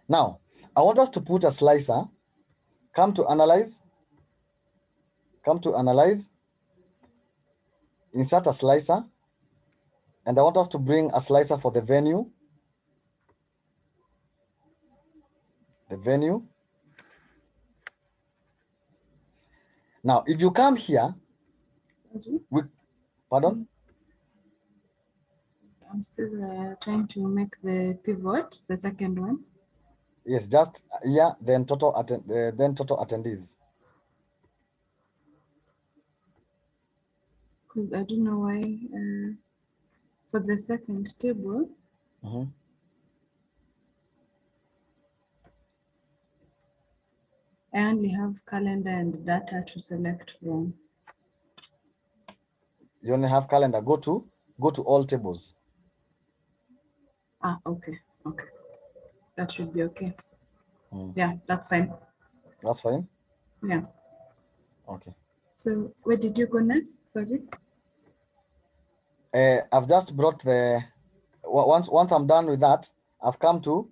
Now, I want us to put a slicer. Come to analyze. Insert a slicer. And I want us to bring a slicer for the venue. Now, if you come here, pardon? I'm still trying to make the pivot, the second one. Yes, just then total attendees. Because I don't know why for the second table. I only have calendar and data to select from. You only have calendar. Go to all tables. Okay. That should be okay. Yeah, that's fine. That's fine? Yeah. Okay. So where did you go next? Sorry. I've just brought once I'm done with that, I've come to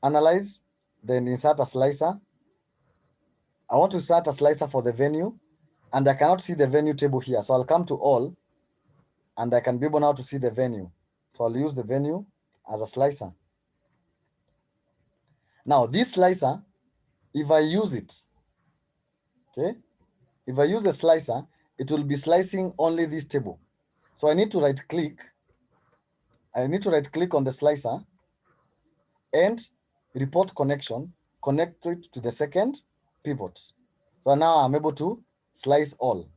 analyze, then insert a slicer. I want to insert a slicer for the venue, and I cannot see the venue table here. So I'll come to all, and I can be able now to see the venue. So I'll use the venue as a slicer. Now this slicer, if I use it, okay, if I use the slicer, it will be slicing only this table. So I need to right click. On the slicer and report connection, connect it to the second pivot. So now I'm able to slice all.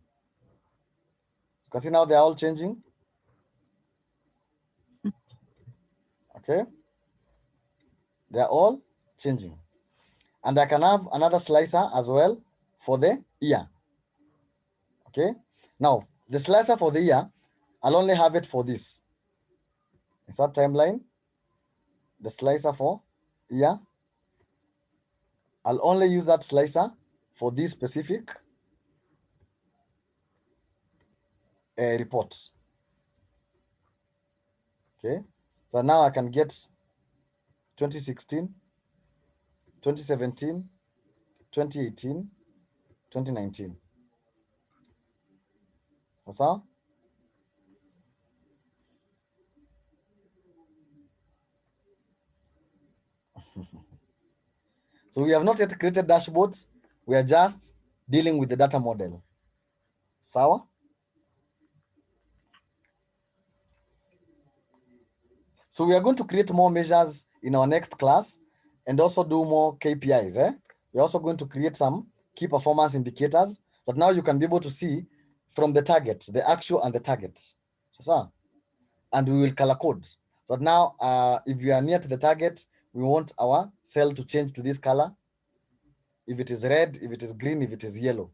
You can see now they're all changing. Okay. They're all changing. And I can have another slicer as well for the year. Okay. Now, the slicer for the year, I'll only have it for this. Insert timeline. The slicer for year. I'll only use that slicer for this specific report. Okay. So now I can get 2016, 2017, 2018, 2019. What's that? So we have not yet created dashboards. We are just dealing with the data model. Sawa? So we are going to create more measures in our next class and also do more KPIs. We're also going to create some key performance indicators that now you can be able to see from the targets, the actual and the target. So, and we will color code. So now, if you are near to the target, we want our cell to change to this color. If it is red, if it is green, if it is yellow.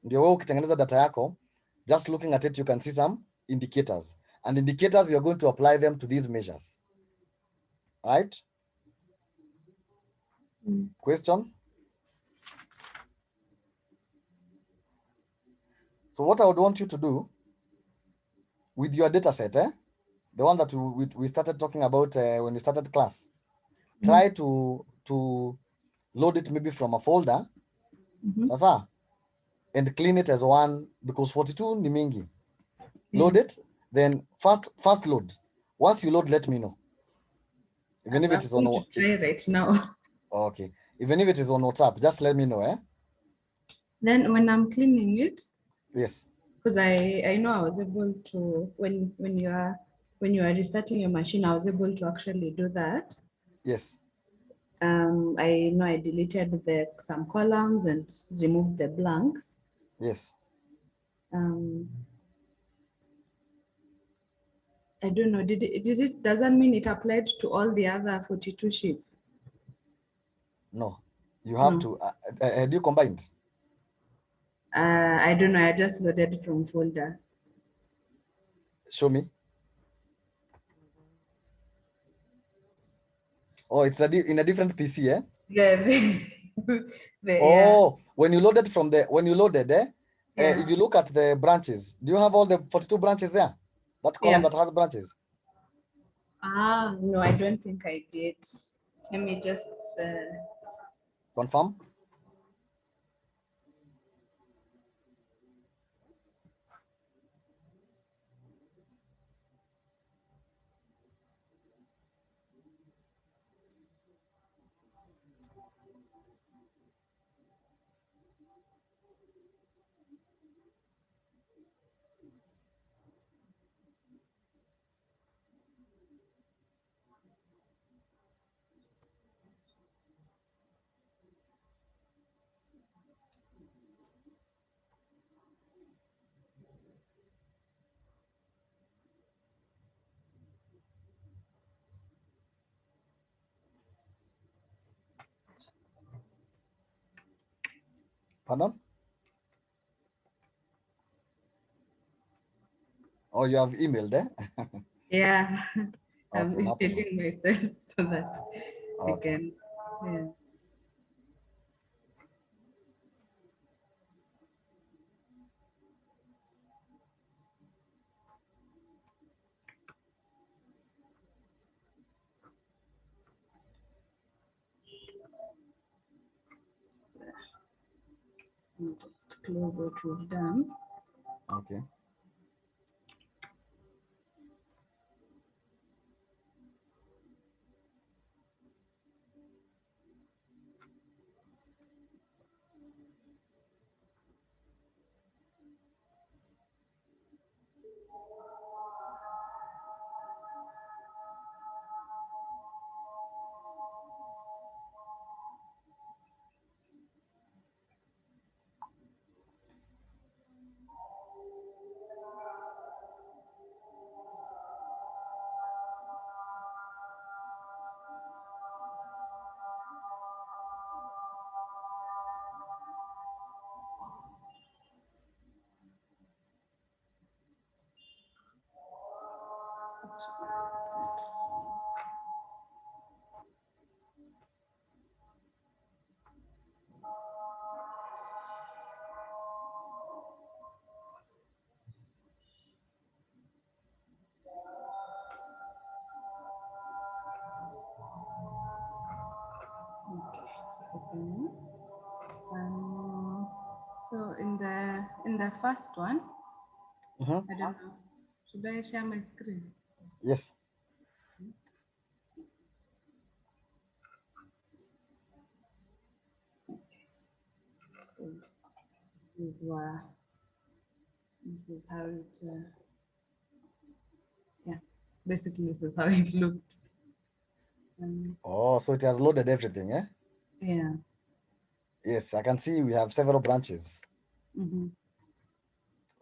Ndio wewe ukitengeneza data yako, just looking at it, you can see some indicators. And indicators, you're going to apply them to these measures. Right? Question? So what I would want you to do with your data set, the one that we started talking about when we started class, try to load it maybe from a folder, and clean it as one, because 42 ni mingi. Load it, then first load. Once you load, let me know. Even if it is on try right now. Okay. Even if it is on WhatsApp, just let me know. Then when I'm cleaning it, Yes. because I know I was able to, when you are restarting your machine, I was able to actually do that. Yes. I know I deleted some columns and removed the blanks. Yes. I don't know, does that mean it applied to all the other 42 sheets? No, you have No. to, had you combined? I don't know, I just loaded from folder. Show me. Oh, it's in a different PC, eh? Yeah. When you loaded if you look at the branches, do you have all the 42 branches there? That column that has branches? No, I don't think I did. Let me just Confirm. Pardon? Oh, you have emailed there? yeah. I'm Okay, no problem. emailing myself so that I Okay. can, yeah. I'll just close what we've done. Okay. Okay, it's opening. So in the first one, I don't know. Should I share my screen? Yes. So this is how it, yeah, basically this is how it looked. So it has loaded everything, eh? Yeah. Yes, I can see we have several branches.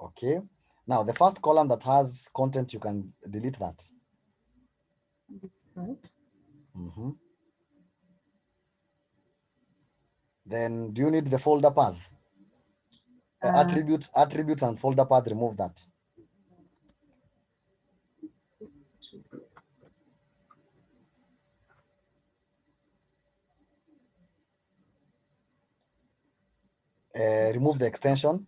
Okay. Now, the first column that has content, you can delete that. This part. Then, do you need the folder path? Attributes and folder path, remove that. Remove the extension.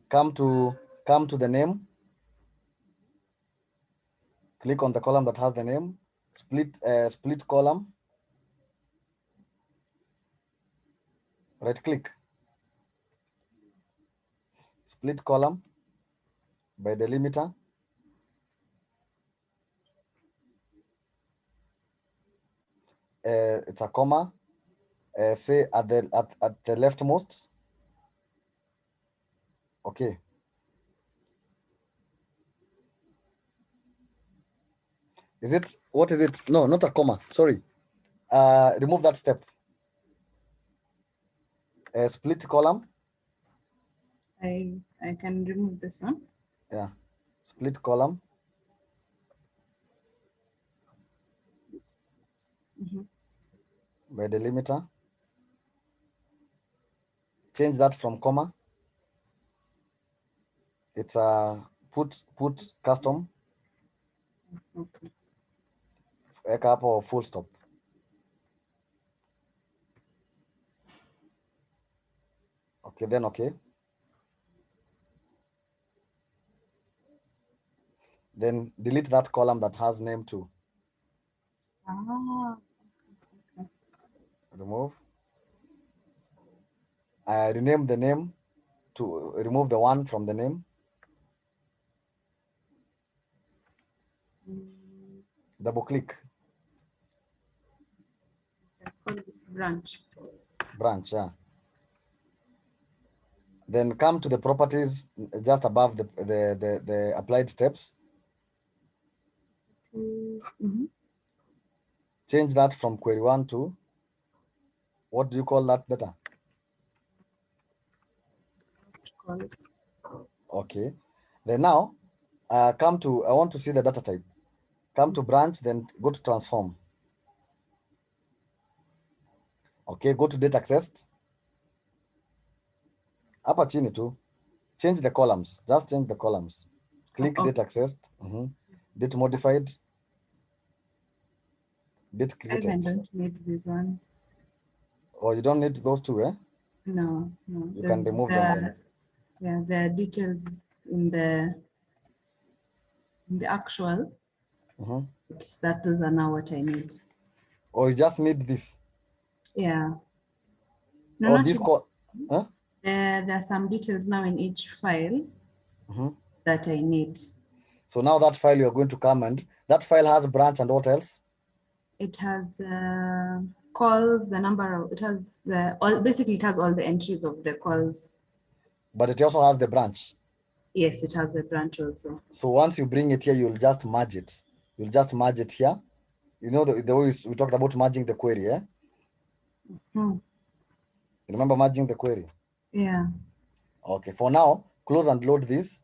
Come to the name. Click on the column that has the name. Split column. Right click. Split column by delimiter. it's a comma. Say at the leftmost. Okay. Is it, what is it? No, not a comma. Sorry. Remove that step. Split column. I can remove this one. Yeah. Split column. By delimiter. Change that from comma. It's put custom. Okay. Up or full stop. Okay, then okay. Then delete that column that has name too. Ah. Okay. Remove. Rename the name to remove the one from the name. Double click. I call this branch. Branch, yeah. Then come to the properties just above the applied steps. Change that from query 1 to, what do you call that data? Okay. Then now, I want to see the data type. Come to branch, then go to transform. Okay, go to data accessed. Hapa chini tu. Change the columns. Just change the columns. Click data accessed. Date modified. Date created. I don't need these ones. Oh, you don't need those two, eh? No. You can remove them then. Yeah, there are details in the actual. That those are now what I need. Or you just need this. Yeah. No, Oh, not this huh? There are some details now in each file that I need. So now that file you're going to come and that file has branch and what else? It has calls, the number of, it has basically it has all the entries of the calls. But it also has the branch. Yes, it has the branch also. So once you bring it here, you'll just merge it. You'll just merge it here. You know the way we talked about merging the query, eh? You remember merging the query? Yeah. Okay, for now, close and load this.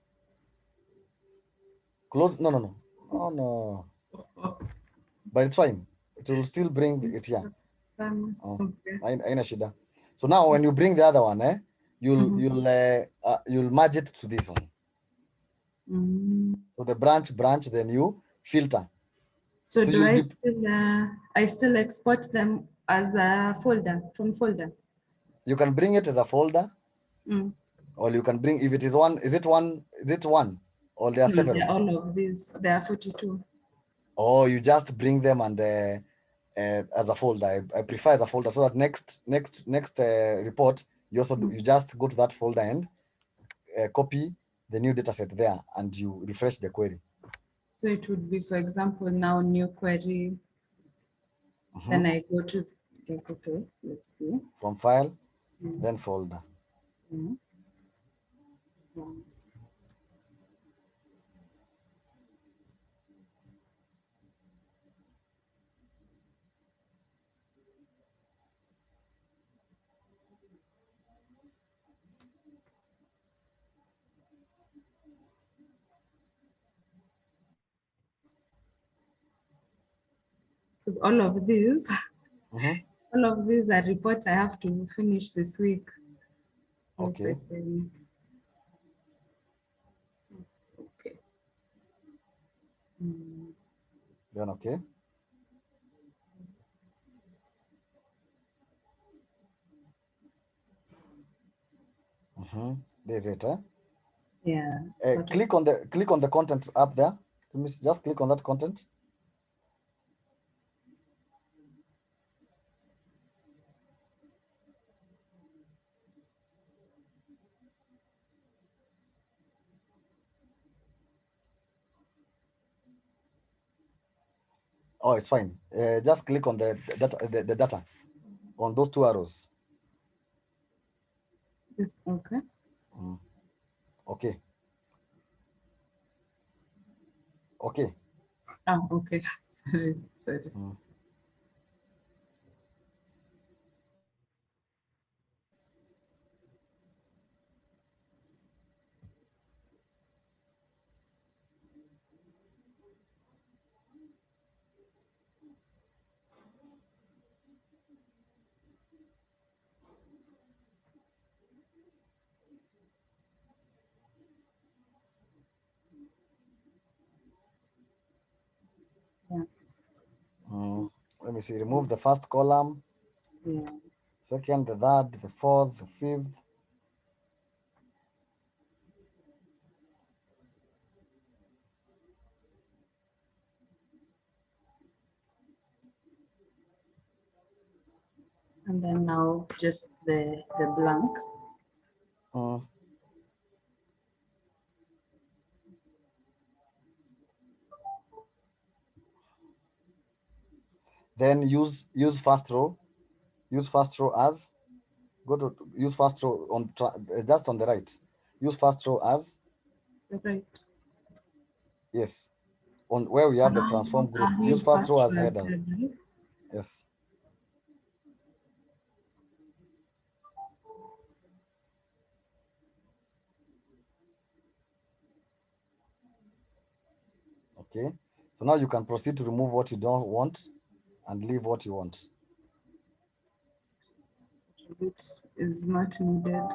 Close, no. Oh, no. But it's fine. It will still bring it here. Okay. So now when you bring the other one, eh, you'll merge it to this one. So the branch, then you filter. So do I still export them as a folder, from folder? You can bring it as a folder, or you can bring, if it is one, is it one, or there are several? They're all of these, there are 42. Or you just bring them and as a folder. I prefer as a folder, so that next report, you also you just go to that folder and copy the new data set there, and you refresh the query. So it would be, for example, now new query. Then I go to, okay, let's see. From file, then folder. Because all of these, all of these are reports I have to finish this week. Okay. Okay. Then okay. There's it, eh? Yeah. Click on the content up there. Just click on that content. Oh, it's fine. Just click on the data on those two arrows. Yes, okay. Okay. Okay. Ah, okay. Sorry. Yeah. Let me see. Remove the first column, Yeah. second, the third, the fourth, the fifth. And then now just the blanks. Then use first row. Use first row as. Go to use first row on just on the right. Use first row as. The right. Yes. On where we have the transform group. Use first row as header. Yes. Okay. So now you can proceed to remove what you don't want and leave what you want. It is not needed.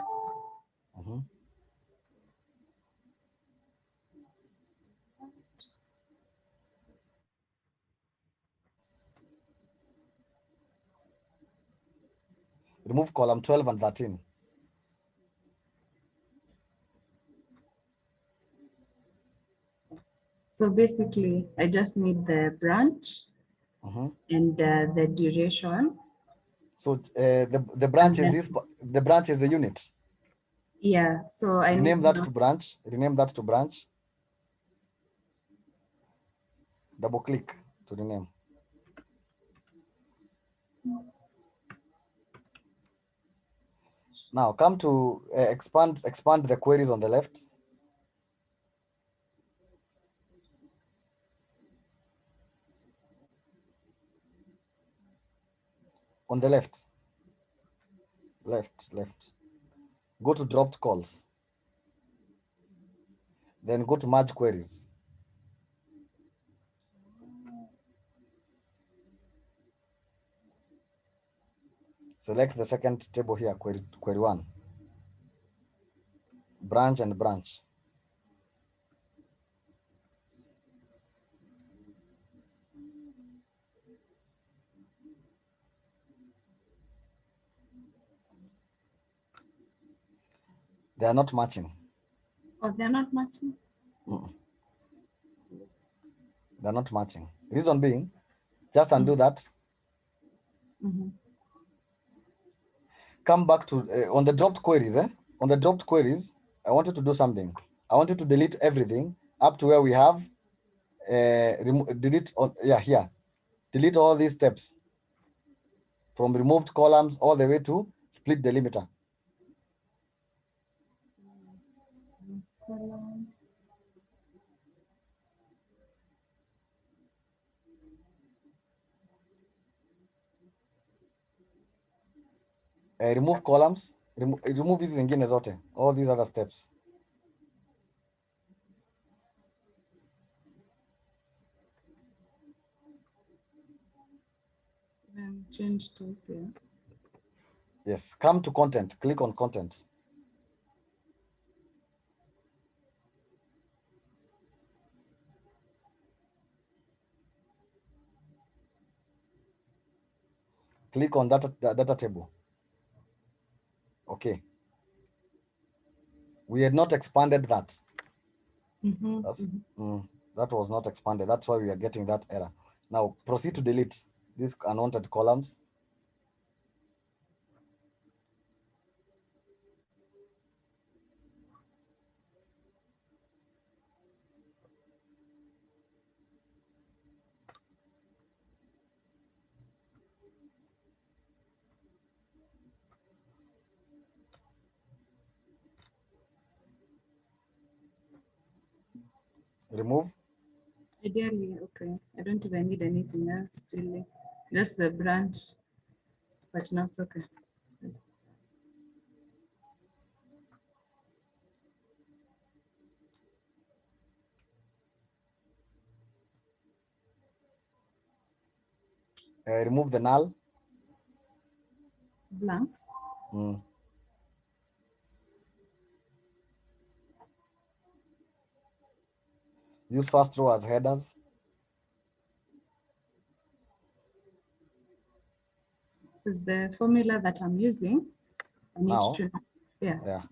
Remove column 12 and 13. So basically, I just need the branch and the duration. So the branch is this. The branch is the unit. Yeah. So I rename that to branch. Rename that to branch. Double click to rename. Now come to expand the queries on the left. On the left. Go to dropped calls. Then go to merge queries. Select the second table here, query 1. Branch and branch. They are not matching. Oh, they're not matching? They're not matching. Reason being, just undo that. Come back to, on the dropped queries, On the dropped queries, I want you to do something. I want you to delete everything up to where we have, delete, here. Delete all these steps from removed columns all the way to split delimiter. Remove columns, remove hizi zingine zote, all these other steps. Change to here. Yes, come to content, click on content. Click on data table. Okay. We had not expanded that. That was not expanded. That's why we are getting that error. Now proceed to delete these unwanted columns. Remove. Ideally, okay. I don't even need anything else, really. Just the branch, but not okay. It's- Remove the null. Blanks. Mm. Use first row as headers. Is the formula that I'm using. I need Now, to, yeah. yeah.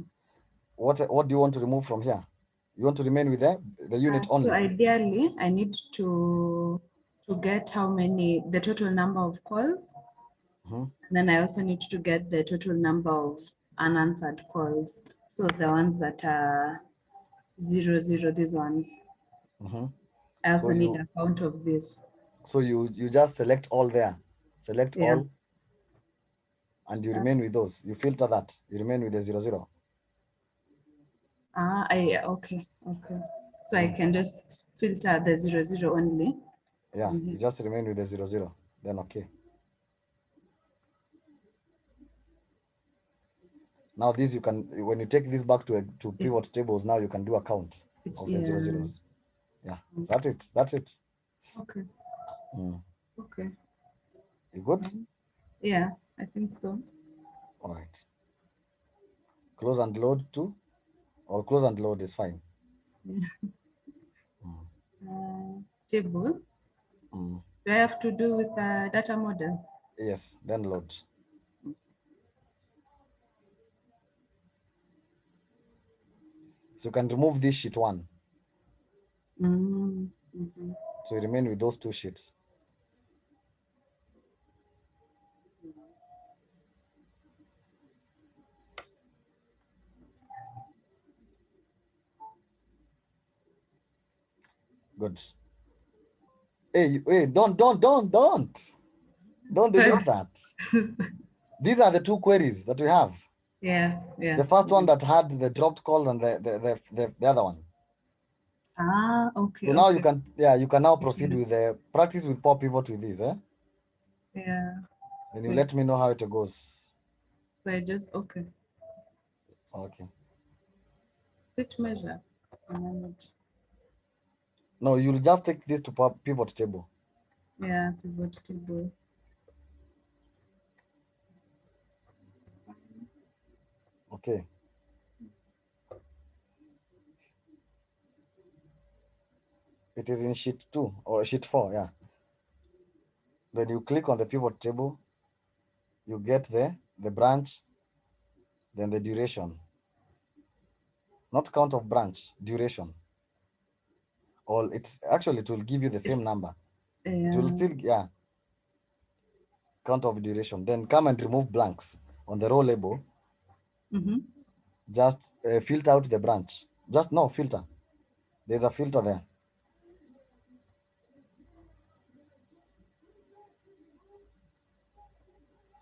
What do you want to remove from here? You want to remain with the unit only? So ideally, I need to get how many, the total number of calls. Mhm. And then I also need to get the total number of unanswered calls. So the ones that are 00, these ones. Mhm. I also So need you a count of this. so you just select all there. Select Yeah. all, and you remain with those. You filter that. You remain with the 00. Okay. So I can just filter the 00 only. Yeah, you just remain with the 00. Then okay. Now this you can, when you take this back to pivot tables, now you can do a count of the 00s. Yeah, that's it. That's it. Okay. Mm. Okay. You good? Yeah, I think so. All right. Close and load too, or close and load is fine. Table. Mm. Do I have to do with the data model? Yes, then load. So you can remove this sheet 1. So you remain with those 2 sheets. Good. Hey, don't delete that. These are the 2 queries that we have. Yeah. The first one that had the dropped call and the other one. Okay. So now okay. you can now proceed with the practice with pop pivot with this, Yeah. Then you let me know how it goes. So I just, okay. Okay. Set measure. No, you'll just take this to pivot table. Yeah, pivot table. Okay. It is in sheet 2 or sheet 4, yeah. Then you click on the pivot table, you get the branch, then the duration. Not count of branch, duration. Or it's actually, it will give you the same number. It will still, yeah, count of duration. Then come and remove blanks on the row label. Just filter out the branch. Just no filter. There's a filter there.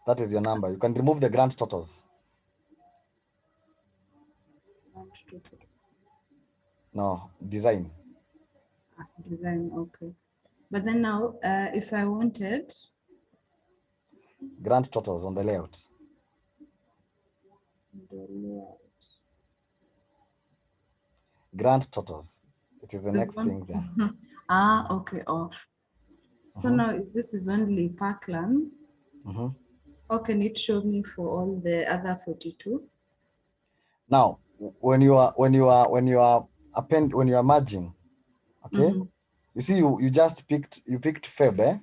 That is your number. You can remove the grant totals. No, design. Design, okay. But then now, if I wanted Grant totals on the layout. the layout. Grant totals. It is the This next one? thing there. Okay, off. So now if this is only Parklands, how can it show me for all the other 42? Now, when you are merging, okay, you see you just picked Feb,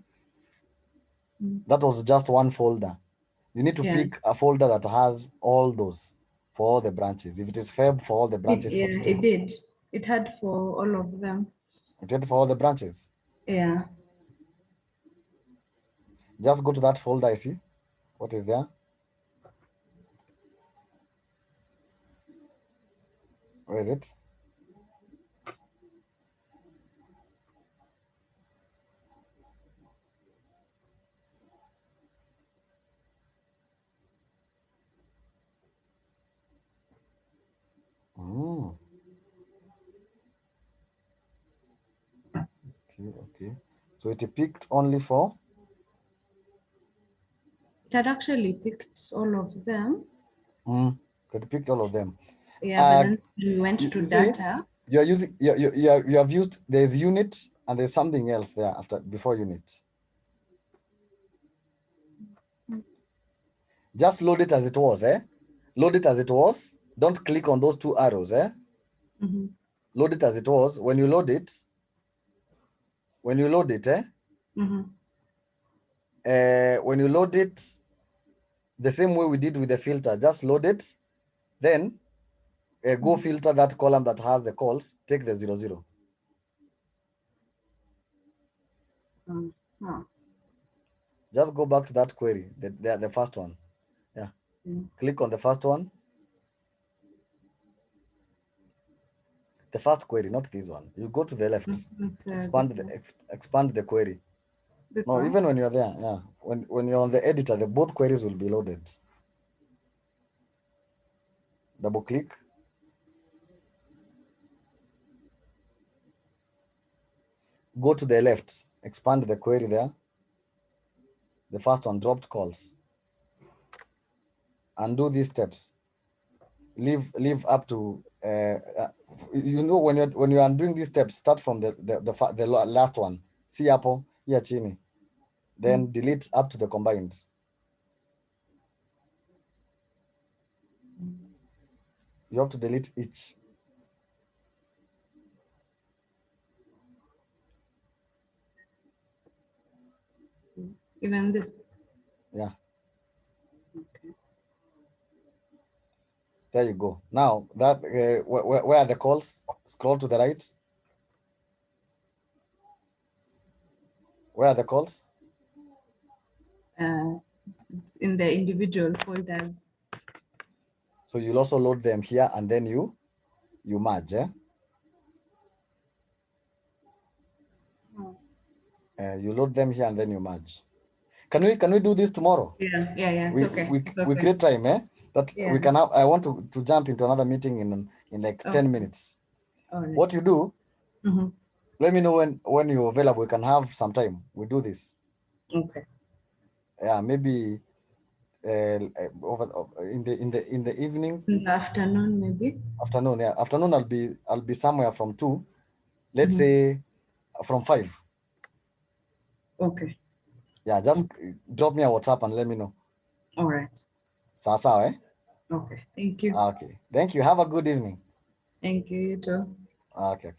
that was just one folder. You need to pick a folder that has all those for all the branches. If it is Feb for all the branches, Yeah, 42. it did. It had for all of them. It did for all the branches. Yeah. Just go to that folder. I see what is there. Where is it? Okay. So it picked only for. It had actually picked all of them. It picked all of them. Yeah, but then we went to You see, data. you're using you have used, there's unit and there's something else there before unit. Just load it as it was, load it as it was. Don't click on those two arrows, load it as it was. When you load it, when you load it, the same way we did with the filter, just load it, then go filter that column that has the calls, take the 00. Just go back to that query, the first one. Yeah. Click on the first one. The first query, not this one. You go to the left. Expand the query. This No, one? even when you're there, yeah. When you're on the editor, both queries will be loaded. Double click. Go to the left. Expand the query there. The first one, dropped calls. And do these steps. Leave up to when you're undoing these steps, start from the last one. See hapo here chini. Then delete up to the combined. You have to delete each. Even this. Yeah. Okay. There you go. Now that where are the calls? Scroll to the right. Where are the calls? It's in the individual folders. So you'll also load them here and then you merge. You load them here and then you merge. Can we do this tomorrow? Yeah. It's okay. We create time, that we can have. I want to jump into another meeting in like 10 minutes. All right. What you do, let me know when you're available. We can have some time. We do this. Okay. Yeah, maybe over in the evening. In the afternoon, maybe. Afternoon, yeah. Afternoon, I'll be somewhere from 2. Let's say from 5. Okay. Yeah, just drop me a WhatsApp and let me know. All right. Sawa, eh? Okay. Thank you. Okay. Thank you. Have a good evening. Thank you. You too. Okay.